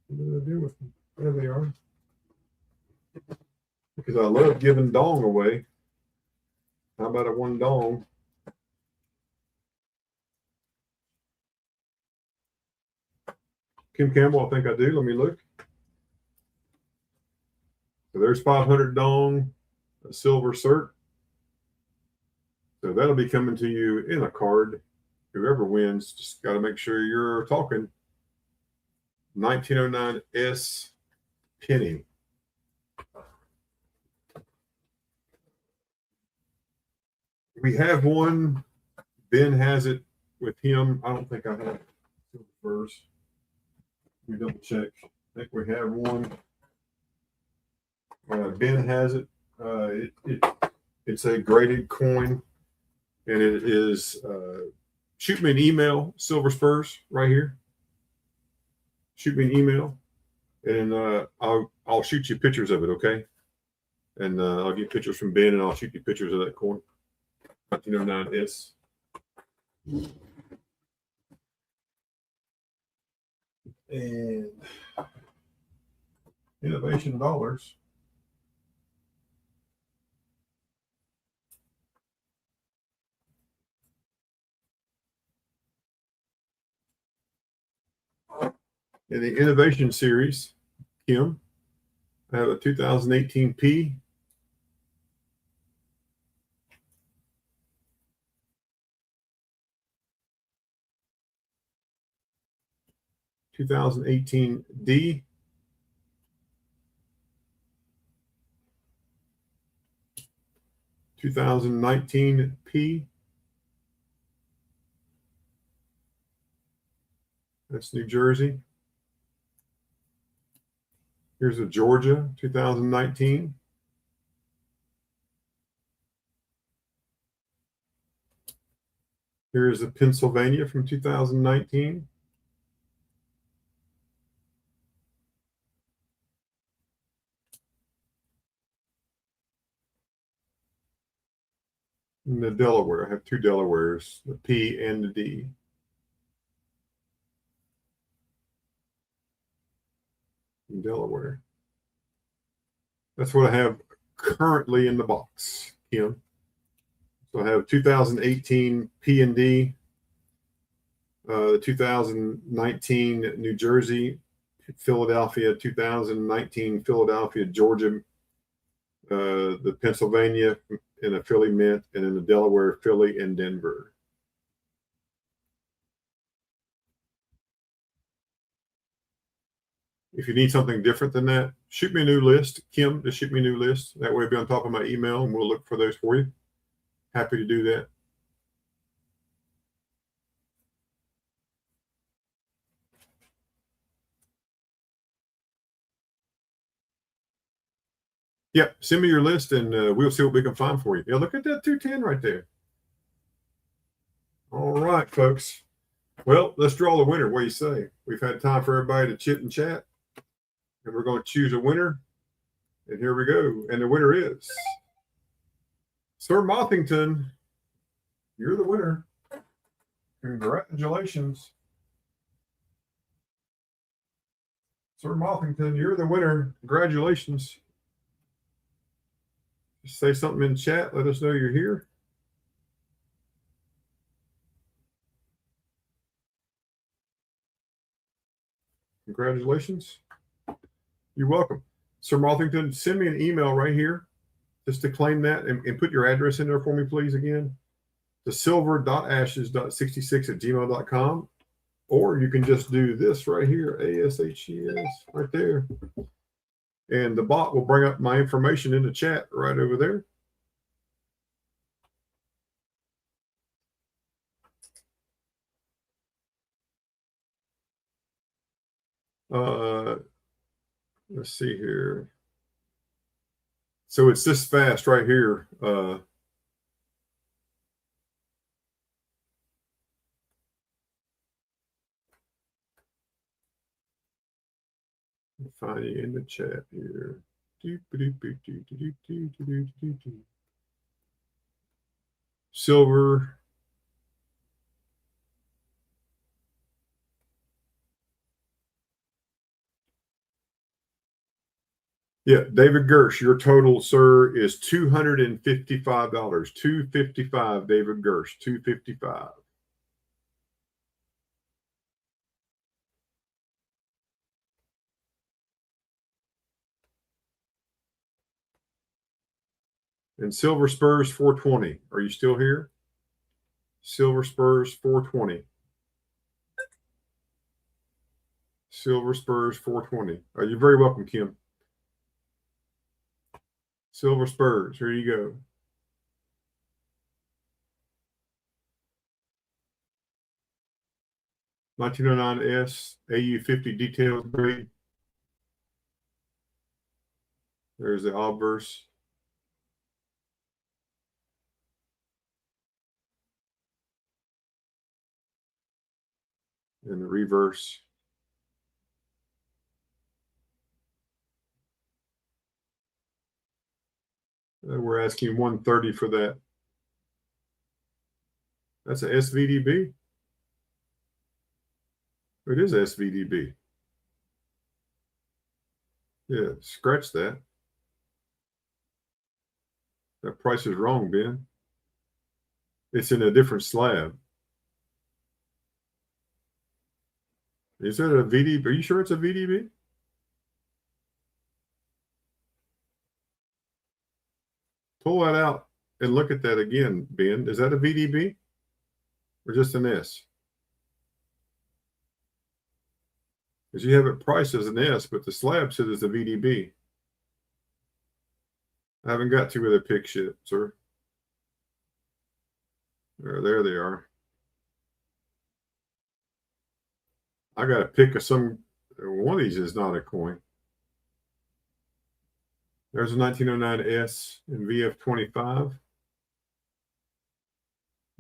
Speaker 1: What do I do with them? There they are. Because I love giving dong away. How about a 1 dong? Kim Campbell, I think I do. Let me look. So there's 500 dong, a silver cert. So that'll be coming to you in a card. Whoever wins, just got to make sure you're talking. 1909 S penny. We have one. Ben has it with him. I don't think I have silver first. Let me double check. I think we have one. Ben has it. It's a graded coin, and it is. Shoot me an email, Silver Spurs, right here. Shoot me an email, and I'll shoot you pictures of it, okay? And I'll get pictures from Ben, and I'll shoot you pictures of that coin. 1909S. And Innovation Dollars. In the Innovation Series, Kim, I have a 2018 P. (2018) D. 2019 P. That's New Jersey. Here's a Georgia 2019. Here's a Pennsylvania from 2019. And the Delaware. I have two Delawares, the P and the D. In Delaware. That's what I have currently in the box, Kim. So I have 2018 P and D, 2019 New Jersey, Philadelphia, 2019 Philadelphia, Georgia, the Pennsylvania in a Philly Mint, and in the Delaware, Philly, and Denver. If you need something different than that, shoot me a new list. Kim, just shoot me a new list. That way it'll be on top of my email, and we'll look for those for you. Happy to do that. Yeah, send me your list, and we'll see what we can find for you. Yeah, look at that 210 right there. All right, folks. Well, let's draw the winner. What do you say? We've had time for everybody to chit and chat, and we're going to choose a winner. And here we go. And the winner is Sir Mothington. You're the winner. Congratulations. Sir Mothington, you're the winner. Congratulations. Just say something in chat. Let us know you're here. Congratulations. You're welcome. Sir Mothington, send me an email right here just to claim that and put your address in there for me, please, again. To silver.ashes.66@gmail.com. Or you can just do this right here, ASHES, right there. And the bot will bring up my information in the chat right over there. Let's see here. So it's this fast right here. Find you in the chat here. Silver. Yeah, David Gersh, your total, sir, is $255. $255, David Gersh, $255. And Silver Spurs 420. Are you still here? Silver Spurs 420. Silver Spurs 420. Are you very welcome, Kim? Silver Spurs, here you go. $19.09 AU50 detailed grade. There's the obverse. And the reverse. We're asking 130 for that. That's a SVDB. It is SVDB. Yeah, scratch that. That price is wrong, Ben. It's in a different slab. Is that a VDB? Are you sure it's a VDB? Pull that out and look at that again, Ben. Is that a VDB or just an S? Because you have it priced as an S, but the slab says it's a VDB. I haven't got to with a pick shit, sir. There they are. I got to pick one of these is not a coin. There's a 1909S in VF25.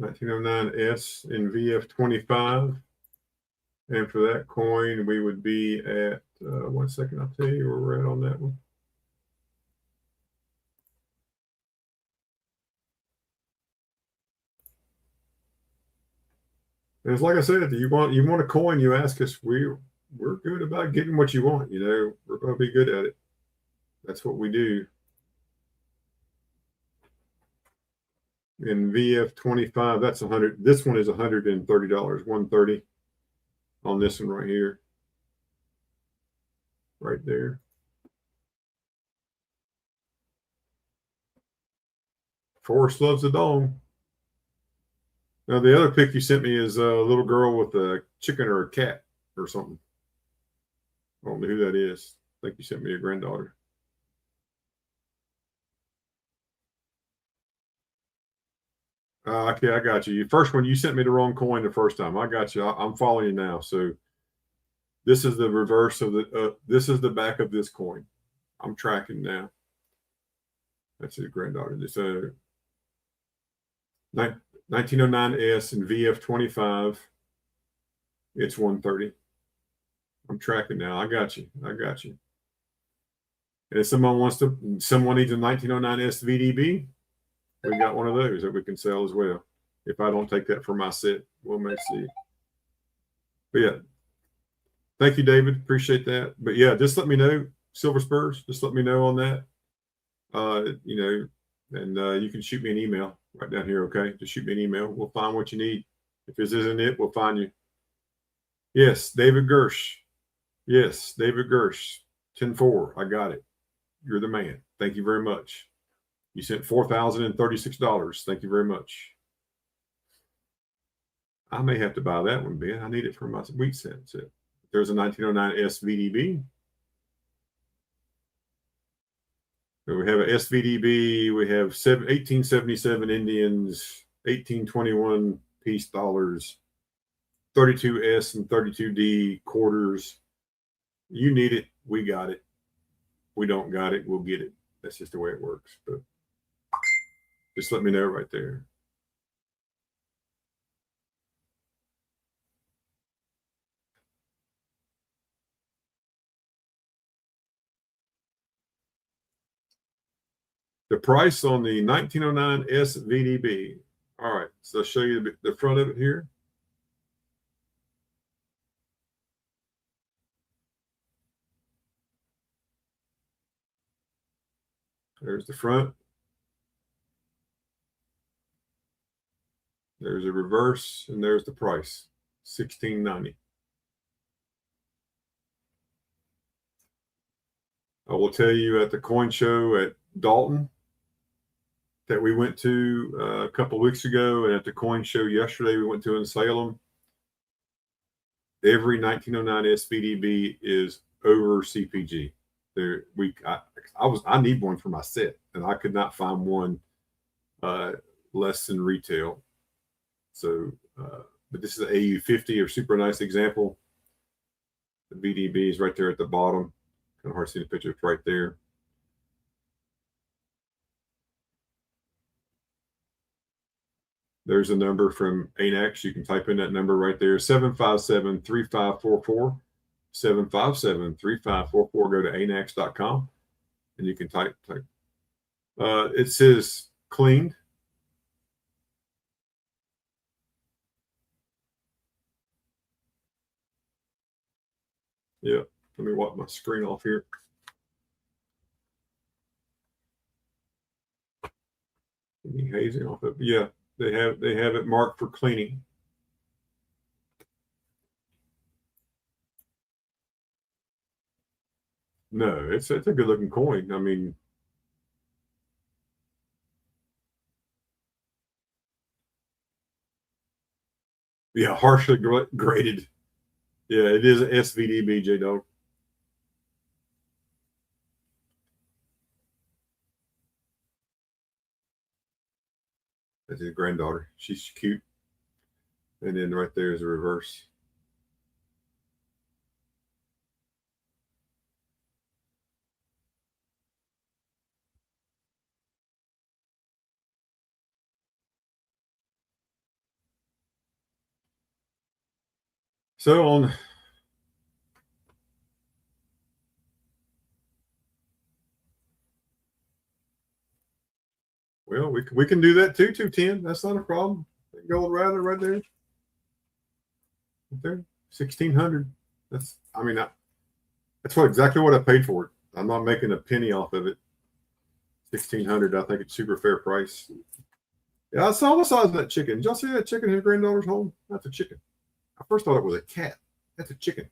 Speaker 1: 1909S in VF25. And for that coin, we would be at, 1 second, I'll tell you where we're at on that one. And it's like I said, you want a coin, you ask us. We're good about getting what you want. We're going to be good at it. That's what we do. In VF25, that's 100. This one is $130, 130 on this one right here. Right there. Forrest loves the dome. Now, the other pic you sent me is a little girl with a chicken or a cat or something. I don't know who that is. I think you sent me a granddaughter. Okay, I got you. First one, you sent me the wrong coin the first time. I got you. I'm following you now. So this is the reverse of this is the back of this coin. I'm tracking now. That's his granddaughter. It's a 1909S and VF25. It's 130. I'm tracking now. I got you. And if someone needs a 1909S VDB, we got one of those that we can sell as well. If I don't take that for my set, we'll may see. But yeah, thank you, David. Appreciate that. But yeah, just let me know, Silver Spurs. Just let me know on that. And you can shoot me an email right down here. Okay, just shoot me an email. We'll find what you need. If this isn't it, we'll find you. Yes, David Gersh. Yes, David Gersh. 10-4. I got it. You're the man. Thank you very much. You sent $4,036. Thank you very much. I may have to buy that one, Ben. I need it for my wheat set. There's a 1909S VDB. So we have a SVDB. We have 1877 Indians, 1821 peace dollars, 32S and 32D quarters. You need it. We got it. We don't got it. We'll get it. That's just the way it works. But just let me know right there. The price on the 1909 SVDB. All right, so I'll show you the front of it here. There's the front. There's a reverse, and there's the price, $16.90. I will tell you at the coin show at Dalton that we went to a couple of weeks ago, and at the coin show yesterday we went to in Salem, every 1909 SVDB is over CPG. I need one for my set, and I could not find one less than retail. So, but this is an AU50, a super nice example. The VDB is right there at the bottom. Kind of hard to see the picture. It's right there. There's a number from ANAX. You can type in that number right there, 757-3544. 757-3544. Go to anax.com and you can type. It says cleaned. Yeah, let me wipe my screen off here. Any hazing off it. Yeah, they have it marked for cleaning. No, it's a good looking coin. I mean, yeah, harshly graded. Yeah, it is an SVDB, J-Dog. That's his granddaughter. She's cute. And then right there is a reverse. So on well, we can do that too, 210. That's not a problem. Gold Rattler right there. Right there. 1600. That's that's exactly what I paid for it. I'm not making a penny off of it. 1600. I think it's super fair price. Yeah, I saw the size of that chicken. Did y'all see that chicken in his granddaughter's home? That's a chicken. I first thought it was a cat. That's a chicken.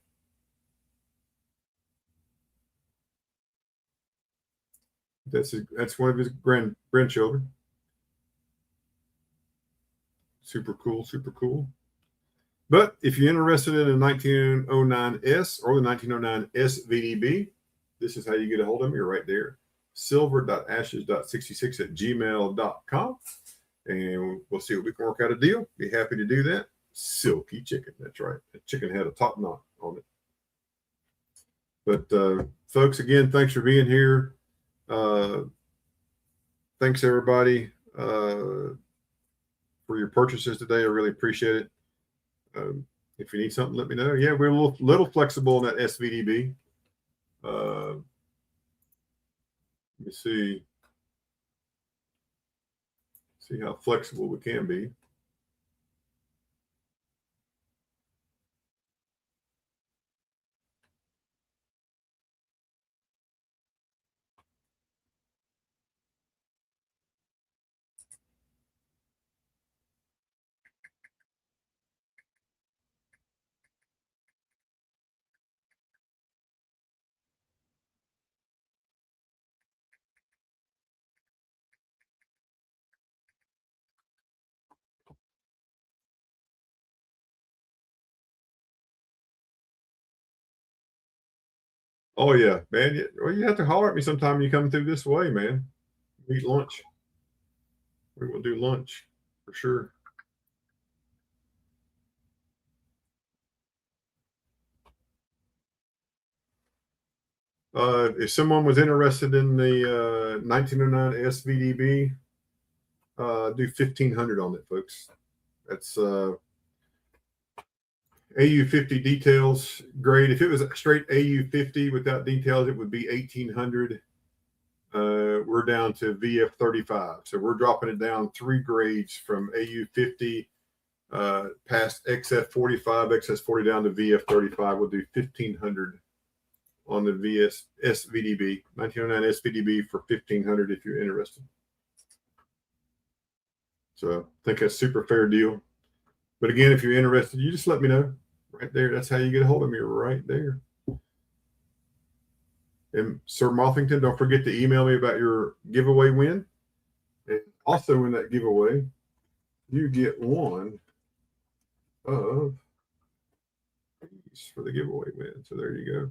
Speaker 1: That's one of his grandchildren. Super cool, super cool. But if you're interested in a 1909S or the 1909 SVDB, this is how you get a hold of me. You're right there. silver.ashes.66@gmail.com. And we'll see if we can work out a deal. Be happy to do that. Silky chicken. That's right. The chicken had a top knot on it. But folks, again, thanks for being here. Thanks everybody for your purchases today. I really appreciate it. If you need something, let me know. Yeah, we're a little flexible in that SVDB. Let me see how flexible we can be. Oh yeah, man. Well, you have to holler at me sometime. You come through this way, man. We eat lunch. We will do lunch for sure. If someone was interested in the 1909 SVDB, do 1500 on it, folks. That's AU50 details. Great. If it was a straight AU50 without details, it would be 1800. We're down to VF35, so we're dropping it down 3 grades from AU50 past XF45, XS40 down to VF35. We'll do 1500 on the SVDB, 1909 SVDB for 1500 if you're interested. So I think that's a super fair deal. But again, if you're interested, you just let me know right there. That's how you get a hold of me right there. And Sir Mothington, don't forget to email me about your giveaway win. And also in that giveaway, you get one of these for the giveaway win. So there you go.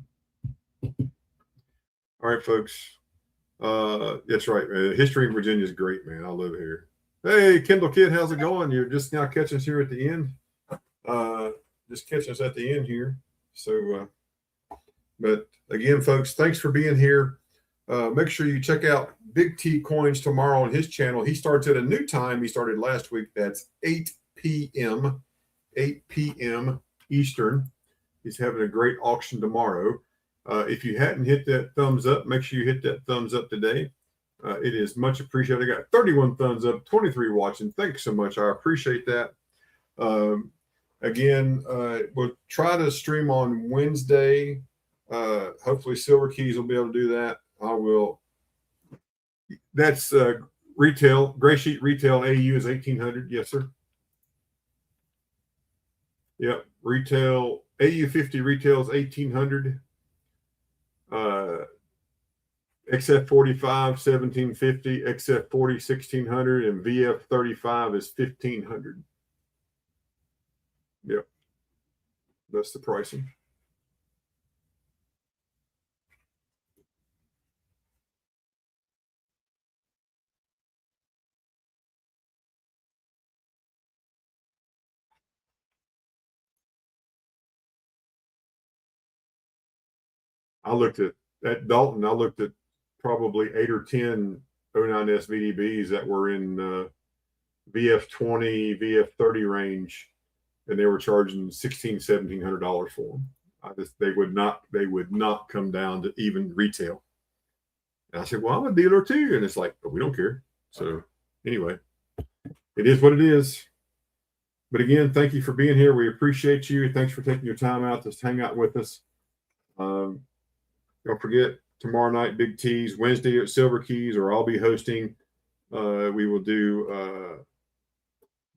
Speaker 1: All right, folks. That's right, man. History in Virginia is great, man. I love it here. Hey, Kendall Kid, how's it going? You're just now catching us here at the end. Just catching us at the end here. So, but again, folks, thanks for being here. Make sure you check out Big T Coins tomorrow on his channel. He starts at a new time. He started last week. That's 8 p.m. Eastern. He's having a great auction tomorrow. If you hadn't hit that thumbs up, make sure you hit that thumbs up today. It is much appreciated. I got 31 thumbs up, 23 watching. Thanks so much. I appreciate that. Again, we'll try to stream on Wednesday. Hopefully Silver Keys will be able to do that. I will. That's retail. Gray Sheet retail AU is 1800. Yes, sir. Yep. Retail AU50 retail is 1800. XF45 1750, XF40 1600, and VF35 is 1500. Yep. That's the pricing. I looked at Dalton. I looked at probably 8 or 10 09S VDBs that were in VF20, VF30 range, and they were charging $1,600–1,700 for them. They would not come down to even retail. And I said, well, I'm a dealer too. And it's like, but we don't care. So anyway, it is what it is. But again, thank you for being here. We appreciate you. Thanks for taking your time out to hang out with us. Don't forget, tomorrow night, Big T's, Wednesday at Silver Keys, or I'll be hosting. We will do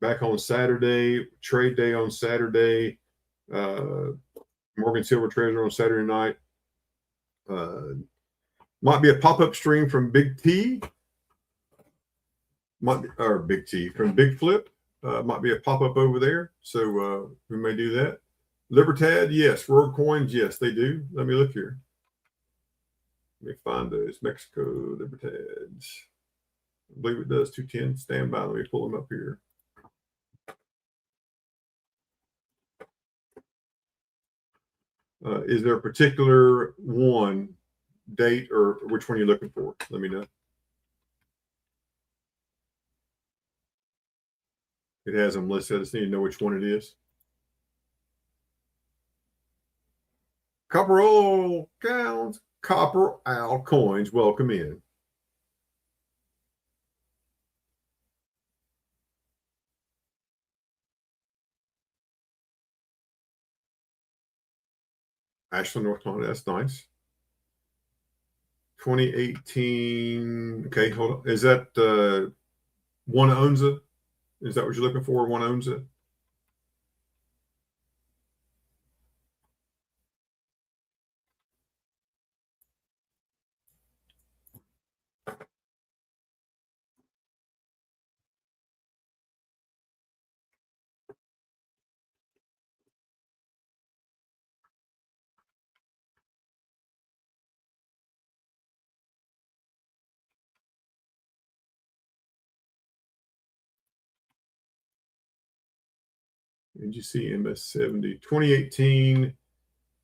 Speaker 1: back on Saturday, trade day on Saturday, Morgan Silver Treasure on Saturday night. Might be a pop-up stream from Big T. Or Big T from Big Flip. Might be a pop-up over there. So we may do that. Libertad, yes. World Coins, yes, they do. Let me look here. Let me find those. Mexico Libertads. I believe it does. 210. Stand by. Let me pull them up here. Is there a particular one, date, or which one you're looking for? Let me know. It has them listed. I just need to know which one it is. Copper oil counts. Copper owl coins. Welcome in. Ashland, North Carolina. That's nice. 2018. Okay, hold on. Is that one onza? Is that what you're looking for? One onza? Did you see MS70? 2018,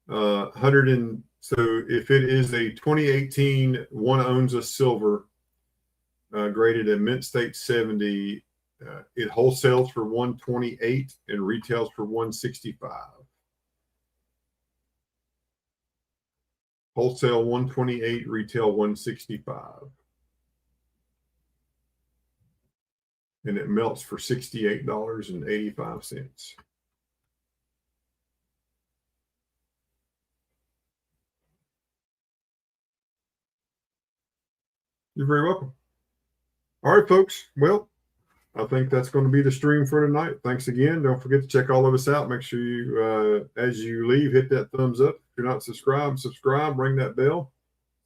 Speaker 1: 100 and so if it is a 2018 one onza silver graded at mint state 70, it wholesales for 128 and retails for 165. Wholesale 128, retail 165. And it melts for $68.85. You're very welcome. All right, folks. Well, I think that's going to be the stream for tonight. Thanks again. Don't forget to check all of us out. Make sure you, as you leave, hit that thumbs up. If you're not subscribed, subscribe, ring that bell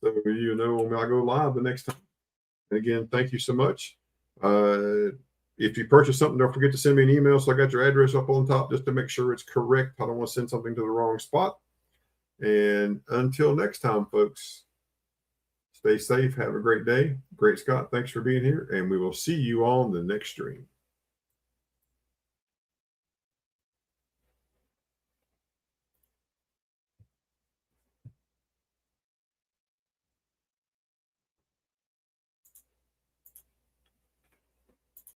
Speaker 1: so you know when I go live the next time. And again, thank you so much. If you purchase something, don't forget to send me an email so I got your address up on top just to make sure it's correct. I don't want to send something to the wrong spot. And until next time, folks, stay safe. Have a great day. Great Scott, thanks for being here. And we will see you on the next stream.